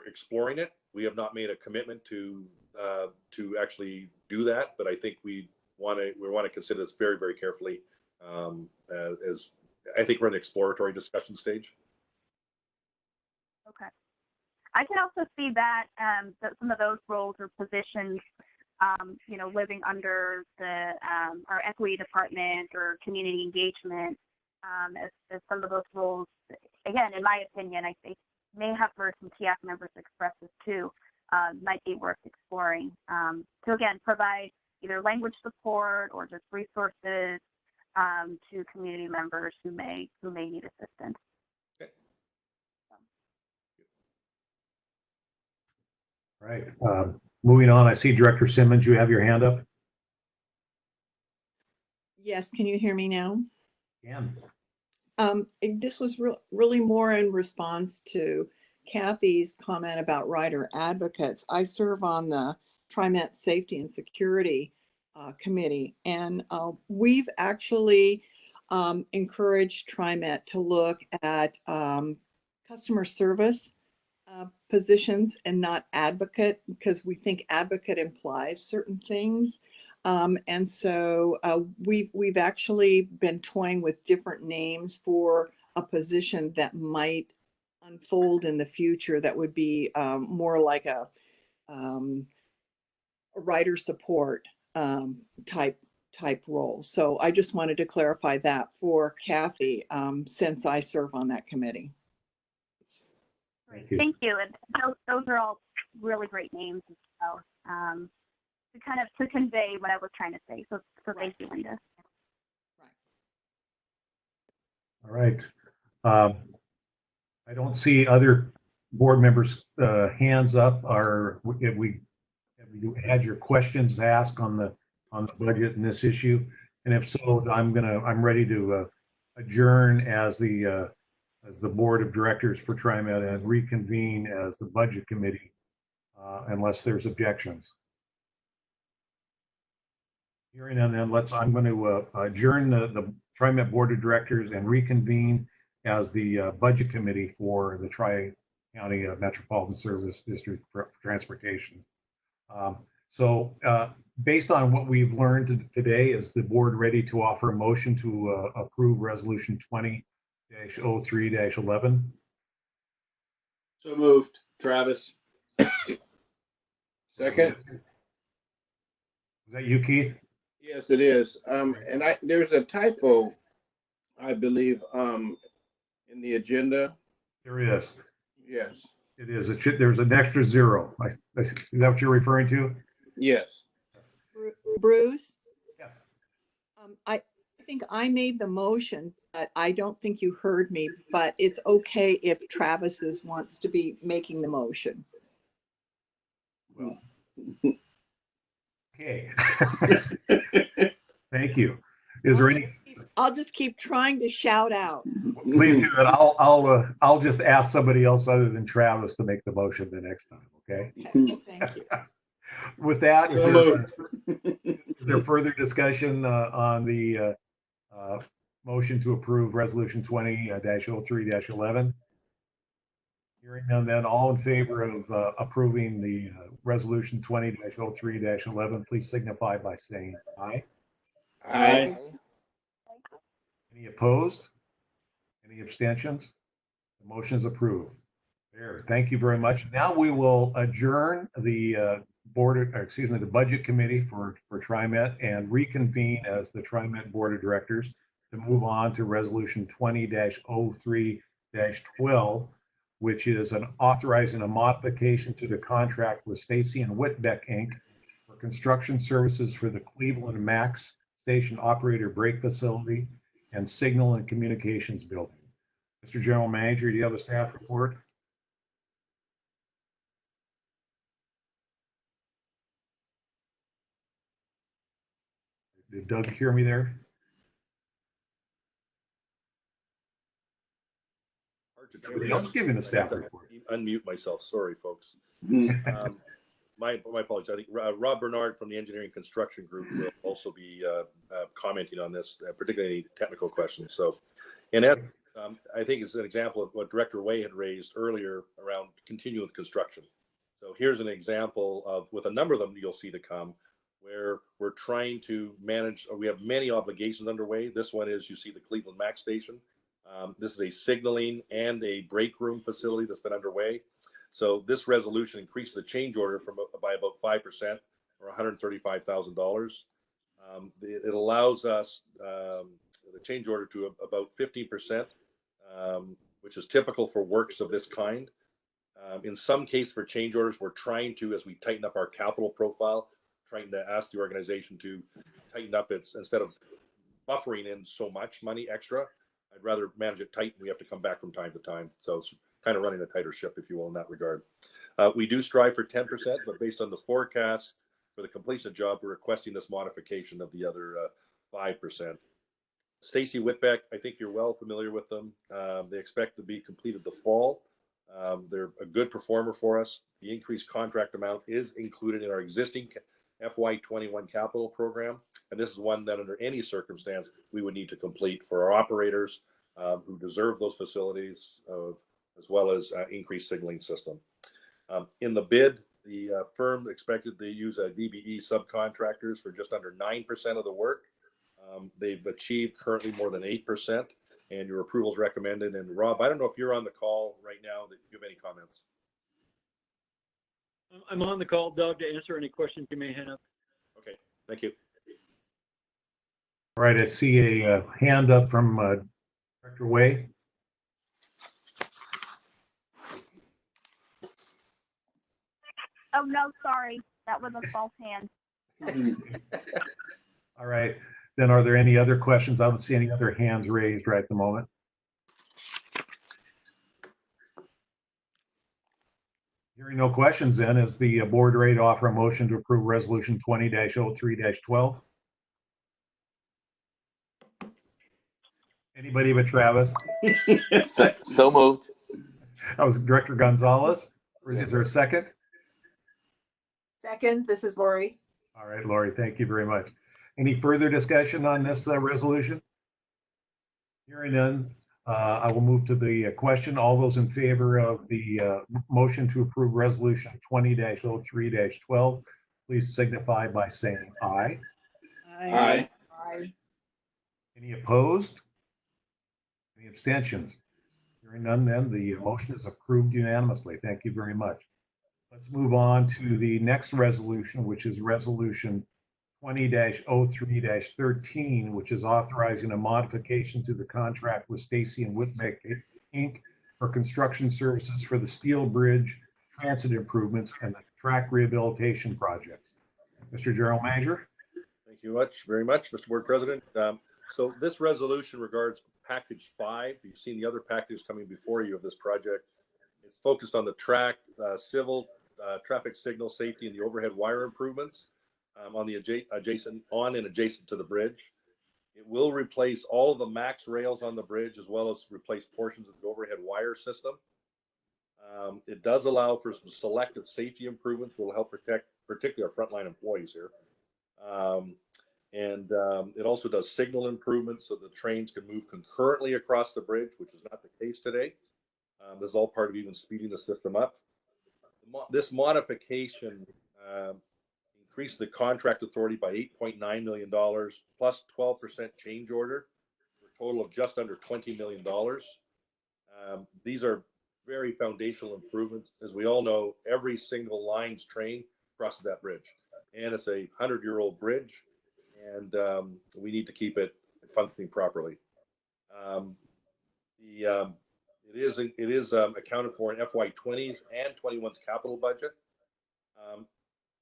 exploring it. We have not made a commitment to actually do that, but I think we want to consider this very, very carefully. As I think we're in the exploratory discussion stage. Okay. I can also see that some of those roles or positions, living under our equity department or community engagement, as some of those roles, again, in my opinion, I think may have heard some TF members express this too, might be worth exploring. To again, provide either language support or just resources to community members who may need assistance. All right. Moving on, I see Director Simmons, you have your hand up. Yes, can you hear me now? Can. This was really more in response to Kathy's comment about rider advocates. I serve on the TriMet Safety and Security Committee, and we've actually encouraged TriMet to look at customer service positions and not advocate, because we think advocate implies certain things. And so we've actually been toying with different names for a position that might unfold in the future that would be more like a rider support type role. So I just wanted to clarify that for Kathy, since I serve on that committee. Great, thank you. And those are all really great names as well. To convey what I was trying to say. So thank you, Linda. All right. I don't see other board members' hands up. Have you had your questions asked on the budget and this issue? And if so, I'm ready to adjourn as the board of directors for TriMet and reconvene as the budget committee, unless there's objections. Hearing none, then I'm going to adjourn the TriMet board of directors and reconvene as the budget committee for the Tri-County Metropolitan Service District for Transportation. So based on what we've learned today, is the board ready to offer a motion to approve resolution 20-03-11? So moved. Travis. Second. Is that you, Keith? Yes, it is. And there's a typo, I believe, in the agenda. There is. Yes. It is. There's an extra zero. Is that what you're referring to? Yes. Bruce? Yes. I think I made the motion, but I don't think you heard me, but it's okay if Travis wants to be making the motion. Well, okay. Thank you. Is there any? I'll just keep trying to shout out. Please do that. I'll just ask somebody else other than Travis to make the motion the next time. Okay. Thank you. With that, is there further discussion on the motion to approve resolution 20-03-11? Hearing none, then all in favor of approving the resolution 20-03-11, please signify by saying aye. Aye. Any opposed? Any abstentions? The motion is approved. There. Thank you very much. Now we will adjourn the the budget committee for TriMet and reconvene as the TriMet board of directors to move on to resolution 20-03-12, which is an authorizing a modification to the contract with Stacey and Whitbeck Inc. for construction services for the Cleveland Max Station Operator Brake Facility and Signal and Communications Building. Mr. General Manager, do you have a staff report? Did Doug hear me there? Somebody else giving a staff report. Unmute myself. Sorry, folks. My apologies. I think Rob Bernard from the Engineering Construction Group will also be commenting on this, particularly technical questions. So, and that I think is an example of what Director Way had raised earlier around continuing with construction. So here's an example of, with a number of them you'll see to come, where we're trying to manage, or we have many obligations underway. This one is, you see the Cleveland Max Station. This is a signaling and a break room facility that's been underway. So this resolution increased the change order by about 5%, or $135,000. It allows us the change order to about 15%, which is typical for works of this kind. In some cases for change orders, we're trying to, as we tighten up our capital profile, trying to ask the organization to tighten up its, instead of buffering in so much money extra, I'd rather manage it tight, and we have to come back from time to time. So it's kind of running a tighter ship, if you will, in that regard. We do strive for 10%, but based on the forecast for the completion job, we're requesting this modification of the other 5%. Stacey Whitbeck, I think you're well familiar with them. They expect to be completed the fall. They're a good performer for us. The increased contract amount is included in our existing FY21 capital program, and this is one that under any circumstance we would need to complete for our operators who deserve those facilities, as well as increased signaling system. In the bid, the firm expected to use DBE subcontractors for just under 9% of the work. They've achieved currently more than 8%, and your approval is recommended. And Rob, I don't know if you're on the call right now that you have any comments. I'm on the call, Doug, to answer any questions you may have. Okay, thank you. All right, I see a hand up from Director Way. Oh, no, sorry. That was a false hand. All right, then are there any other questions? I don't see any other hands raised right at the moment. Hearing no questions, then, is the board ready to offer a motion to approve Resolution 20-03-12? Anybody but Travis? So moved. That was Director Gonzalez. Is there a second? Second, this is Lori. All right, Lori, thank you very much. Any further discussion on this resolution? Hearing none, I will move to the question. All those in favor of the motion to approve Resolution 20-03-12, please signify by saying aye. Aye. Aye. Any opposed? Any abstentions? Hearing none, then the motion is approved unanimously. Thank you very much. Let's move on to the next resolution, which is Resolution 20-03-13, which is authorizing a modification to the contract with Stacey and Whitbeck, Inc. for construction services for the Steel Bridge transit improvements and the track rehabilitation projects. Mr. General Manager. Thank you very much, Mr. Board President. So this resolution regards Package 5. You've seen the other packages coming before you of this project. It's focused on the track, civil, traffic signal safety, and the overhead wire improvements on the adjacent to the bridge. It will replace all of the max rails on the bridge, as well as replace portions of the overhead wire system. It does allow for some selective safety improvements that will help protect particularly our frontline employees here. It also does signal improvements so the trains can move concurrently across the bridge, which is not the case today. This is all part of even speeding the system up. This modification increased the contract authority by $8.9 million plus 12% change order, for a total of just under $20 million. These are very foundational improvements. As we all know, every single line's train crosses that bridge, and it's a 100-year-old bridge, and we need to keep it functioning properly. It is accounted for in FY20's and 21's capital budget.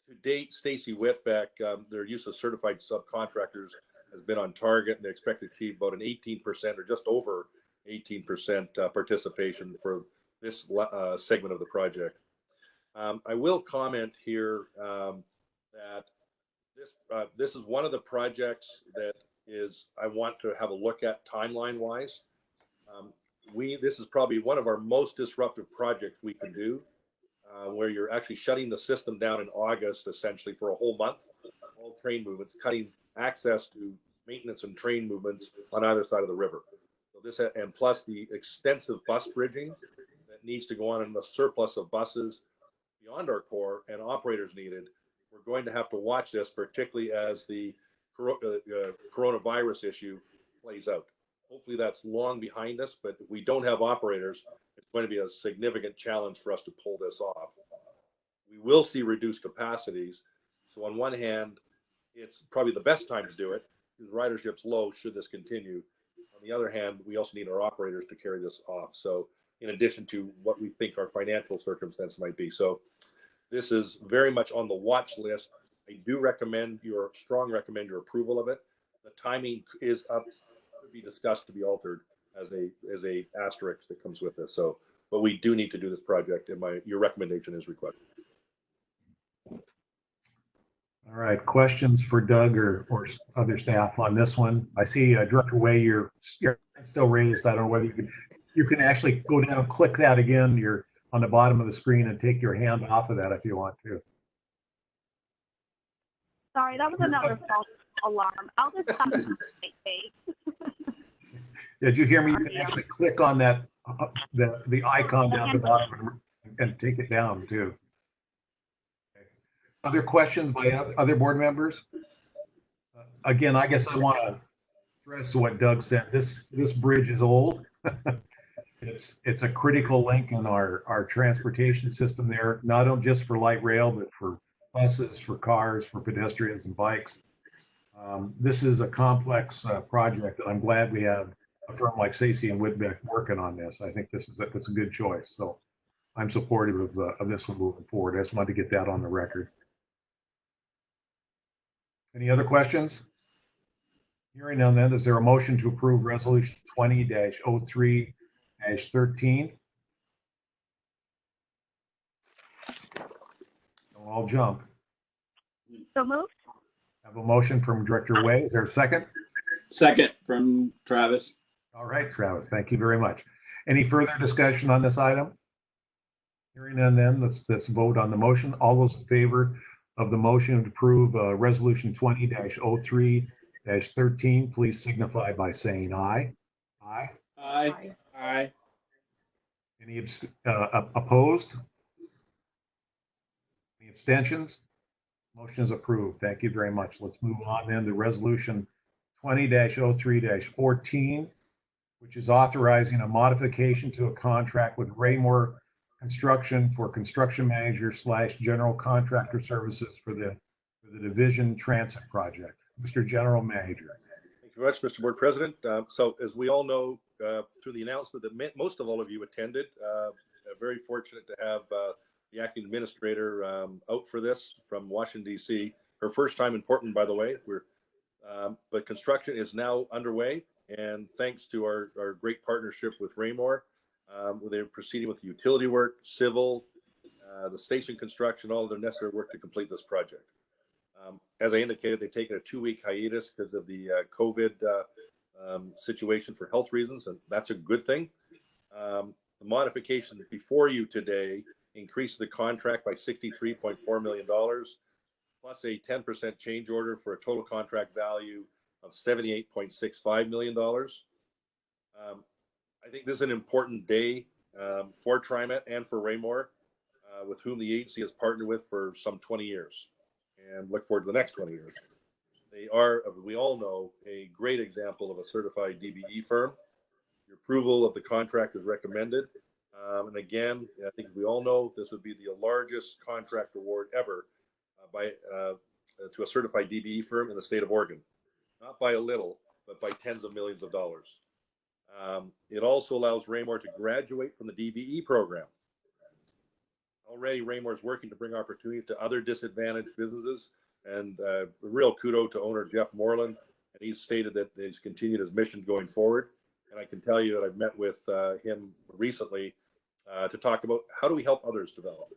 To date, Stacey Whitbeck, their use of certified subcontractors has been on target, and they expect to achieve about an 18% or just over 18% participation for this segment of the project. I will comment here that this is one of the projects that I want to have a look at timeline-wise. This is probably one of our most disruptive projects we can do, where you're actually shutting the system down in August, essentially for a whole month, all train movements, cutting access to maintenance and train movements on either side of the river. So this, and plus the extensive bus bridging that needs to go on, and the surplus of buses beyond our core and operators needed. We're going to have to watch this, particularly as the coronavirus issue plays out. Hopefully that's long behind us, but if we don't have operators, it's going to be a significant challenge for us to pull this off. We will see reduced capacities. So on one hand, it's probably the best time to do it because ridership's low should this continue. On the other hand, we also need our operators to carry this off. So in addition to what we think our financial circumstance might be. So this is very much on the watch list. I do recommend your approval of it. The timing is up to be discussed, to be altered as a asterisk that comes with this. So, but we do need to do this project, and your recommendation is requested. All right, questions for Doug or other staff on this one? I see Director Way, you're still raised. I don't know whether you can actually go down, click that again. You're on the bottom of the screen and take your hand off of that if you want to. Sorry, that was another false alarm. I'll just have to face. Did you hear me? You can actually click on that the icon down the bottom and take it down too. Okay. Other questions by other board members? Again, I guess I want to stress what Doug said. This bridge is old. It's a critical link in our transportation system there, not just for light rail, but for buses, for cars, for pedestrians and bikes. This is a complex project, and I'm glad we have a firm like Stacey and Whitbeck working on this. I think that's a good choice. So I'm supportive of this one moving forward. I just wanted to get that on the record. Any other questions? Hearing none, then, is there a motion to approve Resolution 20-03-13? I'll jump. So moved. I have a motion from Director Way. Is there a second? Second from Travis. All right, Travis, thank you very much. Any further discussion on this item? Hearing none, then let's vote on the motion. All those in favor of the motion to approve Resolution 20-03-13, please signify by saying aye. Aye. Aye. Aye. Any opposed? Any abstentions? Motion is approved. Thank you very much. Let's move on then to Resolution 20-03-14, which is authorizing a modification to a contract with Raymore Construction for construction manager / general contractor services for the Division Transit project. Mr. General Manager. Thank you very much, Mr. Board President. So as we all know, through the announcement that most of all of you attended, very fortunate to have the acting administrator out for this from Washington, D.C. Her first time in Portland, by the way. But construction is now underway, and thanks to our great partnership with Raymore, they're proceeding with the utility work, civil, the station construction, all of the necessary work to complete this project. As I indicated, they've taken a 2-week hiatus because of the COVID situation for health reasons, and that's a good thing. The modification before you today increased the contract by $63.4 million, plus a 10% change order for a total contract value of $78.65 million. I think this is an important day for TriMet and for Raymore, with whom the agency has partnered with for some 20 years, and look forward to the next 20 years. They are, we all know, a great example of a certified DBE firm. Your approval of the contract is recommended. And again, I think we all know this would be the largest contract award ever to a certified DBE firm in the state of Oregon. Not by a little, but by tens of millions of dollars. It also allows Raymore to graduate from the DBE program. Already, Raymore is working to bring opportunity to other disadvantaged businesses, and real kudos to owner Jeff Moreland. And he's stated that he's continued his mission going forward. And I can tell you that I've met with him recently to talk about how do we help others develop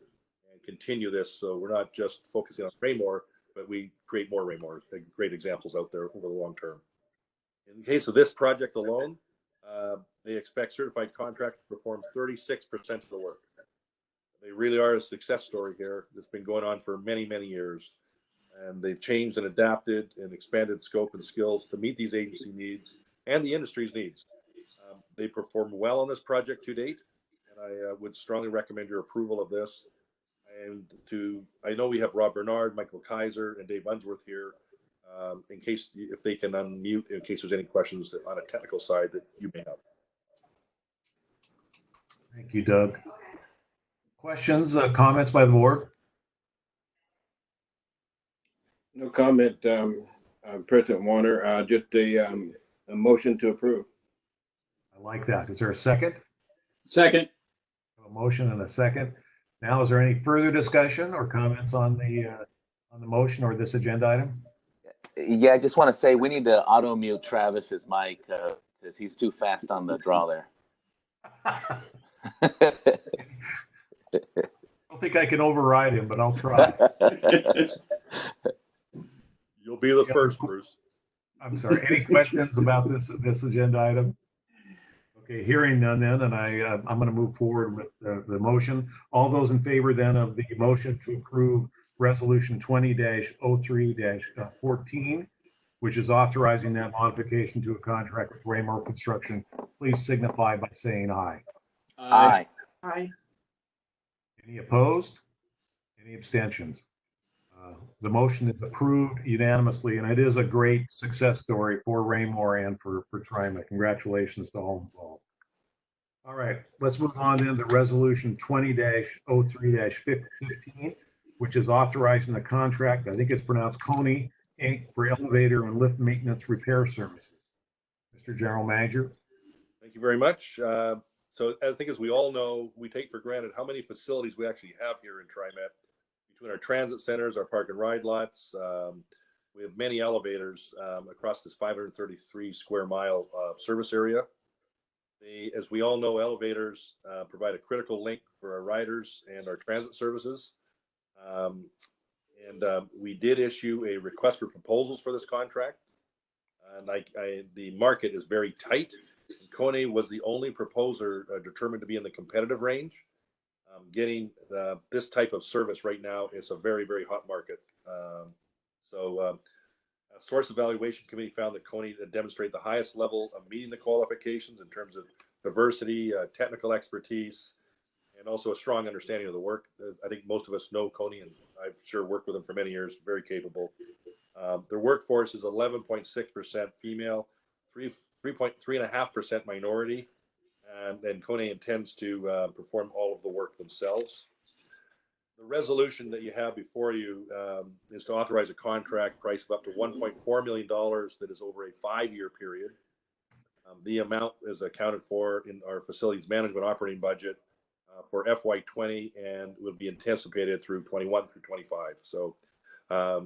and continue this, so we're not just focusing on Raymore, but we create more Raymore, great examples out there over the long term. In the case of this project alone, they expect certified contractors to perform 36% of the work. They really are a success story here that's been going on for many, many years. And they've changed and adapted and expanded scope and skills to meet these agency needs and the industry's needs. They performed well on this project to date, and I would strongly recommend your approval of this. And I know we have Rob Bernard, Michael Kaiser, and Dave Unsworth here, if they can unmute, in case there's any questions on a technical side that you may have. Thank you, Doug. Questions, comments by the board? No comment, President Warner. Just a motion to approve. I like that. Is there a second? Second. A motion and a second. Now, is there any further discussion or comments on on the motion or this agenda item? Yeah, I just want to say we need to auto mute Travis's mic because he's too fast on the draw there. I don't think I can override him, but I'll try. You'll be the first, Bruce. I'm sorry. Any questions about this agenda item? Okay, hearing none then, and I'm going to move forward with the motion. All those in favor then of the motion to approve Resolution 20-03-14, which is authorizing that modification to a contract with Raymore Construction, please signify by saying aye. Aye. Aye. Any opposed? Any abstentions? The motion is approved unanimously, and it is a great success story for Raymore and for TriMet. Congratulations to all involved. All right, let's move on then to Resolution 20-03-15, which is authorizing the contract, I think it's pronounced Coney, Inc., for elevator and lift maintenance repair services. Mr. General Manager. Thank you very much. So I think as we all know, we take for granted how many facilities we actually have here in TriMet. Between our transit centers, our park and ride lots, we have many elevators across this 533 square mile service area. As we all know, elevators provide a critical link for our riders and our transit services. We did issue a request for proposals for this contract. And the market is very tight. Kone was the only proposer determined to be in the competitive range. Getting this type of service right now, it's a very, very hot market. A source evaluation committee found that Kone demonstrated the highest level of meeting the qualifications in terms of diversity, technical expertise, and also a strong understanding of the work. I think most of us know Kone, and I've sure worked with him for many years, very capable. Their workforce is 11.6% female, 3.5% minority, and Kone intends to perform all of the work themselves. The resolution that you have before you is to authorize a contract price of up to $1.4 million that is over a 5-year period. The amount is accounted for in our facilities management operating budget for FY20 and will be anticipated through 21 through 25. So I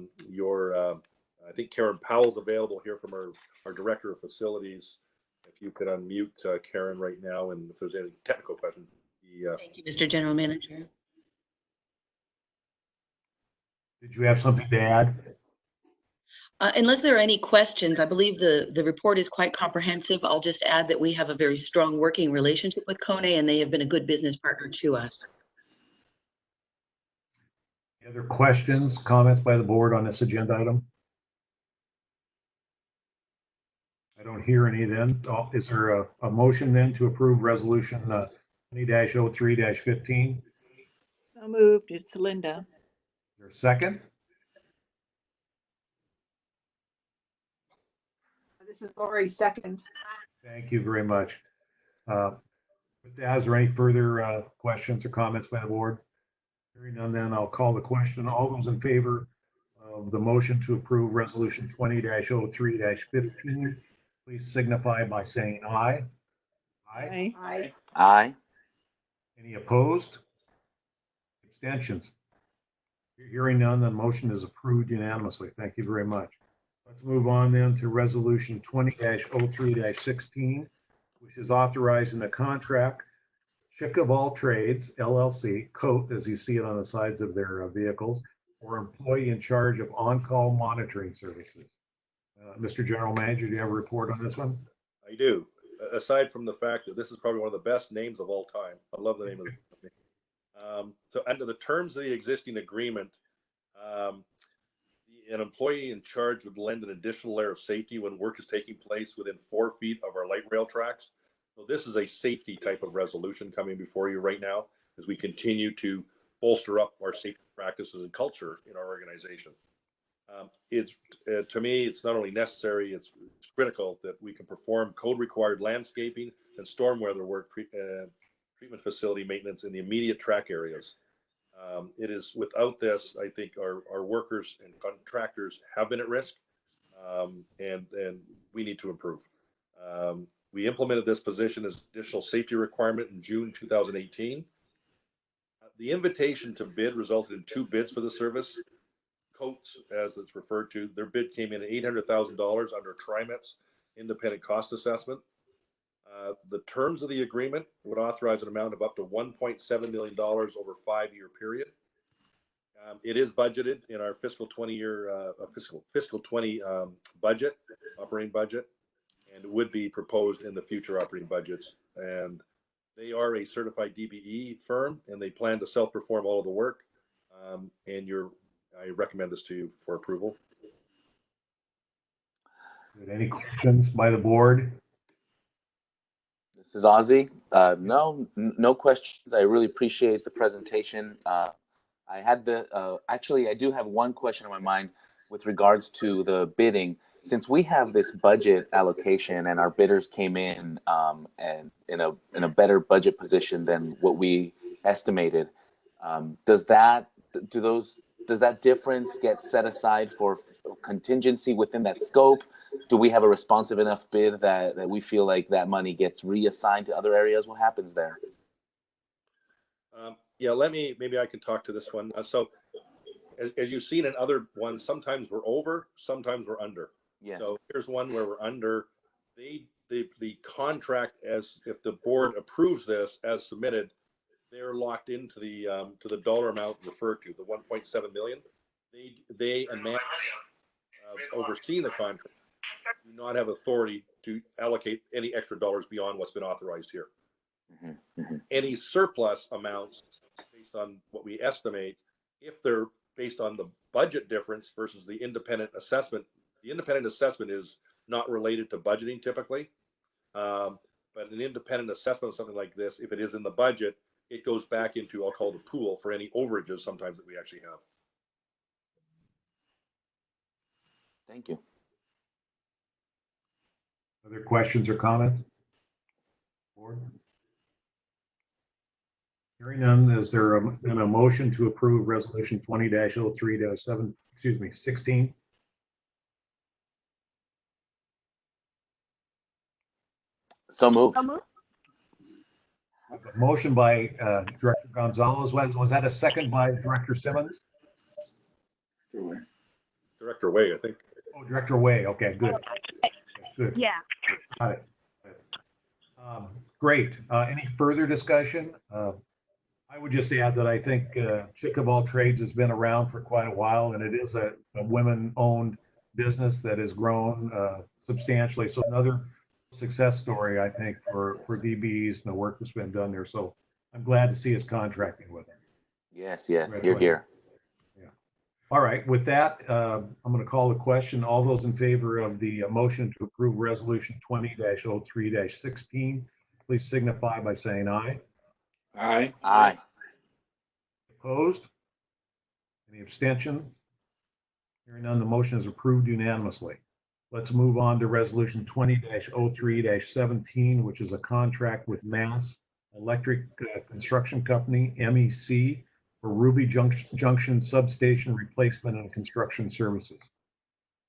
think Karen Powell's available here from our Director of Facilities. If you could unmute Karen right now, and if there's any technical questions. Thank you, Mr. General Manager. Did you have something to add? Unless there are any questions, I believe the report is quite comprehensive. I'll just add that we have a very strong working relationship with Kone, and they have been a good business partner to us. Any other questions, comments by the board on this agenda item? I don't hear any then. Is there a motion then to approve resolution 20-03-15? So moved. It's Linda. Is there a second? This is Lori, second. Thank you very much. With that, is there any further questions or comments by the board? Hearing none, then I'll call the question. All those in favor of the motion to approve resolution 20-03-15, please signify by saying aye. Aye. Aye. Aye. Any opposed? Abstentions? Hearing none, the motion is approved unanimously. Thank you very much. Let's move on then to resolution 20-03-16, which is authorizing the contract Chick of All Trades, LLC, COAT, as you see it on the sides of their vehicles, or employee in charge of on-call monitoring services. Mr. General Manager, do you have a report on this one? I do. Aside from the fact that this is probably one of the best names of all time. I love the name of the company. So under the terms of the existing agreement, an employee in charge would lend an additional layer of safety when work is taking place within 4 feet of our light rail tracks. So this is a safety type of resolution coming before you right now as we continue to bolster up our safety practices and culture in our organization. To me, it's not only necessary, it's critical that we can perform code-required landscaping and storm weather work, treatment facility maintenance in the immediate track areas. It is without this, I think our workers and contractors have been at risk, and we need to improve. We implemented this position as additional safety requirement in June 2018. The invitation to bid resulted in 2 bids for the service. Coates, as it's referred to. Their bid came in at $800,000 under TriMet's independent cost assessment. The terms of the agreement would authorize an amount of up to $1.7 million over a 5-year period. It is budgeted in our fiscal 20-year fiscal 20 budget, operating budget, and it would be proposed in the future operating budgets. And they are a certified DBE firm, and they plan to self-perform all of the work. I recommend this to you for approval. Any questions by the board? This is Ozzy. No questions. I really appreciate the presentation. I had actually, I do have one question in my mind with regards to the bidding. Since we have this budget allocation and our bidders came in and in a better budget position than what we estimated, does that difference get set aside for contingency within that scope? Do we have a responsive enough bid that we feel like that money gets reassigned to other areas? What happens there? Yeah, maybe I can talk to this one. So as you've seen in other ones, sometimes we're over, sometimes we're under. Yes. So here's one where we're under. The contract, as if the board approves this as submitted, they're locked into the dollar amount referred to, the 1.7 million. They and man overseeing the contract do not have authority to allocate any extra dollars beyond what's been authorized here. Mm-hmm. Mm-hmm. Any surplus amounts based on what we estimate, if they're based on the budget difference versus the independent assessment, the independent assessment is not related to budgeting typically. But an independent assessment of something like this, if it is in the budget, it goes back into, I'll call the pool for any overages sometimes that we actually have. Thank you. Other questions or comments? Board? Hearing none, is there a motion to approve resolution 20-03-7, 16? So moved. Motion by Director Gonzalez. Was that a second by Director Simmons? Director Way, I think. Oh, Director Way. Okay, good. Good. Yeah. Got it. Great. Any further discussion? I would just add that I think Chick of All Trades has been around for quite a while, and it is a women-owned business that has grown substantially. So another success story, I think, for DBEs and the work that's been done there. So I'm glad to see us contracting with them. Yes, hear, hear. Yeah. All right. With that, I'm going to call the question. All those in favor of the motion to approve resolution 20-03-16, please signify by saying aye. Aye. Aye. Opposed? Any abstention? Hearing none, the motion is approved unanimously. Let's move on to resolution 20-03-17, which is a contract with Mass Electric Construction Company, MEC, for Ruby Junction Substation Replacement and Construction Services.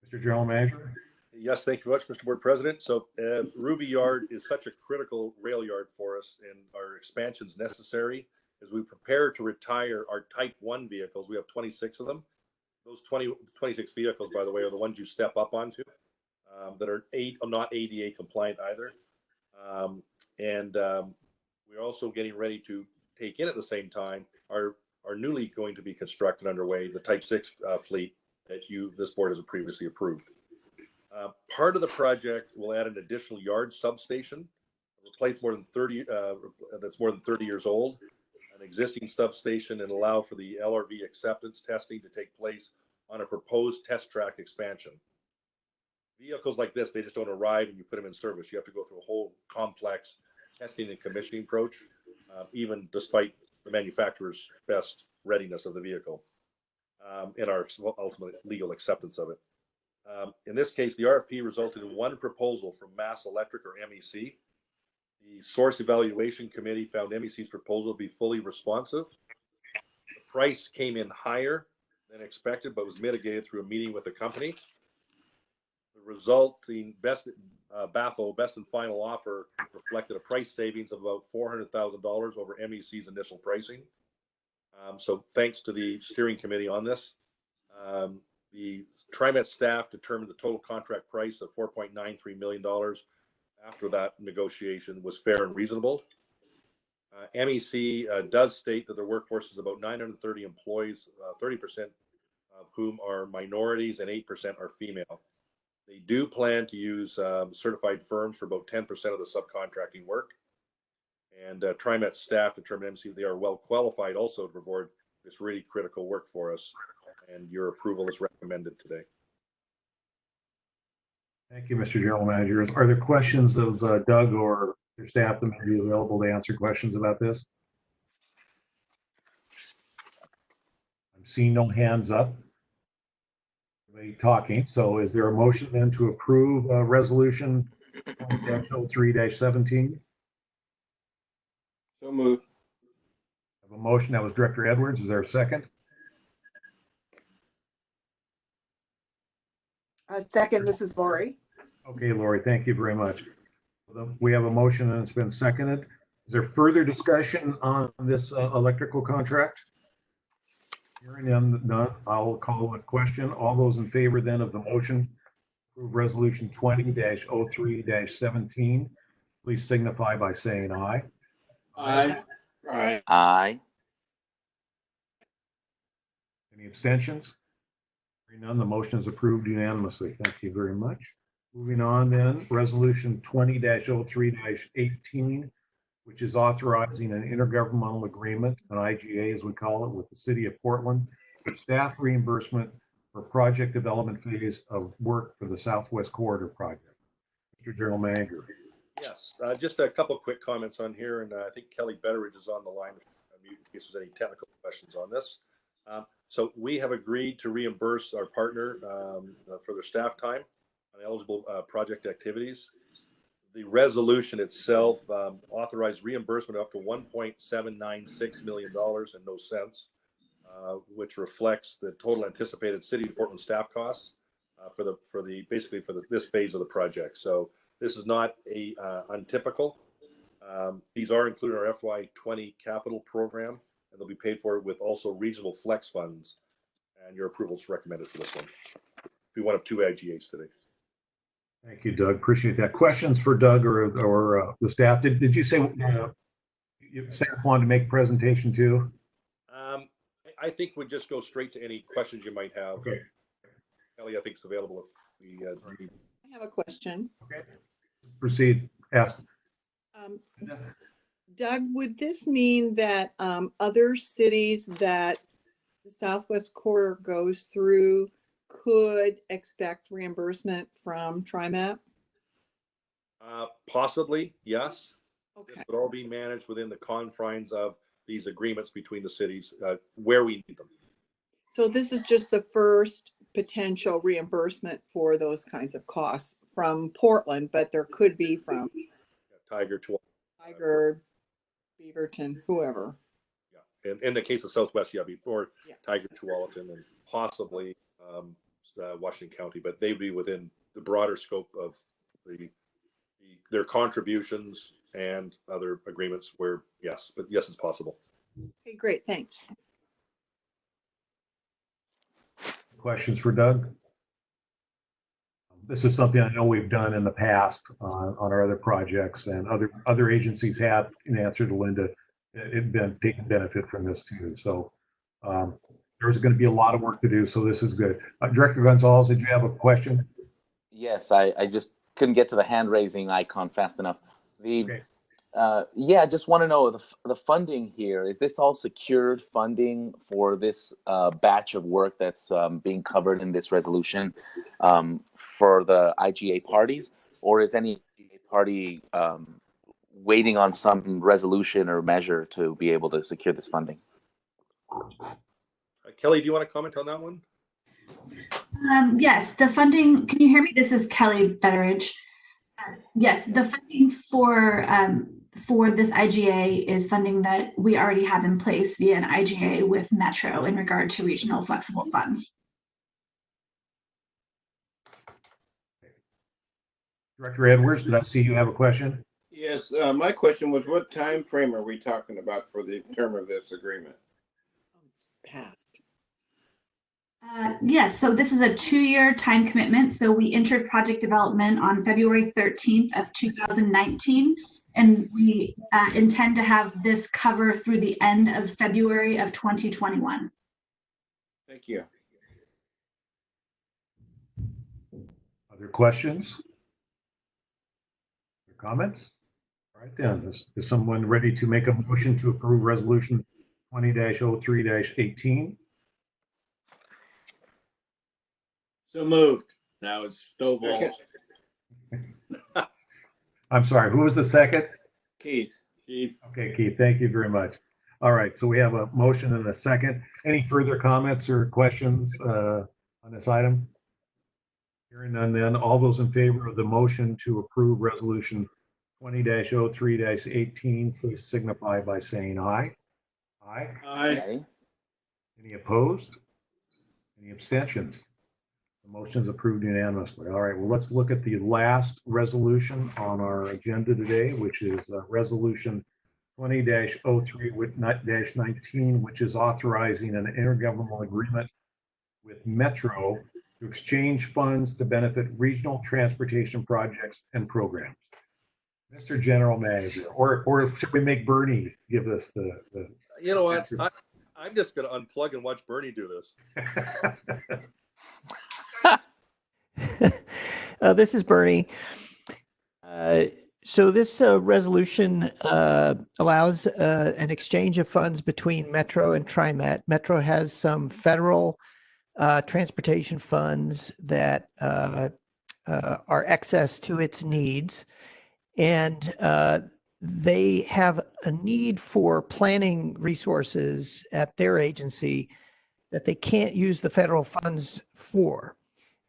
Mr. General Manager? Yes, thank you very much, Mr. Board President. So Ruby Yard is such a critical rail yard for us, and our expansion is necessary as we prepare to retire our Type 1 vehicles. We have 26 of them. Those 26 vehicles, by the way, are the ones you step up onto that are not ADA compliant either. We're also getting ready to take in at the same time our newly going to be constructed underway, the Type 6 fleet that this board has previously approved. Part of the project will add an additional yard substation, replace more than 30 that's more than 30 years old, an existing substation, and allow for the LRV acceptance testing to take place on a proposed test track expansion. Vehicles like this, they just don't arrive and you put them in service. You have to go through a whole complex testing and commissioning approach, even despite the manufacturer's best readiness of the vehicle and our ultimate legal acceptance of it. In this case, the RFP resulted in one proposal from Mass Electric or MEC. The source evaluation committee found MEC's proposal to be fully responsive. The price came in higher than expected, but was mitigated through a meeting with the company. The resulting best and final offer reflected a price savings of about $400,000 over MEC's initial pricing. So thanks to the steering committee on this. The TriMet staff determined the total contract price of $4.93 million after that negotiation was fair and reasonable. MEC does state that their workforce is about 930 employees, 30% of whom are minorities and 8% are female. They do plan to use certified firms for about 10% of the subcontracting work. And TriMet staff determined MEC they are well qualified also to perform this really critical work for us. And your approval is recommended today. Thank you, Mr. General Manager. Are there questions of Doug or your staff that may be available to answer questions about this? I'm seeing no hands up. Everybody talking. So is there a motion then to approve resolution 20-03-17? So moved. I have a motion. That was Director Edwards. Is there a second? Second, this is Lori. Okay, Lori, thank you very much. We have a motion and it's been seconded. Is there further discussion on this electrical contract? Hearing none, I'll call a question. All those in favor then of the motion, approve resolution 20-03-17, please signify by saying aye. Aye. Aye. Aye. Any abstentions? Hearing none, the motion is approved unanimously. Thank you very much. Moving on then, resolution 20-03-18, which is authorizing an intergovernmental agreement, an IGA as we call it, with the city of Portland for staff reimbursement for project development phase of work for the Southwest Corridor project. Mr. General Manager. Yes, just a couple of quick comments on here, and I think Kelly Betteridge is on the line in case there's any technical questions on this. So we have agreed to reimburse our partner for their staff time on eligible project activities. The resolution itself authorized reimbursement up to $1.796 million and no cents, which reflects the total anticipated City of Portland staff costs for this phase of the project. So this is not a untypical. These are included in our FY20 capital program, and they'll be paid for with also regional flex funds. And your approval is recommended for this one. Be one of two IGAs today. Thank you, Doug. Appreciate that. Questions for Doug or the staff? Did you say staff wanted to make a presentation too? I think we'd just go straight to any questions you might have. Okay. Kelly, I think is available if we need. I have a question. Okay. Proceed. Ask. Doug, would this mean that other cities that the Southwest Corridor goes through could expect reimbursement from TriMet? Possibly, yes. Okay. This would all be managed within the confines of these agreements between the cities where we need them. So this is just the first potential reimbursement for those kinds of costs from Portland, but there could be from Tiger, Beaverton, whoever. Yeah, in the case of Southwest, before Tiger, Tualatin, and possibly Washington County, but they'd be within the broader scope of their contributions and other agreements where, yes, it's possible. Okay, great, thanks. Questions for Doug? This is something I know we've done in the past on our other projects, and other agencies have, in answer to Linda, taken benefit from this too. So there's going to be a lot of work to do, so this is good. Director Gonzalez, did you have a question? Yes, I just couldn't get to the hand raising icon fast enough. Okay. I just want to know the funding here. Is this all secured funding for this batch of work that's being covered in this resolution for the IGA parties, or is any party waiting on some resolution or measure to be able to secure this funding? Kelly, do you want to comment on that one? Yes, the funding, can you hear me? This is Kelly Betteridge. Yes, the funding for this IGA is funding that we already have in place via an IGA with Metro in regard to regional flexible funds. Director Edwards, did I see you have a question? Yes, my question was, what time frame are we talking about for the term of this agreement? It's passed. Yes, so this is a 2-year time commitment. So we entered project development on February 13th of 2019, and we intend to have this cover through the end of February of 2021. Thank you. Other questions? Or comments? All right then, is someone ready to make a motion to approve resolution 20-03-18? So moved. That was Stovall. I'm sorry, who was the second? Keith. Keith. Okay, Keith, thank you very much. All right, so we have a motion and a second. Any further comments or questions on this item? Hearing none then, all those in favor of the motion to approve resolution 20-03-18, please signify by saying aye. Aye. Aye. Any opposed? Any abstentions? The motion's approved unanimously. All right, well, let's look at the last resolution on our agenda today, which is resolution 20-03-19, which is authorizing an intergovernmental agreement with Metro to exchange funds to benefit regional transportation projects and programs. Mr. General Manager, or should we make Bernie give us the You know what? I'm just going to unplug and watch Bernie do this. This is Bernie. So this resolution allows an exchange of funds between Metro and TriMet. Metro has some federal transportation funds that are excess to its needs, and they have a need for planning resources at their agency that they can't use the federal funds for.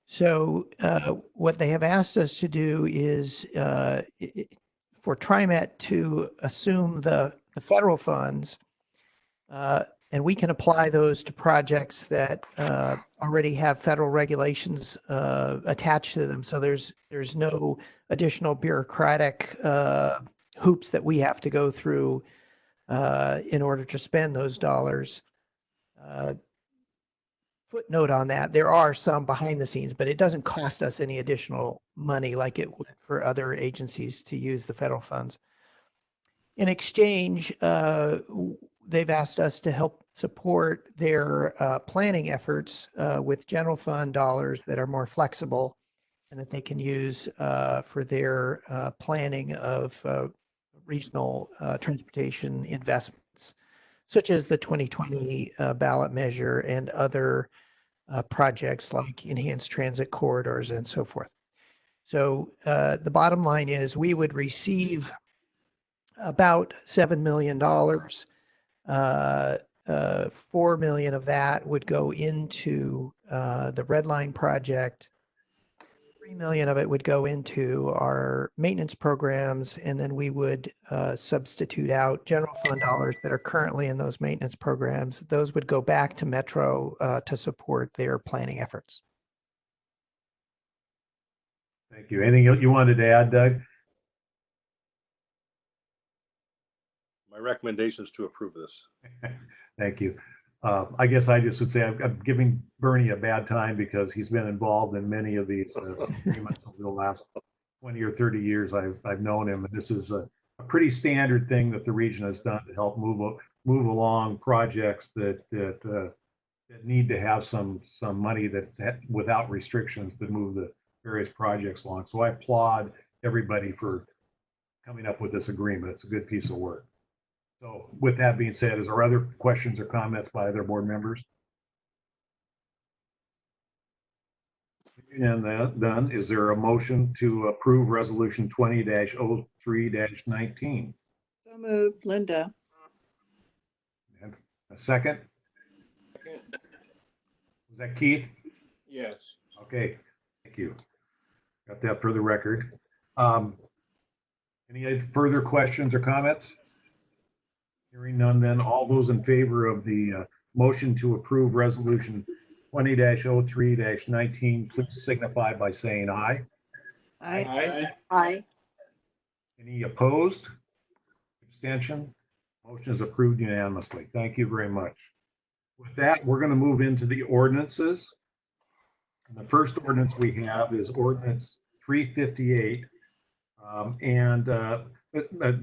So what they have asked us to do is for TriMet to assume the federal funds, and we can apply those to projects that already have federal regulations attached to them. So there's no additional bureaucratic hoops that we have to go through in order to spend those dollars. Footnote on that, there are some behind the scenes, but it doesn't cost us any additional money like it would for other agencies to use the federal funds. In exchange, they've asked us to help support their planning efforts with general fund dollars that are more flexible and that they can use for their planning of regional transportation investments, such as the 2020 ballot measure and other projects like enhanced transit corridors and so forth. So the bottom line is we would receive about $7 million. $4 million of that would go into the Red Line project. $3 million of it would go into our maintenance programs, and then we would substitute out general fund dollars that are currently in those maintenance programs. Those would go back to Metro to support their planning efforts. Thank you. Anything you wanted to add, Doug? My recommendation is to approve this. Thank you. I guess I just would say I'm giving Bernie a bad time because he's been involved in many of these agreements over the last 20 or 30 years I've known him. And this is a pretty standard thing that the region has done to help move along projects that need to have some money that's without restrictions to move the various projects along. So I applaud everybody for coming up with this agreement. It's a good piece of work. So with that being said, is there other questions or comments by other board members? And then is there a motion to approve resolution 20-03-19? So moved, Linda. And a second? Was that Keith? Yes. Okay, thank you. Got that for the record. Any further questions or comments? Hearing none, then all those in favor of the motion to approve resolution 20-03-19, please signify by saying aye. Aye. Aye. Any opposed? Abstention? Motion is approved unanimously. Thank you very much. With that, we're going to move into the ordinances. And the first ordinance we have is Ordinance 358.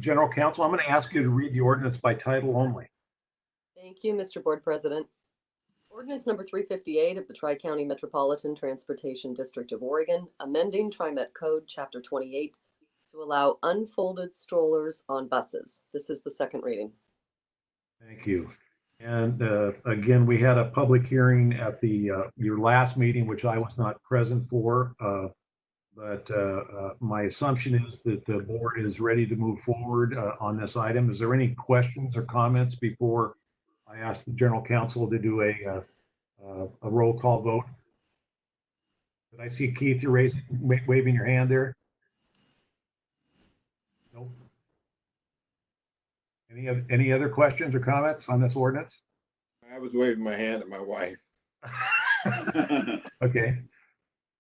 General Counsel, I'm going to ask you to read the ordinance by title only. Thank you, Mr. Board President. Ordinance number 358 of the Tri-County Metropolitan Transportation District of Oregon, amending TriMet Code Chapter 28 to allow unfolded strollers on buses. This is the second reading. Thank you. And again, we had a public hearing at the your last meeting, which I was not present for. But my assumption is that the board is ready to move forward on this item. Is there any questions or comments before I ask the General Counsel to do a roll call vote? Did I see Keith, you're waving your hand there? Nope. Any other questions or comments on this ordinance? I was waving my hand at my wife. Okay.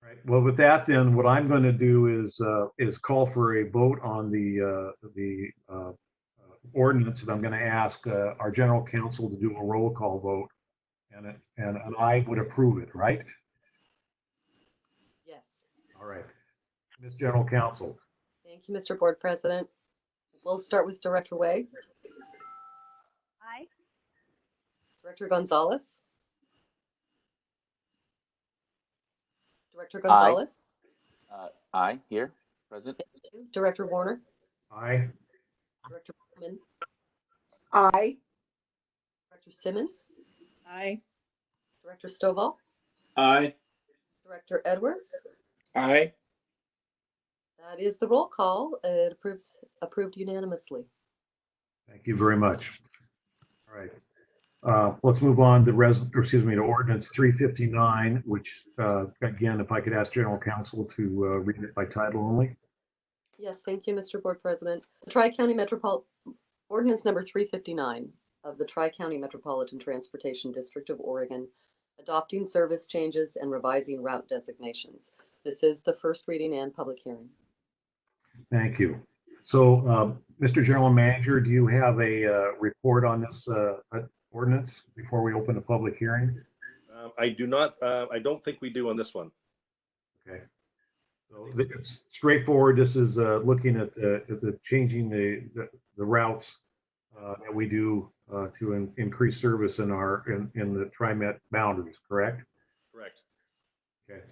Right. Well, with that, then what I'm going to do is call for a vote on the ordinance, and I'm going to ask our General Counsel to do a roll call vote, and I would approve it, right? Yes. All right. Ms. General Counsel. Thank you, Mr. Board President. We'll start with Director Way. Aye. Director Gonzalez. Director Gonzalez. Aye, here, present. Thank you. Director Warner. Aye. Director Berman. Aye. Director Simmons. Aye. Director Stovall. Aye. Director Edwards. Aye. That is the roll call. It approved unanimously. Thank you very much. All right. Let's move on to to Ordinance 359, which again, if I could ask General Counsel to read it by title only. Yes, thank you, Mr. Board President. The Tri-County Ordinance number 359 of the Tri-County Metropolitan Transportation District of Oregon, adopting service changes and revising route designations. This is the first reading and public hearing. Thank you. So, Mr. General Manager, do you have a report on this ordinance before we open the public hearing? I do not. I don't think we do on this one. Okay. So it's straightforward. This is looking at the changing the routes that we do to increase service in the TriMet boundaries, correct? Correct. Okay.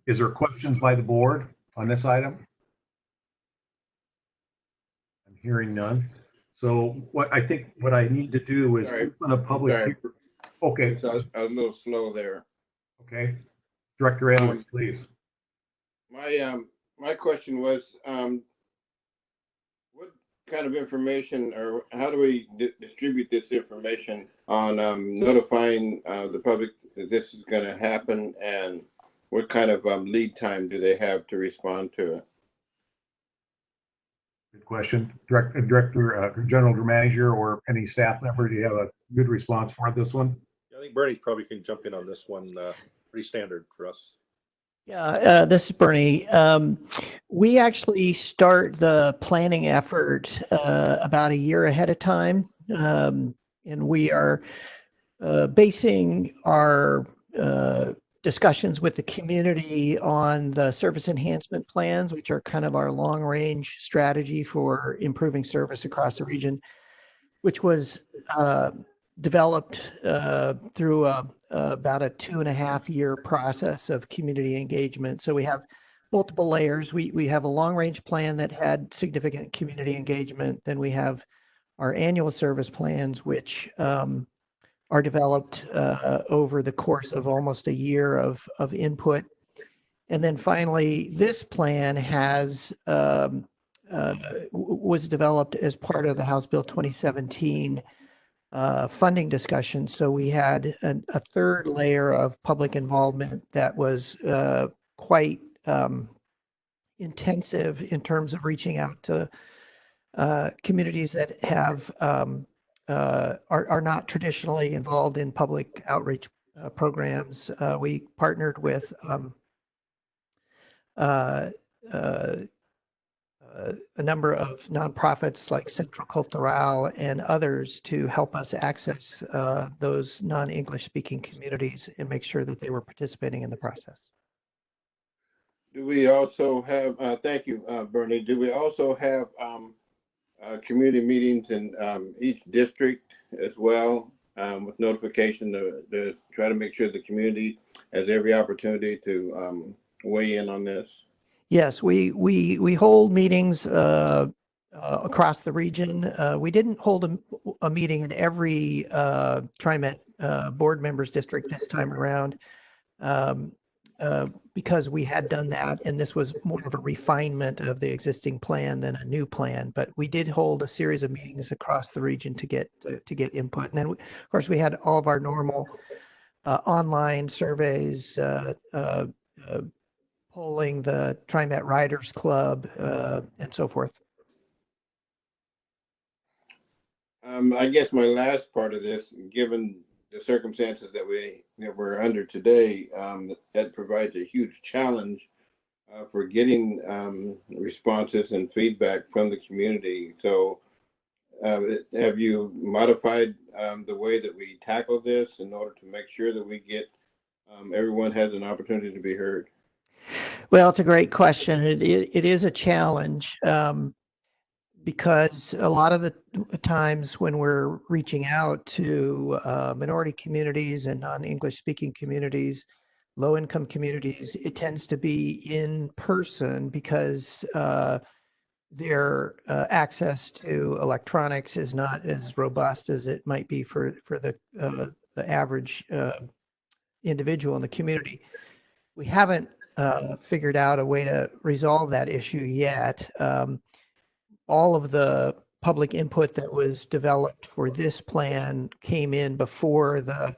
Is there questions by the board on this item? I'm hearing none. So what I need to do is open a public hearing. Okay. So I was a little slow there. Okay. Director Edwards, please. My question was, what kind of information, or how do we distribute this information on notifying the public that this is going to happen, and what kind of lead time do they have to respond to it? Good question. Director, General Manager, or any staff member, do you have a good response for this one? I think Bernie probably can jump in on this one. Pretty standard for us. Yeah, this is Bernie. We actually start the planning effort about a year ahead of time, and we are basing our discussions with the community on the service enhancement plans, which are kind of our long-range strategy for improving service across the region, which was developed through about a 2.5-year process of community engagement. So we have multiple layers. We have a long-range plan that had significant community engagement. Then we have our annual service plans, which are developed over the course of almost a year of input. And then finally, this plan was developed as part of the House Bill 2017 funding discussion. So we had a third layer of public involvement that was quite intensive in terms of reaching out to communities that are not traditionally involved in public outreach programs. We partnered with a number of nonprofits like Centro Cultural and others to help us access those non-English speaking communities and make sure that they were participating in the process. Do we also have, thank you, Bernie, do we also have community meetings in each district as well, with notification to try to make sure the community has every opportunity to weigh in on this? Yes, we hold meetings across the region. We didn't hold a meeting in every TriMet board members district this time around because we had done that, and this was more of a refinement of the existing plan than a new plan. But we did hold a series of meetings across the region to get input, and then of course we had all of our normal online surveys. Polling, the TriMet Riders Club, and so forth. I guess my last part of this, given the circumstances that we're under today, that provides a huge challenge for getting responses and feedback from the community. So have you modified the way that we tackle this in order to make sure that we get everyone has an opportunity to be heard? Well, it's a great question. It is a challenge because a lot of the times when we're reaching out to minority communities and non-English speaking communities, low-income communities, it tends to be in person because their access to electronics is not as robust as it might be for the average individual in the community. We haven't figured out a way to resolve that issue yet. All of the public input that was developed for this plan came in before the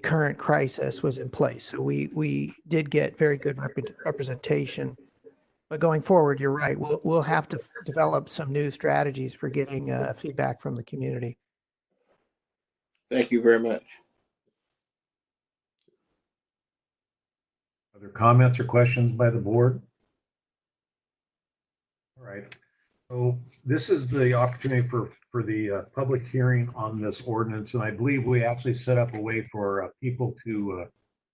current crisis was in place. So we did get very good representation. But going forward, you're right. We'll have to develop some new strategies for getting feedback from the community. Thank you very much. Other comments or questions by the board? All right. So this is the opportunity for the public hearing on this ordinance, and I believe we actually set up a way for people to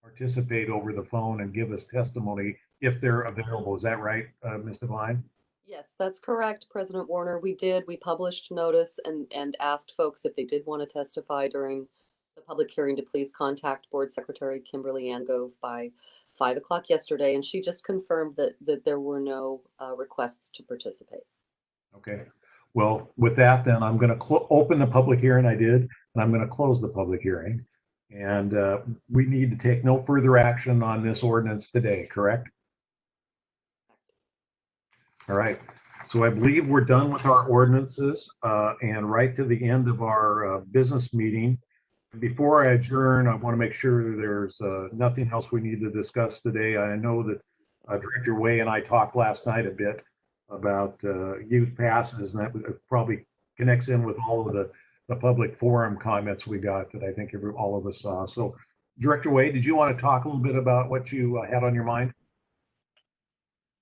participate over the phone and give us testimony if they're available. Is that right, Ms. Devine? Yes, that's correct, President Warner. We published notice and asked folks if they did want to testify during the public hearing to please contact Board Secretary Kimberly Angove by 5 o'clock yesterday, and she just confirmed that there were no requests to participate. Okay. Well, with that, then I'm going to open the public hearing. I did, and I'm going to close the public hearing. And we need to take no further action on this ordinance today, correct? All right. So I believe we're done with our ordinances and right to the end of our business meeting. Before I adjourn, I want to make sure there's nothing else we need to discuss today. I know that Director Way and I talked last night a bit about youth passes, and that probably connects in with all of the public forum comments we got that I think all of us saw. So Director Way, did you want to talk a little bit about what you had on your mind?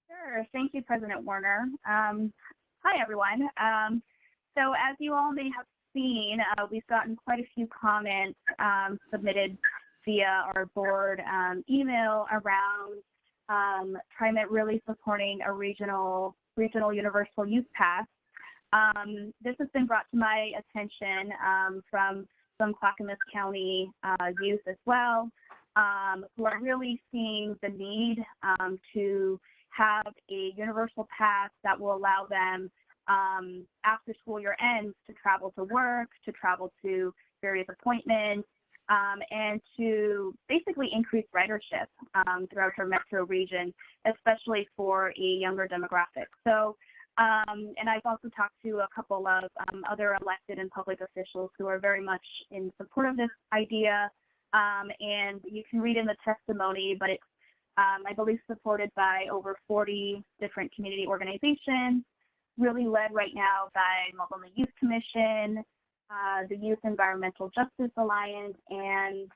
Sure. Thank you, President Warner. Hi, everyone. So as you all may have seen, we've gotten quite a few comments submitted via our board email around TriMet really supporting a regional universal youth pass. This has been brought to my attention from some Clackamas County youth as well, who are really seeing the need to have a universal pass that will allow them after school year ends to travel to work, to travel to various appointments, and to basically increase ridership throughout our metro region, especially for a younger demographic. So, and I've also talked to a couple of other elected and public officials who are very much in support of this idea. And you can read in the testimony, but it's, I believe, supported by over 40 different community organizations, really led right now by Multnomah Youth Commission, the Youth Environmental Justice Alliance, and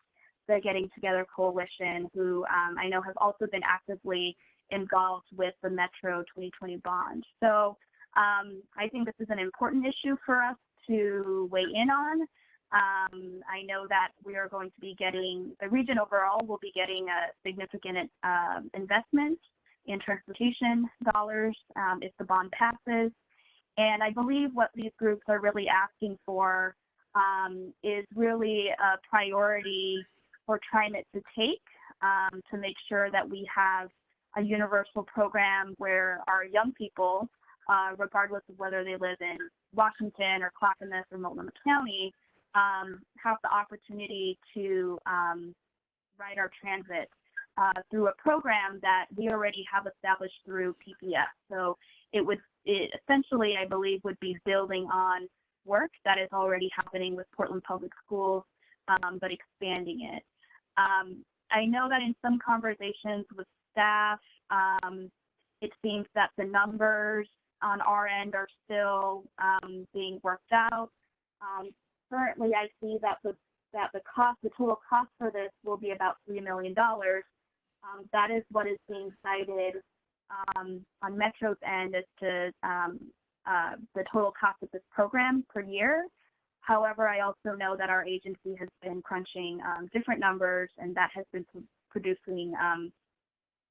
the Getting Together Coalition, who I know has also been actively involved with the Metro 2020 bond. So I think this is an important issue for us to weigh in on. I know that we are going to be getting, the region overall will be getting a significant investment in transportation dollars if the bond passes. And I believe what these groups are really asking for is really a priority for TriMet to take to make sure that we have a universal program where our young people, regardless of whether they live in Washington or Clackamas or Multnomah County, have the opportunity to ride our transit through a program that we already have established through PPS. So it essentially, I believe, would be building on work that is already happening with Portland Public Schools, but expanding it. I know that in some conversations with staff, it seems that the numbers on our end are still being worked out. Currently, I see that the total cost for this will be about $3 million. That is what is being cited on Metro's end as to the total cost of this program per year. However, I also know that our agency has been crunching different numbers, and that has been producing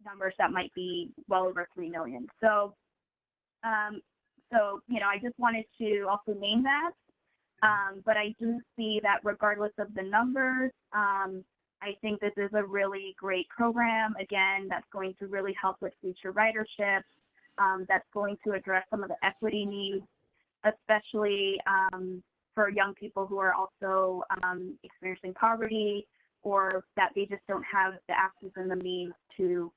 numbers that might be well over $3 million. So, I just wanted to also name that. But I do see that regardless of the numbers, I think this is a really great program, again, that's going to really help with future ridership, that's going to address some of the equity needs, especially for young people who are also experiencing poverty, or that they just don't have the access and the means to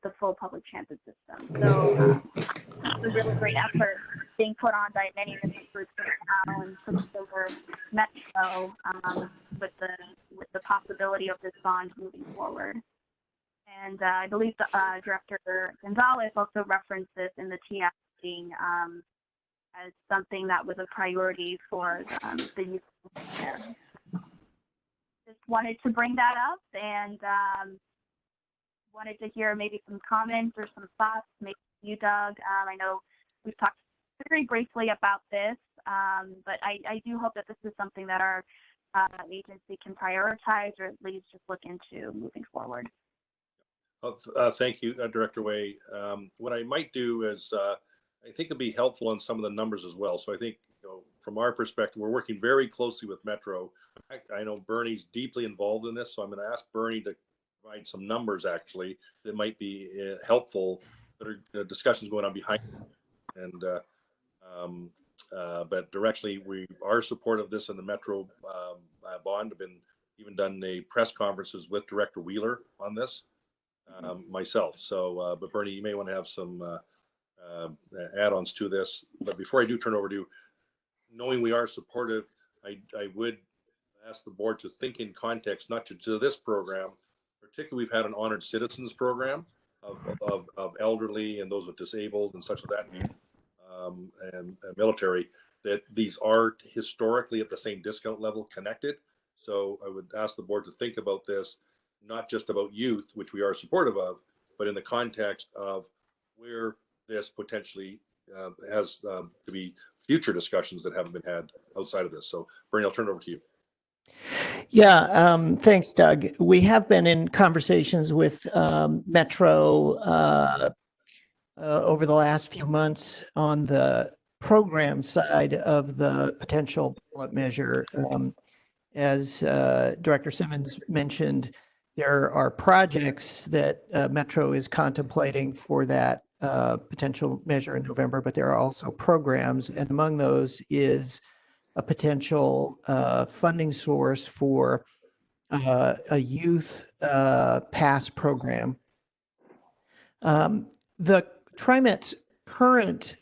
the full public transit system. So it's a really great effort being put on by many different groups now, and pushed over Metro with the possibility of this bond moving forward. And I believe Director Gonzalez also referenced this in the TF meeting as something that was a priority for the youth there. Just wanted to bring that up, and wanted to hear maybe some comments or some thoughts, maybe you, Doug. I know we've talked very briefly about this, but I do hope that this is something that our agency can prioritize, or at least just look into moving forward. Thank you, Director Way. What I might do is, I think it'd be helpful on some of the numbers as well. So I think, from our perspective, we're working very closely with Metro. I know Bernie's deeply involved in this, so I'm going to ask Bernie to provide some numbers actually that might be helpful, that are discussions going on behind it. And but directionally, we are supportive of this in the Metro bond. I've been even done a press conferences with Director Wheeler on this myself. So, but Bernie, you may want to have some add-ons to this. But before I do turn over to you, knowing we are supportive, I would ask the board to think in context, not to this program. Particularly, we've had an honored citizens program of elderly and those with disabled and such of that need, and military, that these are historically at the same discount level connected. So I would ask the board to think about this, not just about youth, which we are supportive of, but in the context of where this potentially has to be future discussions that haven't been had outside of this. So Bernie, I'll turn it over to you. Yeah, thanks, Doug. We have been in conversations with Metro over the last few months on the program side of the potential ballot measure. As Director Simmons mentioned, there are projects that Metro is contemplating for that potential measure in November, but there are also programs, and among those is a potential funding source for a youth pass program. The TriMet's current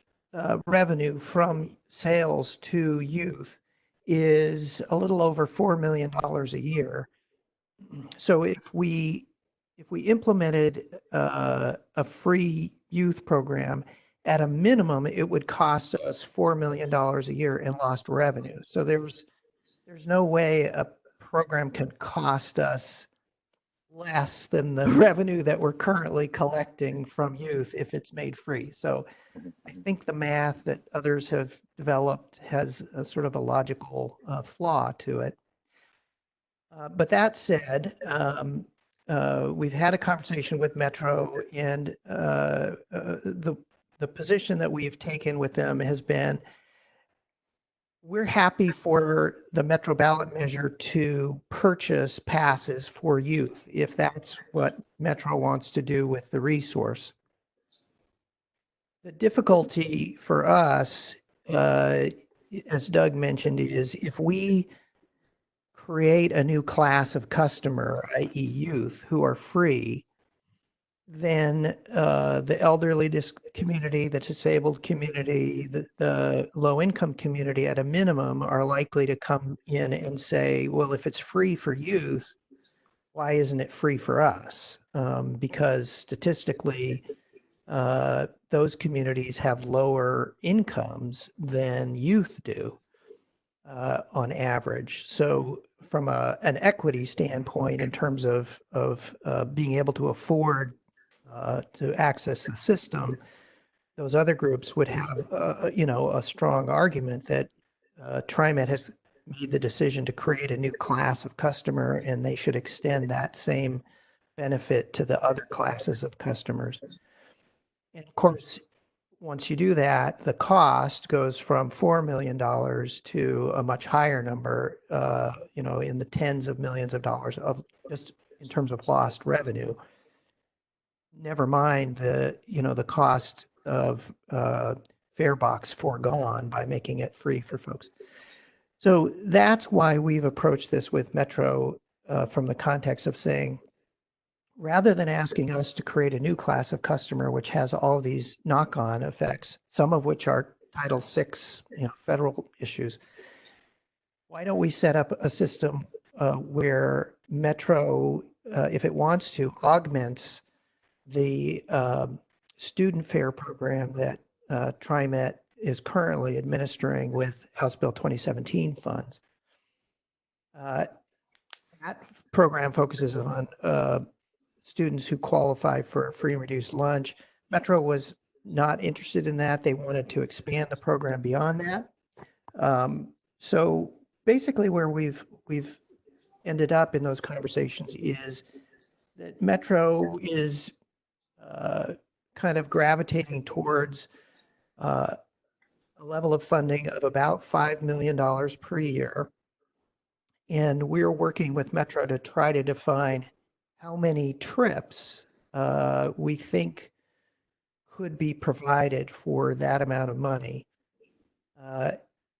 revenue from sales to youth is a little over $4 million a year. So if we implemented a free youth program, at a minimum, it would cost us $4 million a year in lost revenue. So there's no way a program can cost us less than the revenue that we're currently collecting from youth if it's made free. So I think the math that others have developed has a sort of a logical flaw to it. But that said, we've had a conversation with Metro, and the position that we've taken with them has been, we're happy for the Metro ballot measure to purchase passes for youth, if that's what Metro wants to do with the resource. The difficulty for us, as Doug mentioned, is if we create a new class of customer, i.e. youth, who are free, then the elderly community, the disabled community, the low-income community at a minimum are likely to come in and say, well, if it's free for youth, why isn't it free for us? Because statistically, those communities have lower incomes than youth do on average. So from an equity standpoint, in terms of being able to afford to access the system, those other groups would have, a strong argument that TriMet has made the decision to create a new class of customer, and they should extend that same benefit to the other classes of customers. And of course, once you do that, the cost goes from $4 million to a much higher number, in the tens of millions of dollars of just in terms of lost revenue. Never mind the cost of fare box foregone by making it free for folks. So that's why we've approached this with Metro from the context of saying, rather than asking us to create a new class of customer, which has all these knock-on effects, some of which are Title VI, federal issues, why don't we set up a system where Metro, if it wants to, augments the student fare program that TriMet is currently administering with House Bill 2017 funds. That program focuses on students who qualify for a free and reduced lunch. Metro was not interested in that. They wanted to expand the program beyond that. So basically where we've ended up in those conversations is that Metro is kind of gravitating towards a level of funding of about $5 million per year. And we're working with Metro to try to define how many trips we think could be provided for that amount of money. And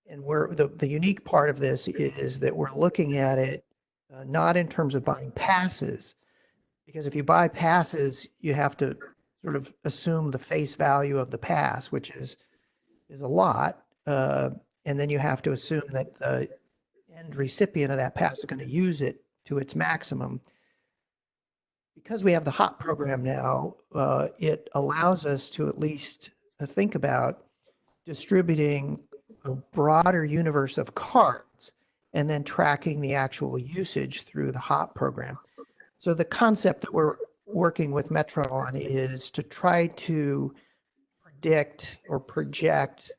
the unique part of this is that we're looking at it not in terms of buying passes, because if you buy passes, you have to sort of assume the face value of the pass, which is a lot. And then you have to assume that the end recipient of that pass is going to use it to its maximum. Because we have the HOP program now, it allows us to at least think about distributing a broader universe of cards and then tracking the actual usage through the HOP program. So the concept that we're working with Metro on is to try to predict or project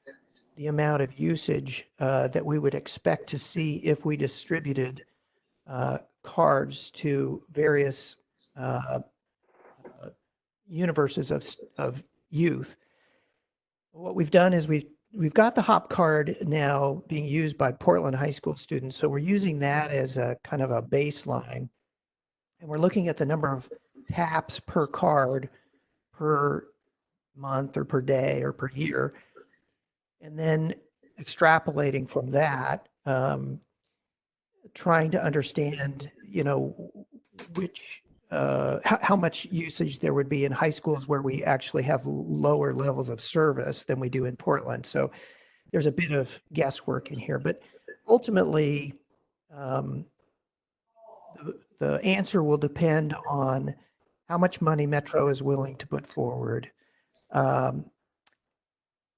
the amount of usage that we would expect to see if we distributed cards to various universes of youth. What we've done is we've got the HOP card now being used by Portland high school students. So we're using that as a kind of a baseline. And we're looking at the number of taps per card per month or per day or per year. And then extrapolating from that, trying to understand, which how much usage there would be in high schools where we actually have lower levels of service than we do in Portland. So there's a bit of guesswork in here, but ultimately the answer will depend on how much money Metro is willing to put forward,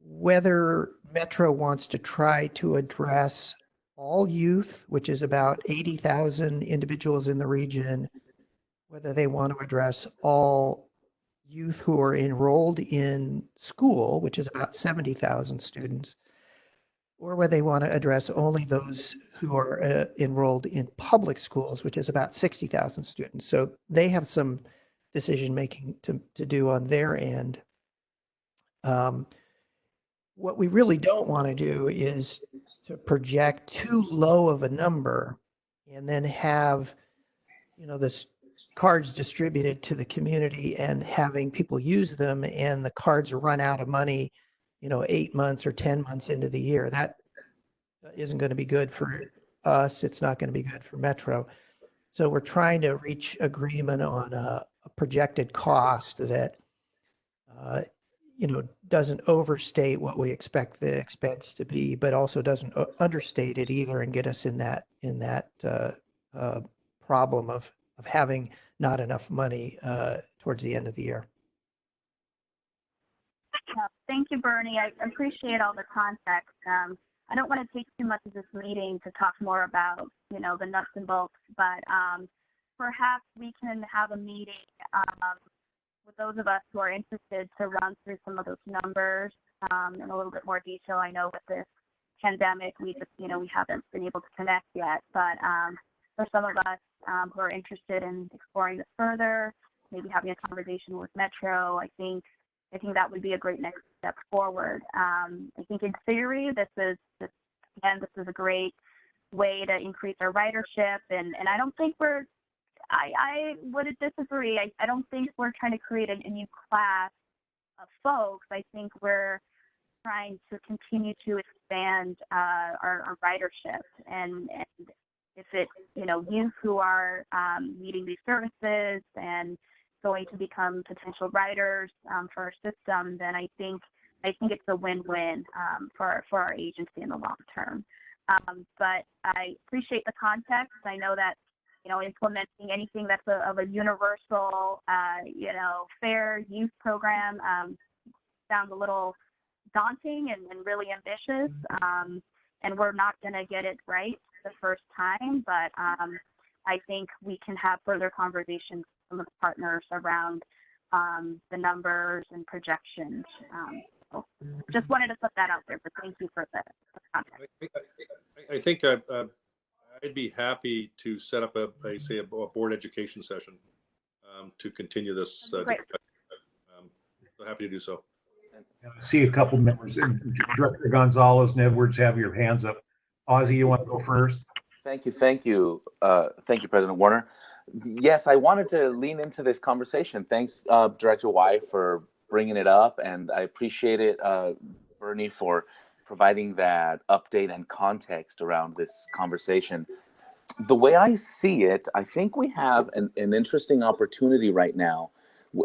whether Metro wants to try to address all youth, which is about 80,000 individuals in the region, whether they want to address all youth who are enrolled in school, which is about 70,000 students, or whether they want to address only those who are enrolled in public schools, which is about 60,000 students. So they have some decision making to do on their end. What we really don't want to do is to project too low of a number and then have, this cards distributed to the community and having people use them and the cards run out of money, 8 months or 10 months into the year. That isn't going to be good for us. It's not going to be good for Metro. So we're trying to reach agreement on a projected cost that, doesn't overstate what we expect the expense to be, but also doesn't understate it either and get us in that problem of having not enough money towards the end of the year. Thank you, Bernie. I appreciate all the context. I don't want to take too much of this meeting to talk more about, the nuts and bolts, but perhaps we can have a meeting with those of us who are interested to run through some of those numbers in a little bit more detail. I know with this pandemic, we haven't been able to connect yet, but for some of us who are interested in exploring this further, maybe having a conversation with Metro, I think that would be a great next step forward. I think in theory, this is a great way to increase our ridership, and I don't think I would disagree. I don't think we're trying to create a new class of folks. I think we're trying to continue to expand our ridership, and if it's youth who are needing these services and going to become potential riders for our system, then I think it's a win-win for our agency in the long term. But I appreciate the context. I know that implementing anything that's of a universal, fair youth program sounds a little daunting and really ambitious. And we're not going to get it right the first time, but I think we can have further conversations with some of the partners around the numbers and projections. So just wanted to put that out there, but thank you for the context. I think I'd be happy to set up a board education session to continue this. So happy to do so. I see a couple members, Director Gonzalez and Edwards, have your hands up. Ozzie, you want to go first? Thank you, President Warner. Yes, I wanted to lean into this conversation. Thanks, Director Y, for bringing it up, and I appreciate it, Bernie, for providing that update and context around this conversation. The way I see it, I think we have an interesting opportunity right now.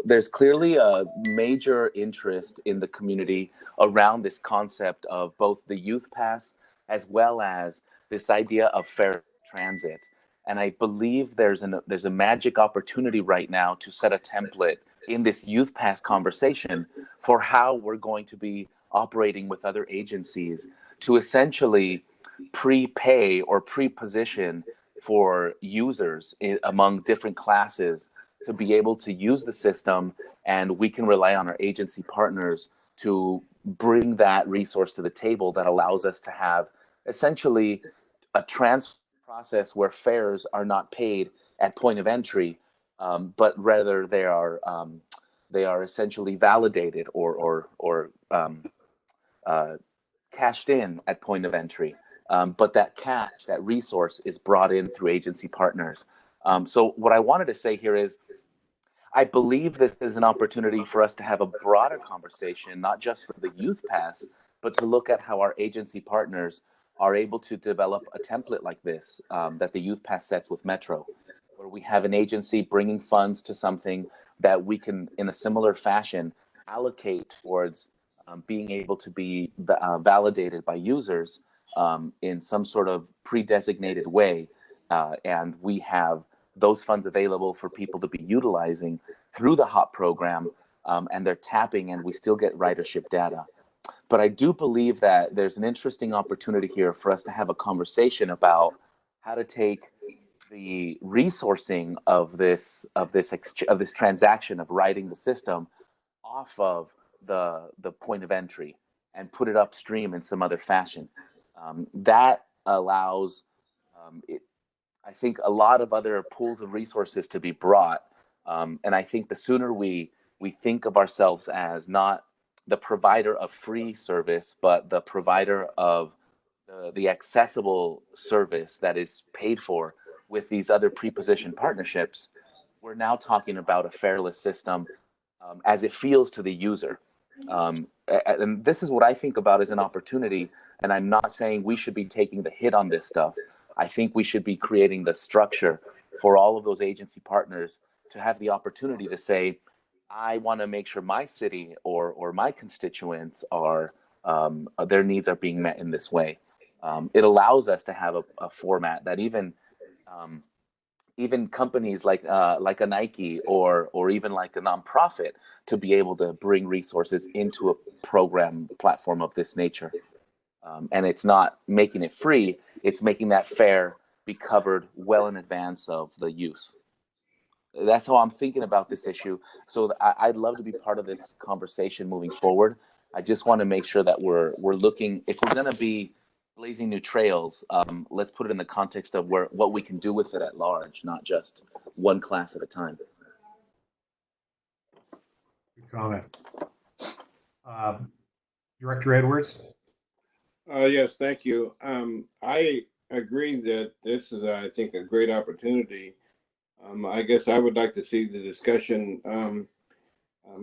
There's clearly a major interest in the community around this concept of both the youth pass as well as this idea of fair transit. And I believe there's a magic opportunity right now to set a template in this youth pass conversation for how we're going to be operating with other agencies to essentially prepay or pre-position for users among different classes to be able to use the system, and we can rely on our agency partners to bring that resource to the table that allows us to have essentially a transfer process where fares are not paid at point of entry, but rather they are essentially validated or cashed in at point of entry. But that cash, that resource, is brought in through agency partners. So what I wanted to say here is, I believe this is an opportunity for us to have a broader conversation, not just for the youth pass, but to look at how our agency partners are able to develop a template like this that the youth pass sets with Metro, where we have an agency bringing funds to something that we can, in a similar fashion, allocate towards being able to be validated by users in some sort of pre-designated way. And we have those funds available for people to be utilizing through the HOP program, and they're tapping, and we still get ridership data. But I do believe that there's an interesting opportunity here for us to have a conversation about how to take the resourcing of this transaction of writing the system off of the point of entry and put it upstream in some other fashion. That allows, I think, a lot of other pools of resources to be brought. And I think the sooner we think of ourselves as not the provider of free service, but the provider of the accessible service that is paid for with these other prepositioned partnerships, we're now talking about a fairless system as it feels to the user. And this is what I think about as an opportunity. And I'm not saying we should be taking the hit on this stuff. I think we should be creating the structure for all of those agency partners to have the opportunity to say, I want to make sure my city or my constituents are their needs are being met in this way. It allows us to have a format that even companies like a Nike or even like a nonprofit to be able to bring resources into a program platform of this nature. And it's not making it free, it's making that fare be covered well in advance of the use. That's how I'm thinking about this issue. So I'd love to be part of this conversation moving forward. I just want to make sure that we're looking, if we're going to be blazing new trails, let's put it in the context of what we can do with it at large, not just one class at a time. Good comment. Director Edwards? Yes, thank you. I agree that this is, I think, a great opportunity. I guess I would like to see the discussion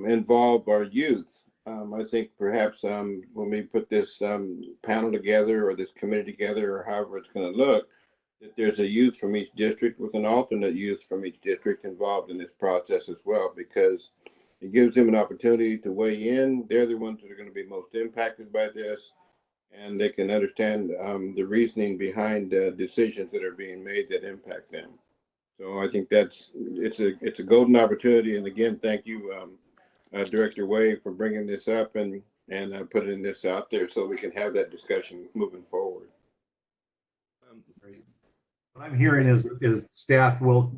involve our youth. I think perhaps when we put this panel together or this committee together or however it's going to look, that there's a youth from each district with an alternate youth from each district involved in this process as well, because it gives them an opportunity to weigh in. They're the ones that are going to be most impacted by this, and they can understand the reasoning behind decisions that are being made that impact them. So I think it's a golden opportunity. And again, thank you, Director Way, for bringing this up and putting this out there so we can have that discussion moving forward. What I'm hearing is staff will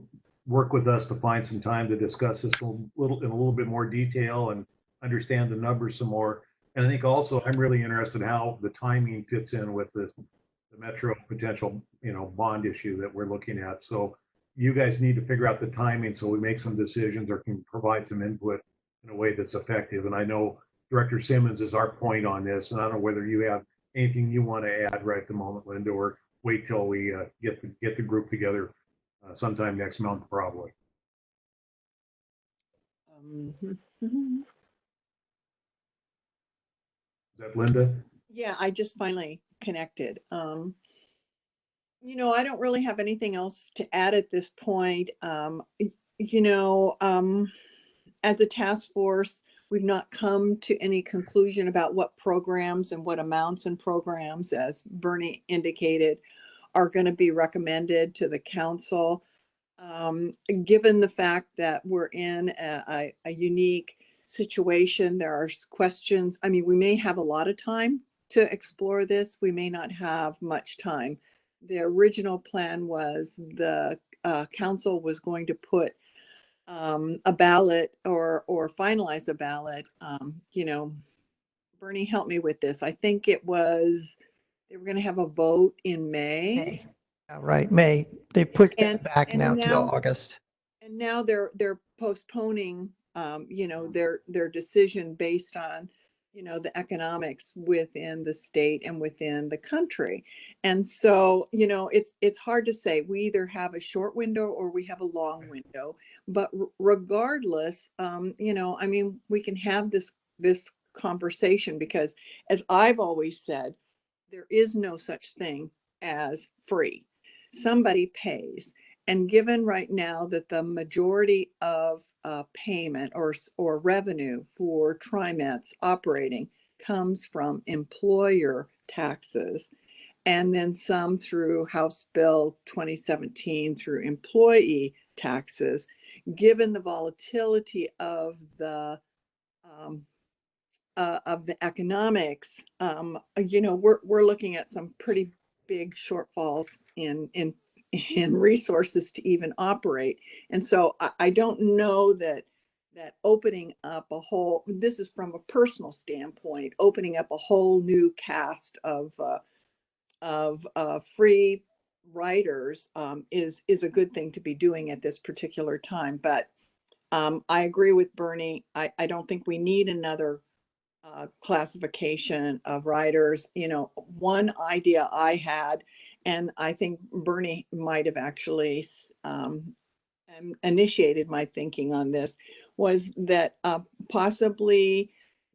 work with us to find some time to discuss this in a little bit more detail and understand the numbers some more. And I think also I'm really interested in how the timing fits in with the Metro potential, bond issue that we're looking at. So you guys need to figure out the timing so we make some decisions or can provide some input in a way that's effective. And I know Director Simmons is our point on this, and I don't know whether you have anything you want to add right at the moment, Linda, or wait till we get the group together sometime next month, probably. Mm-hmm. Is that Linda? Yeah, I just finally connected. I don't really have anything else to add at this point. As a task force, we've not come to any conclusion about what programs and what amounts and programs, as Bernie indicated, are going to be recommended to the council. Given the fact that we're in a unique situation, there are questions. I mean, we may have a lot of time to explore this. We may not have much time. The original plan was the council was going to put a ballot or finalize a ballot. Bernie, help me with this. I think they were going to have a vote in May. Right, May. They pushed it back now till August. And now they're postponing, their decision based on, the economics within the state and within the country. And so, it's hard to say. We either have a short window or we have a long window. But regardless, we can have this conversation because, as I've always said, there is no such thing as free. Somebody pays. And given right now that the majority of payment or revenue for TriMet's operating comes from employer taxes, and then some through House Bill 2017 through employee taxes, given the volatility of the economics, we're looking at some pretty big shortfalls in and resources to even operate. And so I don't know that opening up a whole, this is from a personal standpoint, opening up a whole new cast of free riders is a good thing to be doing at this particular time. But I agree with Bernie. I don't think we need another classification of riders. You know, one idea I had, and I think Bernie might have actually initiated my thinking on this, was that possibly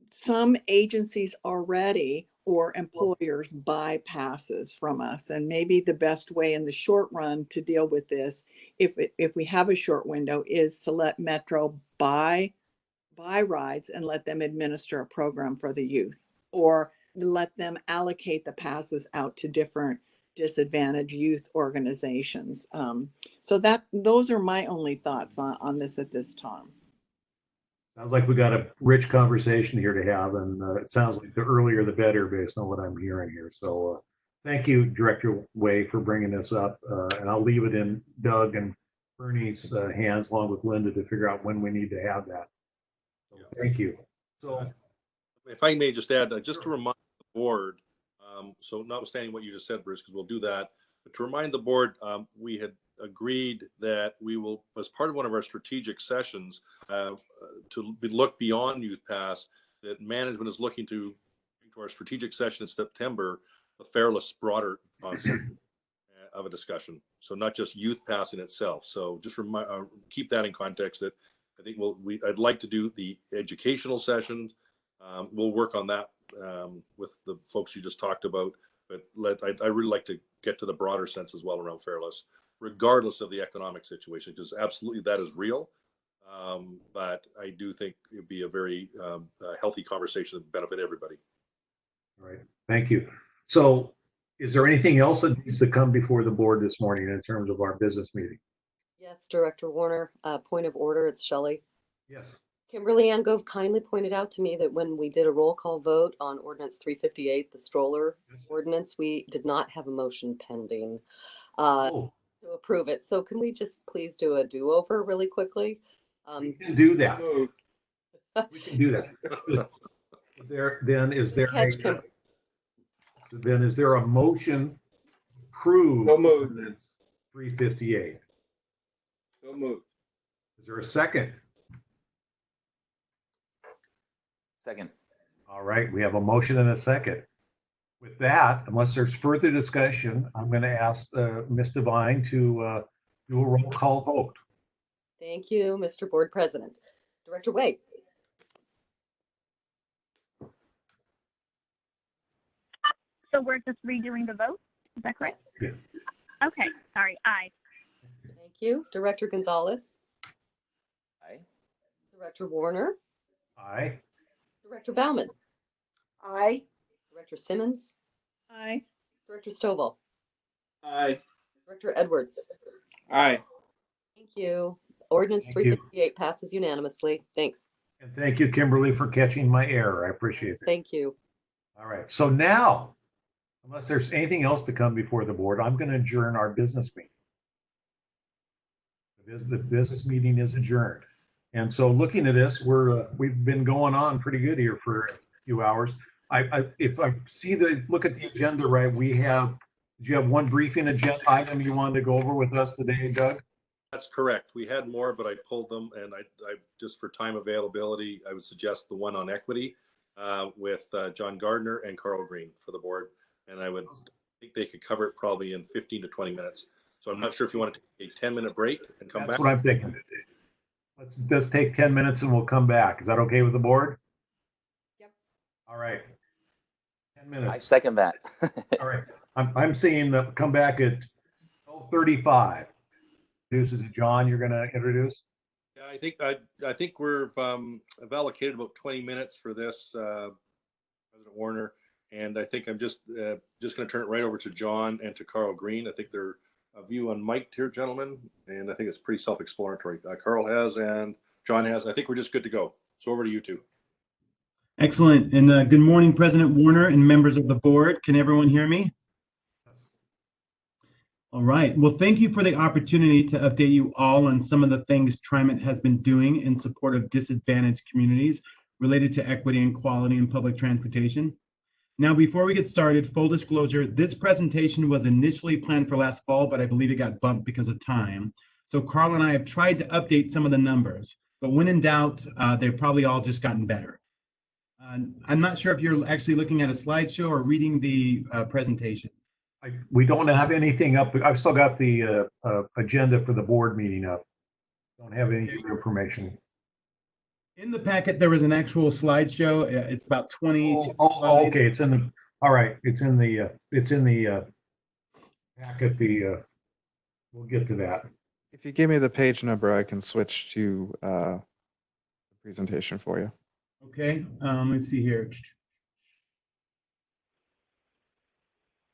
some agencies already or employers buy passes from us, and maybe the best way in the short run to deal with this, if we have a short window, is to let Metro buy rides and let them administer a program for the youth, or let them allocate the passes out to different disadvantaged youth organizations. So those are my only thoughts on this at this time. Sounds like we got a rich conversation here to have, and it sounds like the earlier the better based on what I'm hearing here. So thank you, Director Way, for bringing this up, and I'll leave it in Doug and Bernie's hands along with Linda to figure out when we need to have that. So thank you. So if I may just add, just to remind the board, so notwithstanding what you just said, Bruce, because we'll do that, but to remind the board, we had agreed that we will, as part of one of our strategic sessions, to look beyond Youth Pass, that management is looking to our strategic session in September, the fairless broader concept of a discussion. So not just Youth Pass in itself. So just keep that in context, that I think I'd like to do the educational sessions. We'll work on that with the folks you just talked about, but I really like to get to the broader sense as well around fairless, regardless of the economic situation, because absolutely that is real. But I do think it'd be a very healthy conversation that benefit everybody. all right, thank you. So is there anything else that needs to come before the board this morning in terms of our business meeting? Yes, Director Warner, point of order, it's Shelley. Yes. Kimberly Ann Gove kindly pointed out to me that when we did a roll call vote on Ordinance 358, the stroller ordinance, we did not have a motion pending to approve it. So can we just please do a do-over really quickly? We can do that. We can do that. Then is there a motion approved? So moved. 358. So moved. Is there a second? Second. All right, we have a motion and a second. With that, unless there's further discussion, I'm going to ask Ms. Devine to do a roll call vote. Thank you, Mr. Board President. Director Wade. So we're just redoing the vote? Is that correct? Yes. Okay, sorry, aye. Thank you. Director Gonzalez. Aye. Director Warner. Aye. Director Bauman. Aye. Director Simmons. Aye. Director Stovall. Aye. Director Edwards. Aye. Thank you. Ordinance Thank you. 358 passes unanimously. Thanks. And thank you, Kimberly, for catching my error. I appreciate it. Thank you. All right, so now, unless there's anything else to come before the board, I'm going to adjourn our business meeting. The business meeting is adjourned. And so looking at this, we've been going on pretty good here for a few hours. If I look at the agenda right, do you have one briefing agenda item you wanted to go over with us today, Doug? That's correct. We had more, but I pulled them, and I just for time availability, I would suggest the one on equity with John Gardner and Carl Green for the board. And I think they could cover it probably in 15 to 20 minutes. So I'm not sure if you want to take a 10-minute break and come back. That's what I'm thinking. Let's take 10 minutes and we'll come back. Is that okay with the board? Yep. All right. 10 minutes. I second that. All right. I'm seeing come back at 12:35. This is John. You're going to introduce. Yeah, I think I've allocated about 20 minutes for this, President Warner, and I think I'm just going to turn it right over to John and to Carl Green. I think they're a view on mic here, gentlemen, and I think it's pretty self-explanatory. Carl has and John has. I think we're just good to go. So over to you two. Excellent. And good morning, President Warner and members of the board. Can everyone hear me? All right. Well, thank you for the opportunity to update you all on some of the things TriMet has been doing in support of disadvantaged communities related to equity and quality in public transportation. Now, before we get started, full disclosure, this presentation was initially planned for last fall, but I believe it got bumped because of time. So Carl and I have tried to update some of the numbers, but when in doubt, they've probably all just gotten better. I'm not sure if you're actually looking at a slideshow or reading the presentation. We don't have anything up. I've still got the agenda for the board meeting up. Don't have any new information. In the packet, there was an actual slideshow. It's about 20. Oh, okay. It's in the. All right. It's in the packet. We'll get to that. If you give me the page number, I can switch to the presentation for you. Okay. Let's see here.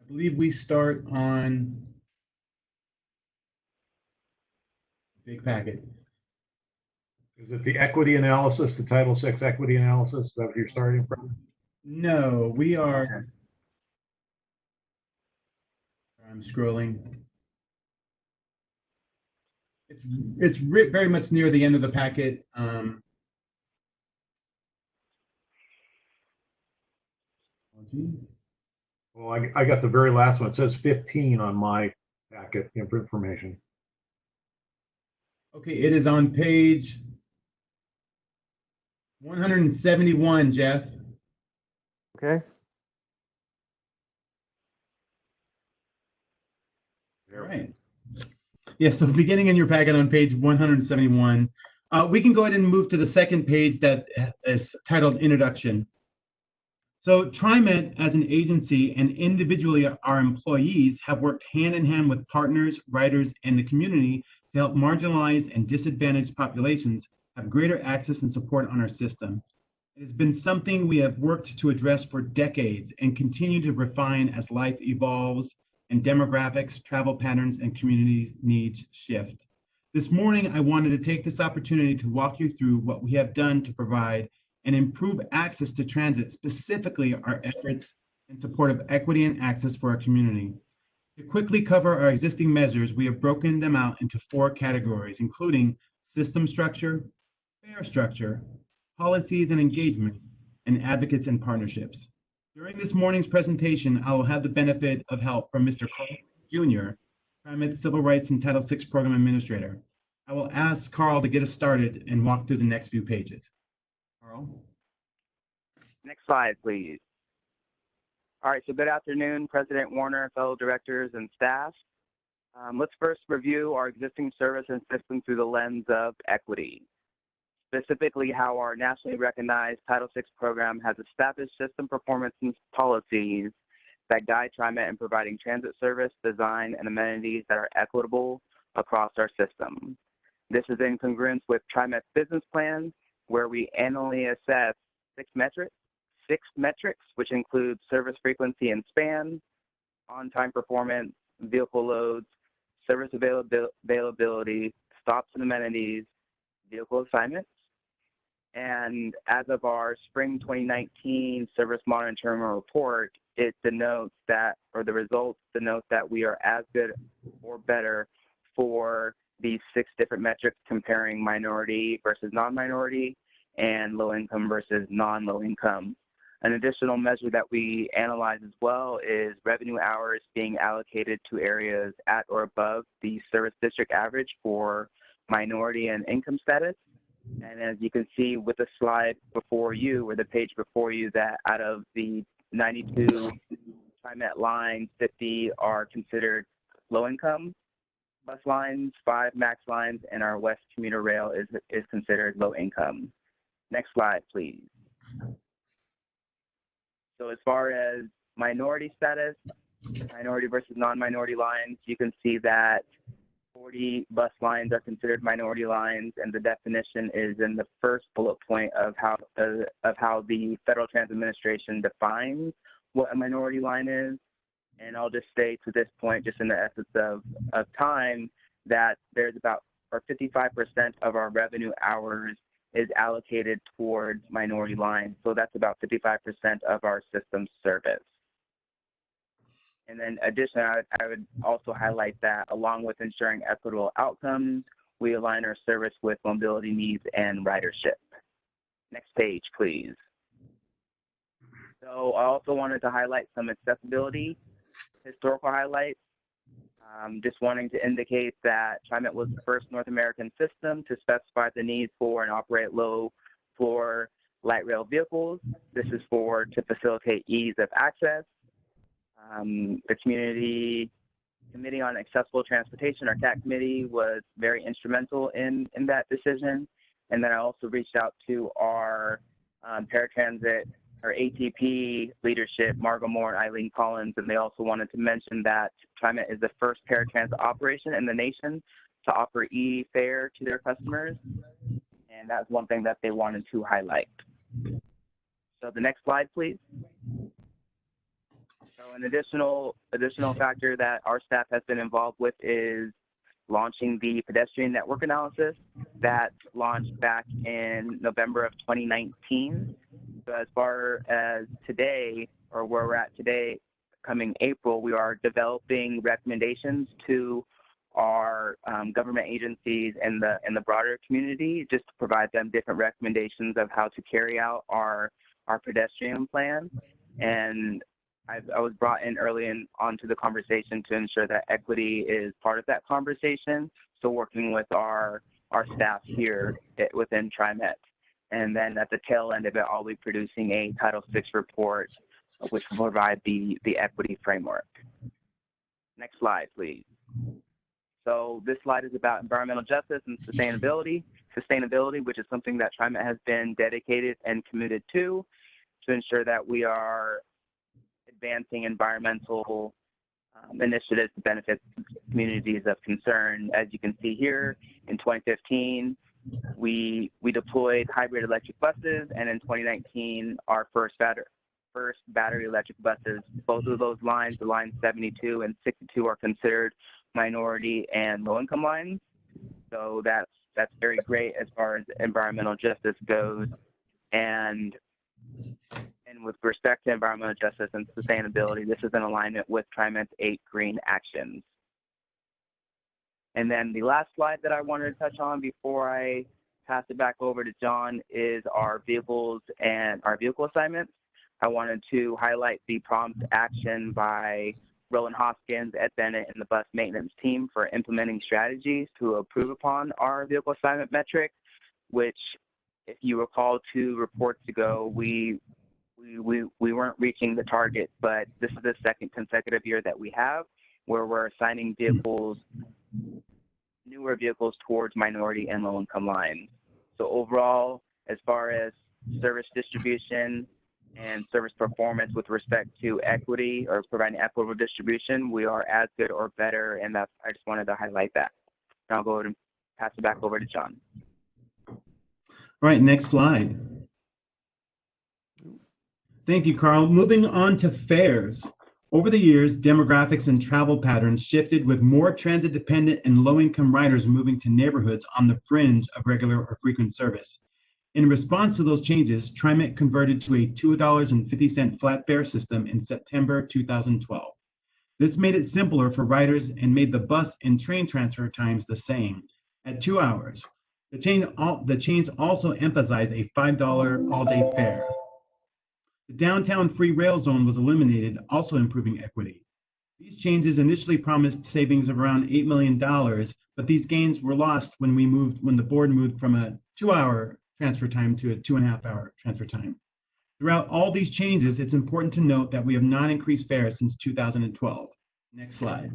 I believe we start on big packet. Is it the equity analysis, the Title VI equity analysis? Is that what you're starting from? No, we are. I'm scrolling. It's very much near the end of the packet. Oh, geez. Well, I got the very last one. It says 15 on my packet information. Okay, it is on page 171, Jeff. Okay. All right. Yeah, so beginning in your packet on page 171, we can go ahead and move to the second page that is titled Introduction. So TriMet as an agency and individually our employees have worked hand in hand with partners, riders, and the community to help marginalized and disadvantaged populations have greater access and support on our system. It has been something we have worked to address for decades and continue to refine as life evolves and demographics, travel patterns, and community needs shift. This morning, I wanted to take this opportunity to walk you through what we have done to provide and improve access to transit, specifically our efforts in support of equity and access for our community. To quickly cover our existing measures, we have broken them out into 4 categories, including system structure, fare structure, policies and engagement, and advocates and partnerships. During this morning's presentation, I will have the benefit of help from Mr. Carl Jr., TriMet's Civil Rights and Title VI Program Administrator. I will ask Carl to get us started and walk through the next few pages. Carl? Next slide, please. All right, so good afternoon, President Warner, fellow directors, and staff. Let's first review our existing service and system through the lens of equity. Specifically, how our nationally recognized Title VI program has established system performance and policies that guide TriMet in providing transit service, design, and amenities that are equitable across our system. This is in congruence with TriMet's business plan, where we annually assess 6 metrics, which include service frequency and span, on-time performance, vehicle loads, service availability, stops and amenities, vehicle assignments. And as of our spring 2019 service monitoring report, it denotes that, or the results denote that we are as good or better for these 6 different metrics comparing minority versus non-minority and low income versus non-low income. An additional measure that we analyze as well is revenue hours being allocated to areas at or above the service district average for minority and income status. And as you can see with the slide before you, or the page before you, that out of the 92 TriMet lines, 50 are considered low-income bus lines, 5 MAX lines, and our West Commuter Rail is considered low-income. Next slide, please. So as far as minority status, minority versus non-minority lines, you can see that 40 bus lines are considered minority lines, and the definition is in the first bullet point of how the Federal Transit Administration defines what a minority line is. And I'll just say to this point, just in the essence of time, that there's about, or 55% of our revenue hours is allocated towards minority lines. So that's about 55% of our system service. And then additionally, I would also highlight that along with ensuring equitable outcomes, we align our service with mobility needs and ridership. Next page, please. So I also wanted to highlight some accessibility, historical highlights. Just wanting to indicate that TriMet was the first North American system to specify the need for and operate low floor light rail vehicles. This is to facilitate ease of access. The Community Committee on Accessible Transportation, our CAT committee, was very instrumental in that decision. And then I also reached out to our paratransit, our ATP leadership, Margot Moore and Eileen Collins, and they also wanted to mention that TriMet is the first paratransit operation in the nation to offer e-fare to their customers. And that's one thing that they wanted to highlight. So the next slide, please. So an additional factor that our staff has been involved with is launching the pedestrian network analysis that launched back in November of 2019. So as far as today, or where we're at today, coming April, we are developing recommendations to our government agencies and the broader community, just to provide them different recommendations of how to carry out our pedestrian plan. And I was brought in early onto the conversation to ensure that equity is part of that conversation. So working with our staff here within TriMet. And then at the tail end of it, I'll be producing a Title VI report, which will provide the equity framework. Next slide, please. So this slide is about environmental justice and sustainability, which is something that TriMet has been dedicated and committed to ensure that we are advancing environmental initiatives to benefit communities of concern. As you can see here, in 2015, we deployed hybrid electric buses, and in 2019, our first battery electric buses. Both of those lines, the lines 72 and 62, are considered minority and low-income lines. So that's very great as far as environmental justice goes. And with respect to environmental justice and sustainability, this is in alignment with TriMet's 8 green actions. And then the last slide that I wanted to touch on before I pass it back over to John is our vehicles and our vehicle assignments. I wanted to highlight the prompt action by Roland Hoskins, Ed Bennett, and the bus maintenance team for implementing strategies to improve upon our vehicle assignment metric, which, if you recall, 2 reports ago, we weren't reaching the target, but this is the 2nd consecutive year that we have where we're assigning newer vehicles towards minority and low-income lines. So overall, as far as service distribution and service performance with respect to equity or providing equitable distribution, we are as good or better, and I just wanted to highlight that. And I'll go ahead and pass it back over to John. All right, next slide. Thank you, Carl. Moving on to fares. Over the years, demographics and travel patterns shifted, with more transit-dependent and low-income riders moving to neighborhoods on the fringe of regular or frequent service. In response to those changes, TriMet converted to a $2.50 flat fare system in September 2012. This made it simpler for riders and made the bus and train transfer times the same, at 2 hours. The change also emphasized a $5 all-day fare. The downtown free rail zone was eliminated, also improving equity. These changes initially promised savings of around $8 million, but these gains were lost when the board moved from a 2-hour transfer time to a 2.5-hour transfer time. Throughout all these changes, it's important to note that we have not increased fares since 2012. Next slide.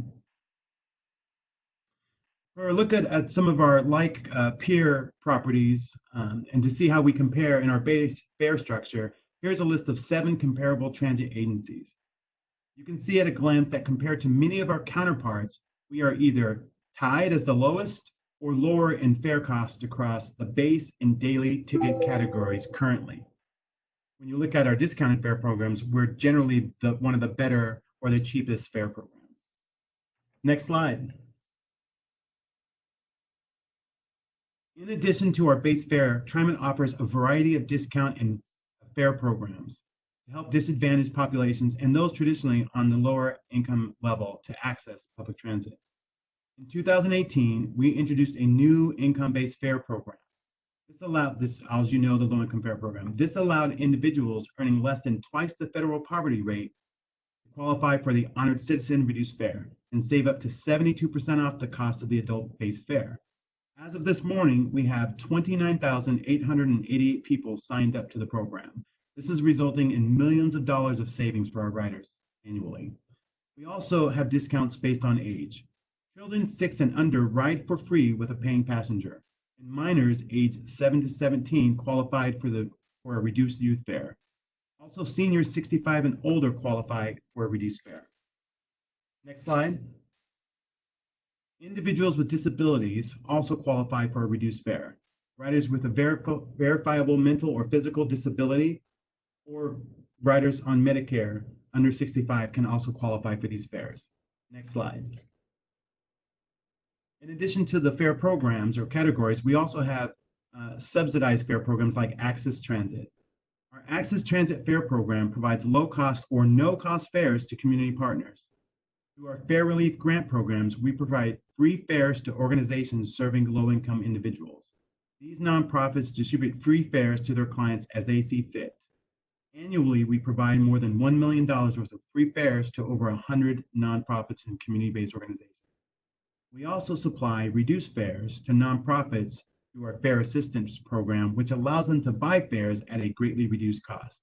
For a look at some of our peer properties and to see how we compare in our base fare structure, here's a list of 7 comparable transit agencies. You can see at a glance that compared to many of our counterparts, we are either tied as the lowest or lower in fare costs across the base and daily ticket categories currently. When you look at our discounted fare programs, we're generally one of the better or the cheapest fare programs. Next slide. In addition to our base fare, TriMet offers a variety of discount and fare programs. to help disadvantaged populations and those traditionally on the lower income level to access public transit. In 2018, we introduced a new income-based fare program. This, as you know, the low-income fare program. This allowed individuals earning less than twice the federal poverty rate to qualify for the Honored Citizen Reduced Fare and save up to 72% off the cost of the adult-based fare. As of this morning, we have 29,888 people signed up to the program. This is resulting in millions of dollars of savings for our riders annually. We also have discounts based on age. Children 6 and under ride for free with a paying passenger, and minors aged 7 to 17 qualified for a reduced youth fare. Also, seniors 65 and older qualify for a reduced fare. Next slide. Individuals with disabilities also qualify for a reduced fare. Riders with a verifiable mental or physical disability or riders on Medicare under 65 can also qualify for these fares. Next slide. In addition to the fare programs or categories, we also have subsidized fare programs like Access Transit. Our Access Transit fare program provides low-cost or no-cost fares to community partners. Through our Fare Relief Grant programs, we provide free fares to organizations serving low-income individuals. These nonprofits distribute free fares to their clients as they see fit. Annually, we provide more than $1 million worth of free fares to over 100 nonprofits and community-based organizations. We also supply reduced fares to nonprofits through our Fare Assistance Program, which allows them to buy fares at a greatly reduced cost.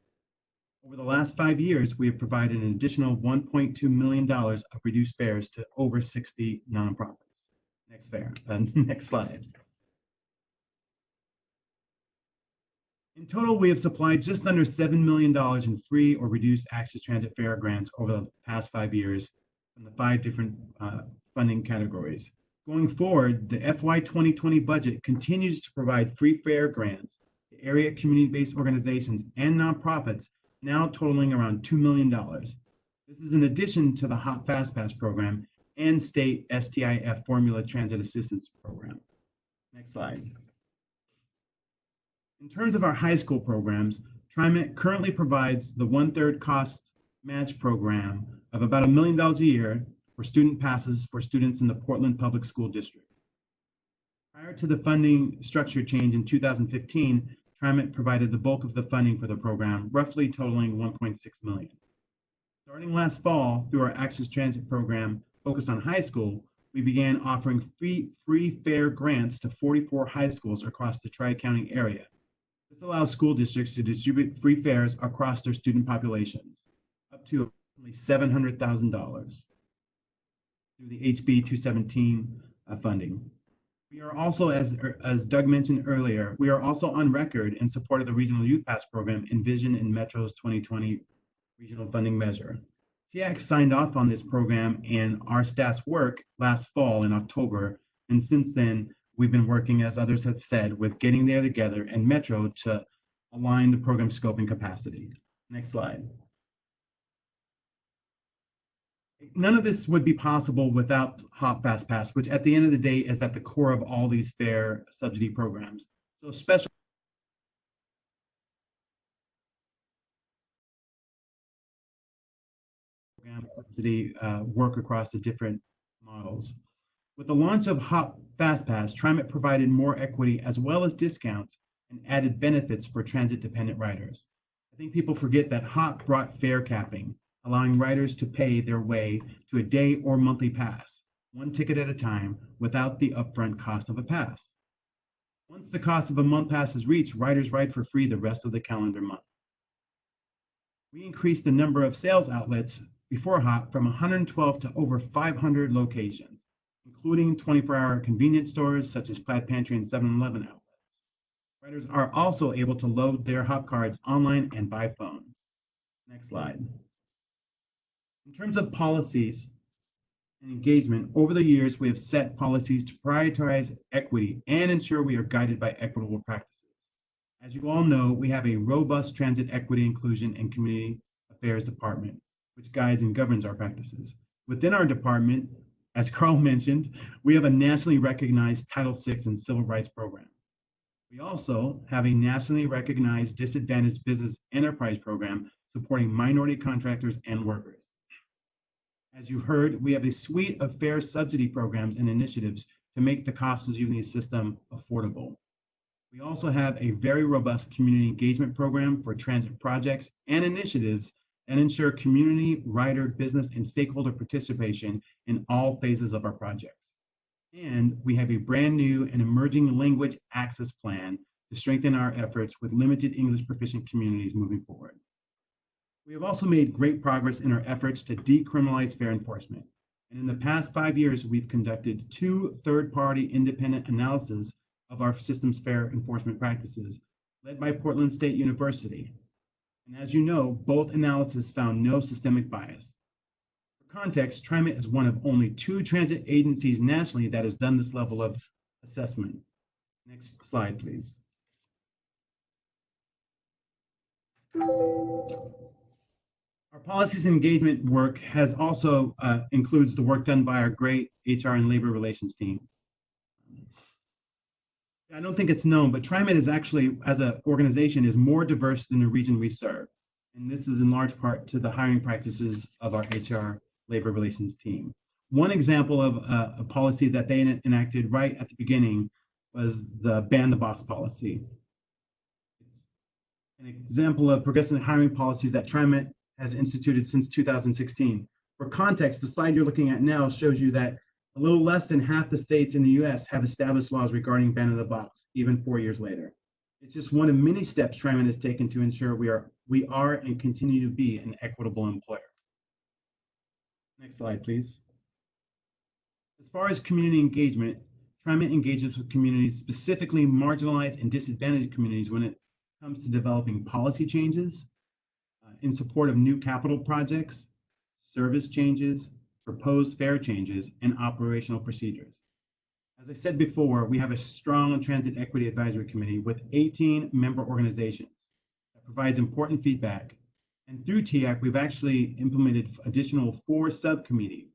Over the last 5 years, we have provided an additional $1.2 million of reduced fares to over 60 nonprofits. Next slide. In total, we have supplied just under $7 million in free or reduced Access Transit fare grants over the past 5 years from the 5 different funding categories. Going forward, the FY 2020 budget continues to provide free fare grants to area community-based organizations and nonprofits, now totaling around $2 million. This is in addition to the HOP Fast Pass program and state STIF Formula Transit Assistance Program. Next slide. In terms of our high school programs, TriMet currently provides the 1/3 cost match program of about $1 million a year for student passes for students in the Portland Public School District. Prior to the funding structure change in 2015, TriMet provided the bulk of the funding for the program, roughly totaling $1.6 million. Starting last fall, through our Access Transit program focused on high school, we began offering free fare grants to 44 high schools across the Tri-County area. This allows school districts to distribute free fares across their student populations, up to only $700,000 through the HB 217 funding. We are also, as Doug mentioned earlier, we are also on record in support of the Regional Youth Pass program envisioned in Metro's 2020 regional funding measure. TX signed off on this program and our staff's work last fall in October, and since then, we've been working, as others have said, with getting there together and Metro to align the program scope and capacity. Next slide. None of this would be possible without HOP Fast Pass, which at the end of the day is at the core of all these fare subsidy programs. So special program subsidy work across the different models. With the launch of HOP Fast Pass, TriMet provided more equity as well as discounts and added benefits for transit-dependent riders. I think people forget that HOP brought fare capping, allowing riders to pay their way to a day or monthly pass, one ticket at a time, without the upfront cost of a pass. Once the cost of a month pass is reached, riders ride for free the rest of the calendar month. We increased the number of sales outlets before HOP from 112 to over 500 locations, including 24-hour convenience stores such as Plaid Pantry and 7-Eleven outlets. Riders are also able to load their HOP cards online and by phone. Next slide. In terms of policies and engagement, over the years, we have set policies to prioritize equity and ensure we are guided by equitable practices. As you all know, we have a robust transit equity, inclusion, and community affairs department, which guides and governs our practices. Within our department, as Carl mentioned, we have a nationally recognized Title VI and Civil Rights program. We also have a nationally recognized disadvantaged business enterprise program supporting minority contractors and workers. As you've heard, we have a suite of fare subsidy programs and initiatives to make the cost of using the system affordable. We also have a very robust community engagement program for transit projects and initiatives that ensure community, rider, business, and stakeholder participation in all phases of our projects. And we have a brand new and emerging language access plan to strengthen our efforts with limited English proficient communities moving forward. We have also made great progress in our efforts to decriminalize fare enforcement. And in the past 5 years, we've conducted 2 third-party independent analyses of our system's fare enforcement practices, led by Portland State University. And as you know, both analyses found no systemic bias. For context, TriMet is one of only 2 transit agencies nationally that has done this level of assessment. Next slide, please. Our policies and engagement work has also includes the work done by our great HR and labor relations team. I don't think it's known, but TriMet is actually, as an organization, is more diverse than the region we serve. And this is in large part to the hiring practices of our HR labor relations team. One example of a policy that they enacted right at the beginning was the ban the box policy. It's an example of progressive hiring policies that TriMet has instituted since 2016. For context, the slide you're looking at now shows you that a little less than half the states in the US have established laws regarding ban of the box, even 4 years later. It's just one of many steps TriMet has taken to ensure we are and continue to be an equitable employer. Next slide, please. As far as community engagement, TriMet engages with communities, specifically marginalized and disadvantaged communities, when it comes to developing policy changes in support of new capital projects, service changes, proposed fare changes, and operational procedures. As I said before, we have a strong transit equity advisory committee with 18 member organizations that provides important feedback. And through TIAC, we've actually implemented additional 4 subcommittees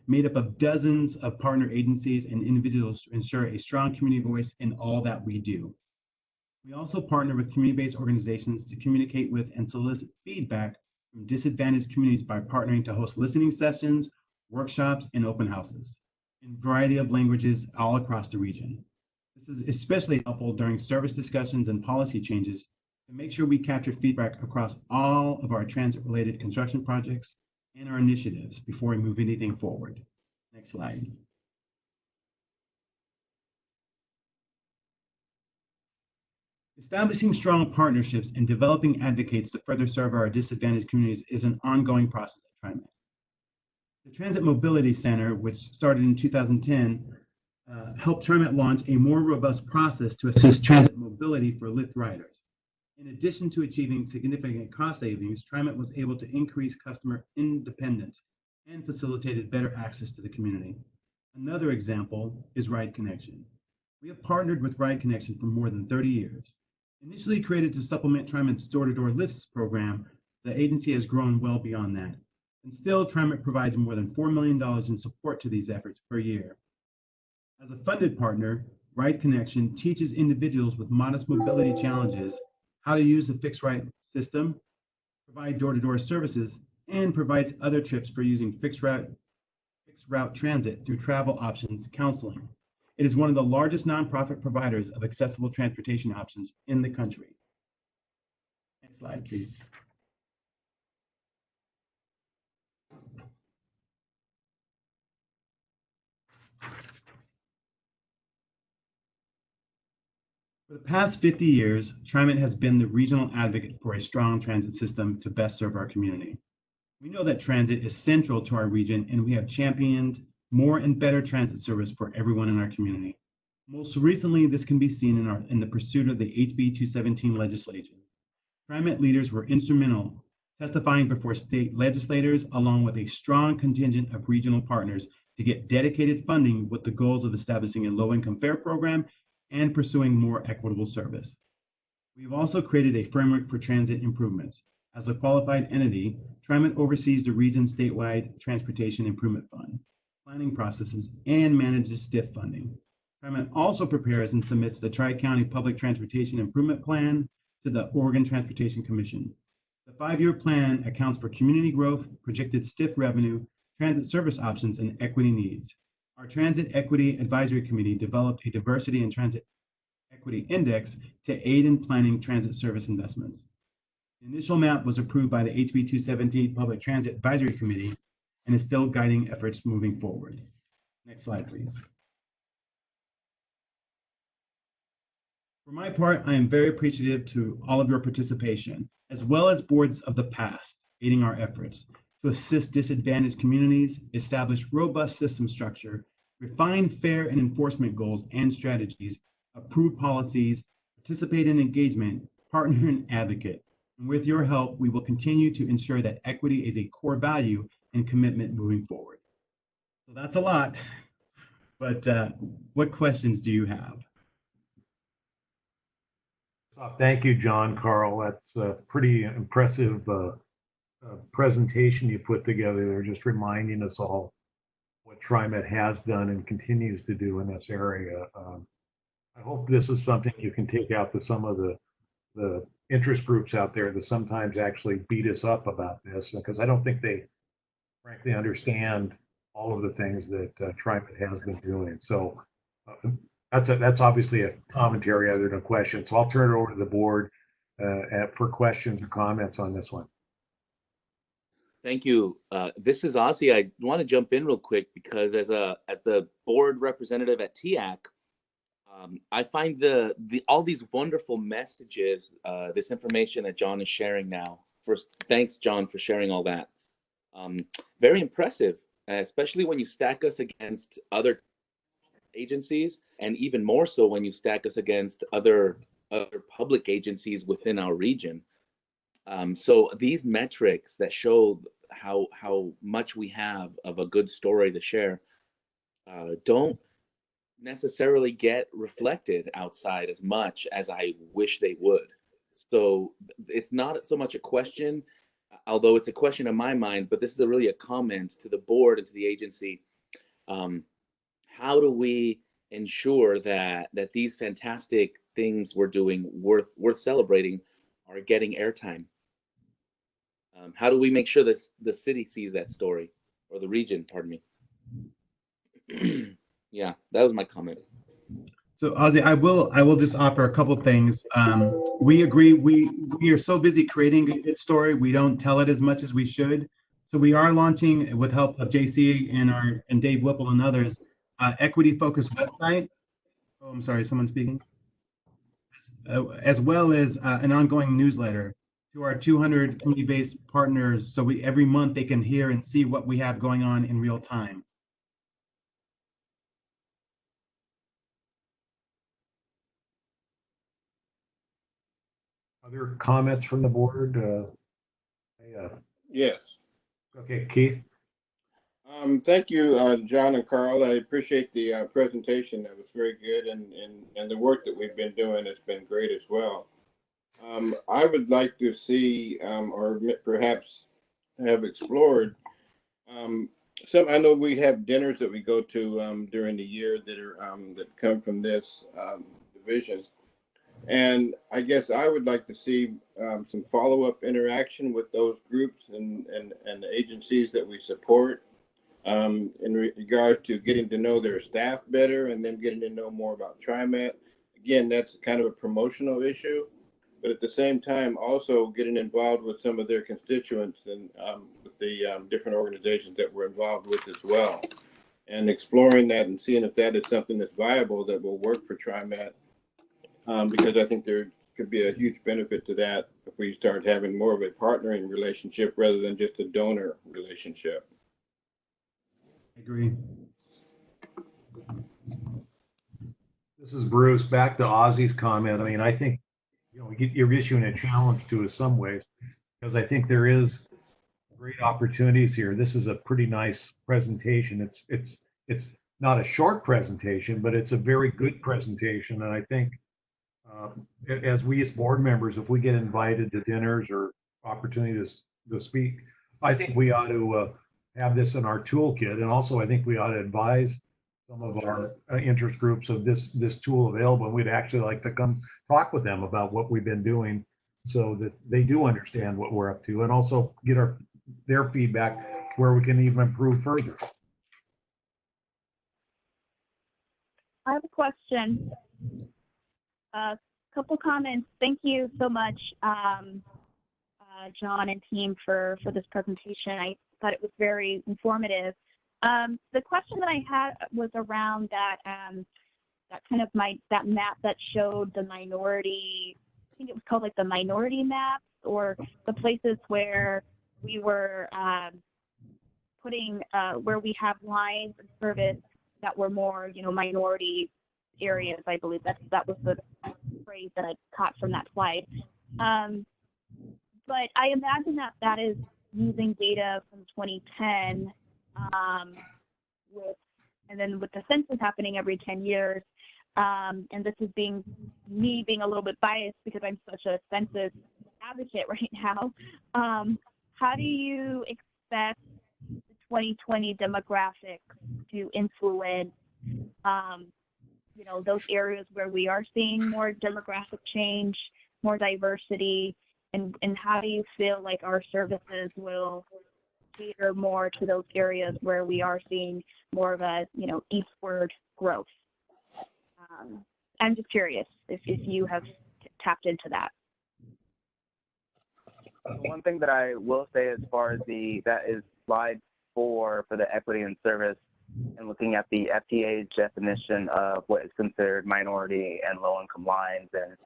made up of dozens of partner agencies and individuals to ensure a strong community voice in all that we do. We also partner with community-based organizations to communicate with and solicit feedback from disadvantaged communities by partnering to host listening sessions, workshops, and open houses in a variety of languages all across the region. This is especially helpful during service discussions and policy changes to make sure we capture feedback across all of our transit-related construction projects and our initiatives before we move anything forward. Next slide. Establishing strong partnerships and developing advocates to further serve our disadvantaged communities is an ongoing process at TriMet. The Transit Mobility Center, which started in 2010, helped TriMet launch a more robust process to assist transit mobility for Lyft riders. In addition to achieving significant cost savings, TriMet was able to increase customer independence and facilitated better access to the community. Another example is Ride Connection. We have partnered with Ride Connection for more than 30 years. Initially created to supplement TriMet's door-to-door lifts program, the agency has grown well beyond that. And still, TriMet provides more than $4 million in support to these efforts per year. As a funded partner, Ride Connection teaches individuals with modest mobility challenges how to use the fixed ride system, provide door-to-door services, and provides other trips for using fixed route transit through travel options counseling. It is one of the largest nonprofit providers of accessible transportation options in the country. Next slide, please. For the past 50 years, TriMet has been the regional advocate for a strong transit system to best serve our community. We know that transit is central to our region, and we have championed more and better transit service for everyone in our community. Most recently, this can be seen in the pursuit of the HB 217 legislation. TriMet leaders were instrumental, testifying before state legislators, along with a strong contingent of regional partners, to get dedicated funding with the goals of establishing a low-income fare program and pursuing more equitable service. We have also created a framework for transit improvements. As a qualified entity, TriMet oversees the region's statewide Transportation Improvement Fund, planning processes, and manages STIF funding. TriMet also prepares and submits the Tri-County Public Transportation Improvement Plan to the Oregon Transportation Commission. The 5-year plan accounts for community growth, projected STIF revenue, transit service options, and equity needs. Our Transit Equity Advisory Committee developed a diversity and transit equity index to aid in planning transit service investments. The initial map was approved by the HB 217 Public Transit Advisory Committee and is still guiding efforts moving forward. Next slide, please. For my part, I am very appreciative to all of your participation, as well as boards of the past, aiding our efforts to assist disadvantaged communities, establish robust system structure, refine fair and enforcement goals and strategies, approve policies, participate in engagement, partner and advocate. And with your help, we will continue to ensure that equity is a core value and commitment moving forward. So that's a lot, but what questions do you have? Thank you, John Carl. That's a pretty impressive presentation you put together there, just reminding us all what TriMet has done and continues to do in this area. I hope this is something you can take out to some of the interest groups out there that sometimes actually beat us up about this, because I don't think they frankly understand all of the things that TriMet has been doing. So that's obviously a commentary other than a question. So I'll turn it over to the board for questions or comments on this one. Thank you. This is Ozzy. I want to jump in real quick because as the board representative at TIAC, I find all these wonderful messages, this information that John is sharing now. First, thanks, John, for sharing all that. Very impressive, especially when you stack us against other agencies, and even more so when you stack us against other public agencies within our region. So these metrics that show how much we have of a good story to share don't necessarily get reflected outside as much as I wish they would. So it's not so much a question, although it's a question in my mind, but this is really a comment to the board and to the agency. How do we ensure that these fantastic things we're doing worth celebrating are getting airtime? How do we make sure that the city sees that story, or the region, pardon me? Yeah, that was my comment. So Ozzy, I will just offer a couple things. We agree. We are so busy creating a good story, we don't tell it as much as we should. So we are launching, with help of JC and Dave Whipple and others, equity focused website. Oh, I'm sorry, someone's speaking. As well as an ongoing newsletter to our 200 community-based partners, so every month they can hear and see what we have going on in real time. Other comments from the board? Yes. Okay, Keith. Thank you, John and Carl. I appreciate the presentation. That was very good, and the work that we've been doing has been great as well. I would like to see, or perhaps have explored, I know we have dinners that we go to during the year that are that come from this division. And I guess I would like to see some follow-up interaction with those groups and the agencies that we support in regard to getting to know their staff better, and then getting to know more about TriMet. Again, that's kind of a promotional issue, but at the same time, also getting involved with some of their constituents and with the different organizations that we're involved with as well, and exploring that and seeing if that is something that's viable that will work for TriMet. Because I think there could be a huge benefit to that if we start having more of a partnering relationship rather than just a donor relationship. I agree. This is Bruce. Back to Ozzy's comment. I mean, I think you're issuing a challenge to us some ways, because I think there is great opportunities here. This is a pretty nice presentation. It's not a short presentation, but it's a very good presentation, and I think. As we as board members, if we get invited to dinners or opportunities to speak, I think we ought to have this in our toolkit. And also, I think we ought to advise some of our interest groups of this tool available. And we'd actually like to come talk with them about what we've been doing so that they do understand what we're up to, and also get their feedback where we can even improve further. I have a question. A couple comments. Thank you so much, John and team, for this presentation. I thought it was very informative. The question that I had was around that that kind of that map that showed the minority. I think it was called like the minority maps, or the places where we were putting where we have lines of service that were more, minority areas. I believe that was the phrase that I caught from that slide. But I imagine that is using data from 2010, with the census happening every 10 years. And this is me being a little bit biased because I'm such a census advocate right now. How do you expect the 2020 demographics to influence, those areas where we are seeing more demographic change, more diversity, and how do you feel like our services will cater more to those areas where we are seeing more of a, eastward growth? I'm just curious if you have tapped into that. One thing that I will say as far as that is slide 4 for the equity and service, and looking at the FTA's definition of what is considered minority and low-income lines, or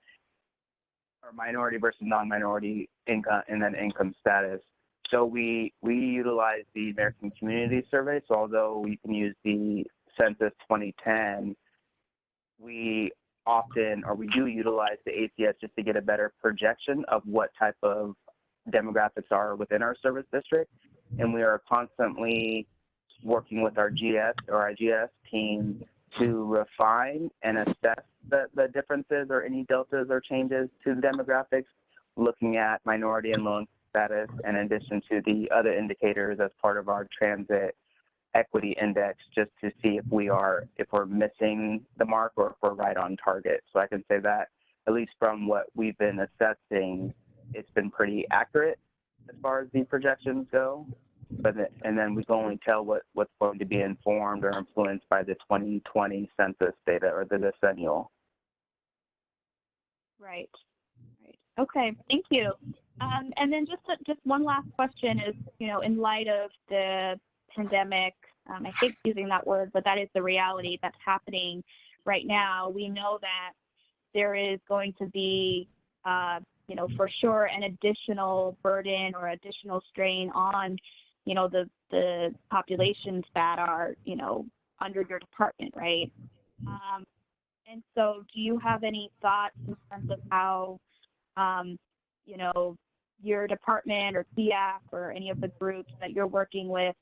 minority versus non-minority income, and then income status. So we utilize the American Community Survey. So although we can use the Census 2010, we do utilize the ACS just to get a better projection of what type of demographics are within our service district. And we are constantly working with our IGS team to refine and assess the differences or any deltas or changes to the demographics, looking at minority and low status, in addition to the other indicators as part of our transit equity index, just to see if we're missing the mark or if we're right on target. So I can say that, at least from what we've been assessing, it's been pretty accurate as far as the projections go. And then we can only tell what's going to be informed or influenced by the 2020 census data or the decennial. Right. Okay. Thank you. And then just one last question is, in light of the pandemic, I hate using that word, but that is the reality that's happening right now. We know that there is going to be, for sure, an additional burden or additional strain on, the populations that are, under your department, right? And so do you have any thoughts in terms of how, your department or CIAC or any of the groups that you're working with,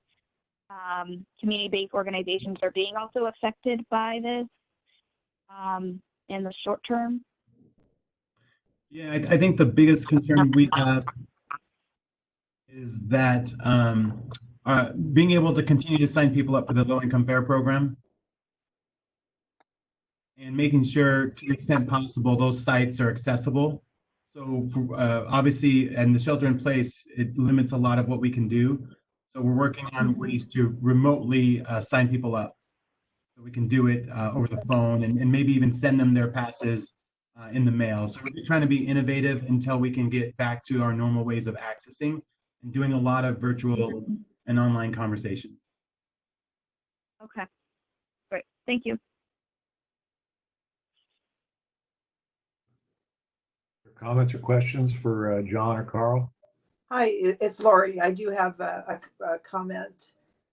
community-based organizations, are being also affected by this in the short term? Yeah, I think the biggest concern we have is that being able to continue to sign people up for the low-income fare program, and making sure, to the extent possible, those sites are accessible. So obviously, and the shelter in place, it limits a lot of what we can do. So we're working on ways to remotely sign people up. So we can do it over the phone, and maybe even send them their passes in the mail. So we're trying to be innovative until we can get back to our normal ways of accessing and doing a lot of virtual and online conversations. Okay, great. Thank you. Comments or questions for John or Carl? Hi, it's Lori. I do have a comment.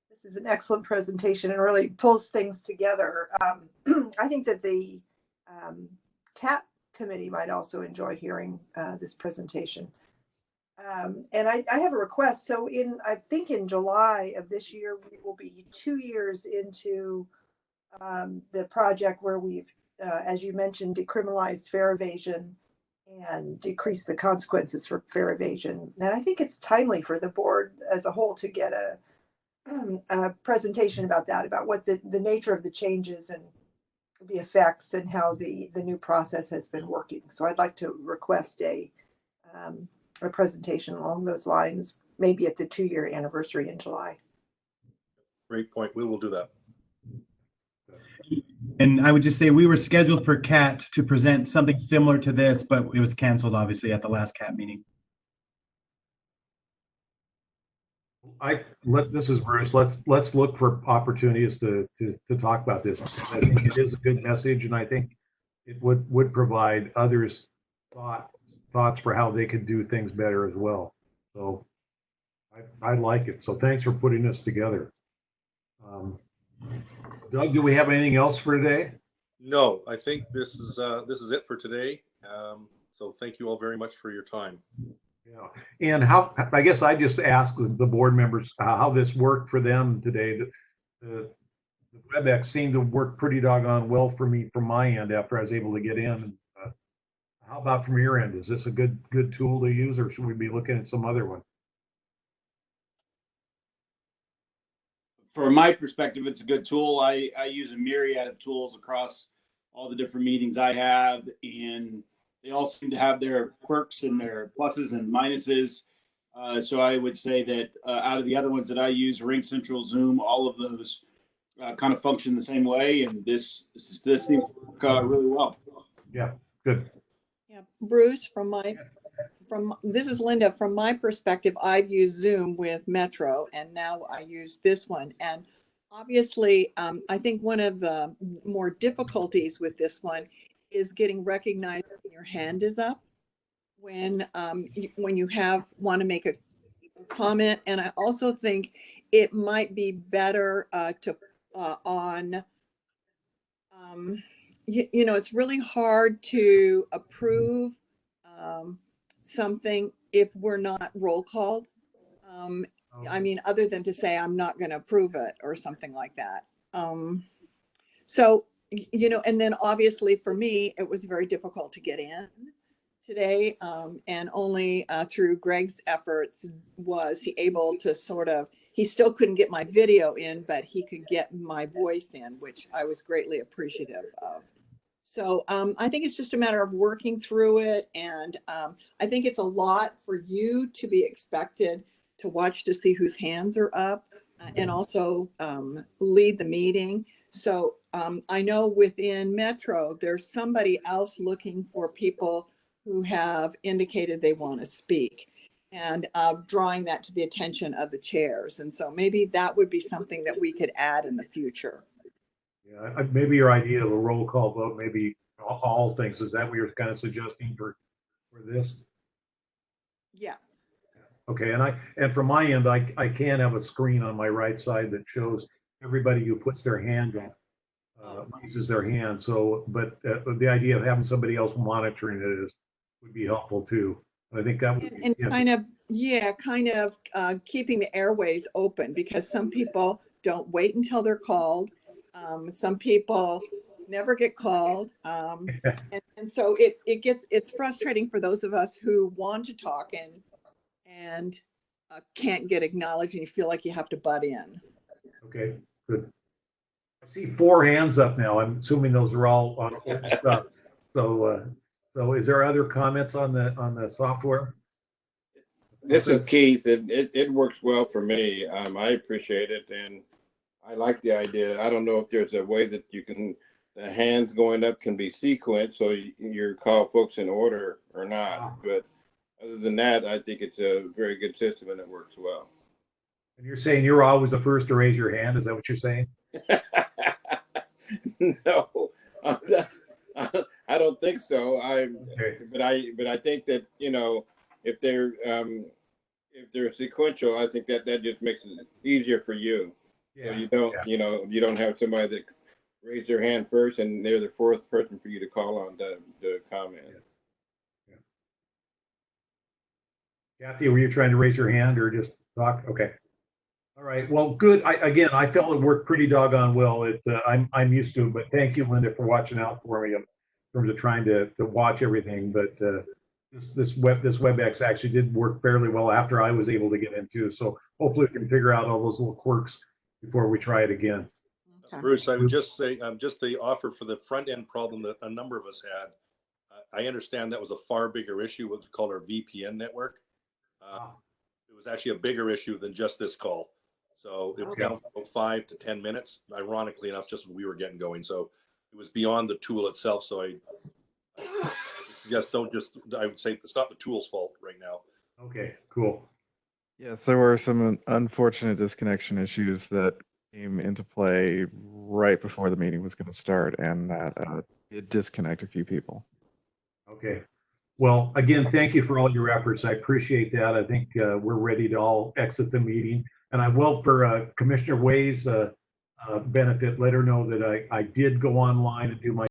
This is an excellent presentation and really pulls things together. I think that the CAT committee might also enjoy hearing this presentation. And I have a request. So I think in July of this year, we will be 2 years into the project where we've, as you mentioned, decriminalized fare evasion and decrease the consequences for fare evasion. And I think it's timely for the board as a whole to get a presentation about that, about what the nature of the changes and the effects and how the new process has been working. So I'd like to request a a presentation along those lines, maybe at the 2-year anniversary in July. Great point. We will do that. And I would just say we were scheduled for CAT to present something similar to this, but it was canceled obviously at the last CAT meeting. This is Bruce. Let's look for opportunities to talk about this. I think it is a good message, and I think it would provide others thoughts for how they could do things better as well. So I like it. So thanks for putting this together. Doug, do we have anything else for today? No, I think this is it for today. So thank you all very much for your time. Yeah, and I guess I just asked the board members how this worked for them today. The WebEx seemed to work pretty doggone well for me from my end after I was able to get in. How about from your end? Is this a good tool to use, or should we be looking at some other one? From my perspective, it's a good tool. I use a myriad of tools across all the different meetings I have, and they all seem to have their quirks and their pluses and minuses. So I would say that out of the other ones that I use, Ring Central, Zoom, all of those kind of function the same way, and this seems to work really well. Yeah, good. Yeah, Bruce, this is Linda. From my perspective, I've used Zoom with Metro, and now I use this one. And obviously, I think one of the more difficulties with this one is getting recognized when your hand is up when you want to make a comment. And I also think it might be better it's really hard to approve something if we're not roll called. I mean, other than to say I'm not going to approve it or something like that. So, and then obviously for me, it was very difficult to get in today. And only through Greg's efforts was he able to he still couldn't get my video in, but he could get my voice in, which I was greatly appreciative of. So I think it's just a matter of working through it. And I think it's a lot for you to be expected to watch to see whose hands are up and also lead the meeting. So I know within Metro, there's somebody else looking for people who have indicated they want to speak and drawing that to the attention of the chairs. And so maybe that would be something that we could add in the future. Yeah, maybe your idea of a roll call vote, maybe all things, is that what you're kind of suggesting for this? Yeah. Okay, and from my end, I can have a screen on my right side that shows everybody who puts their hand up, raises their hand. So, but the idea of having somebody else monitoring it would be helpful too. I think that was kind of keeping the airways open, because some people don't wait until they're called. Some people never get called. And so it's frustrating for those of us who want to talk and can't get acknowledged, and you feel like you have to butt in. Okay, good. I see 4 hands up now. I'm assuming those are all on stuff. So is there other comments on the software? This is Keith. It works well for me. I appreciate it, and I like the idea. I don't know if there's a way that the hands going up can be sequenced, so you call folks in order or not. But other than that, I think it's a very good system and it works well. And you're saying you're always the first to raise your hand? Is that what you're saying? No, I don't think so. But I think that if they're sequential, I think that just makes it easier for you. Yeah, so you don't have somebody that raise their hand first and they're the 4th person for you to call on the comment. Yeah. Kathy, were you trying to raise your hand or just talk? Okay. All right. Well, good. I felt it worked pretty doggone well. I'm used to it, but thank you, Linda, for watching out for me in terms of trying to watch everything. But this WebEx actually did work fairly well after I was able to get into. So hopefully we can figure out all those little quirks before we try it again. Okay. Bruce, I would just say, just the offer for the front end problem that a number of us had. I understand that was a far bigger issue, what's called our VPN network. It was actually a bigger issue than just this call. So it was down for about 5 to 10 minutes, ironically enough, just when we were getting going. So it was beyond the tool itself. So I just don't just, I would say it's not the tool's fault right now. Okay, cool. Yes, there were some unfortunate disconnection issues that came into play right before the meeting was going to start, and that it disconnected a few people. Okay. Well, again, thank you for all your efforts. I appreciate that. I think we're ready to all exit the meeting. And I will, for Commissioner Way's benefit, let her know that I did go online and do my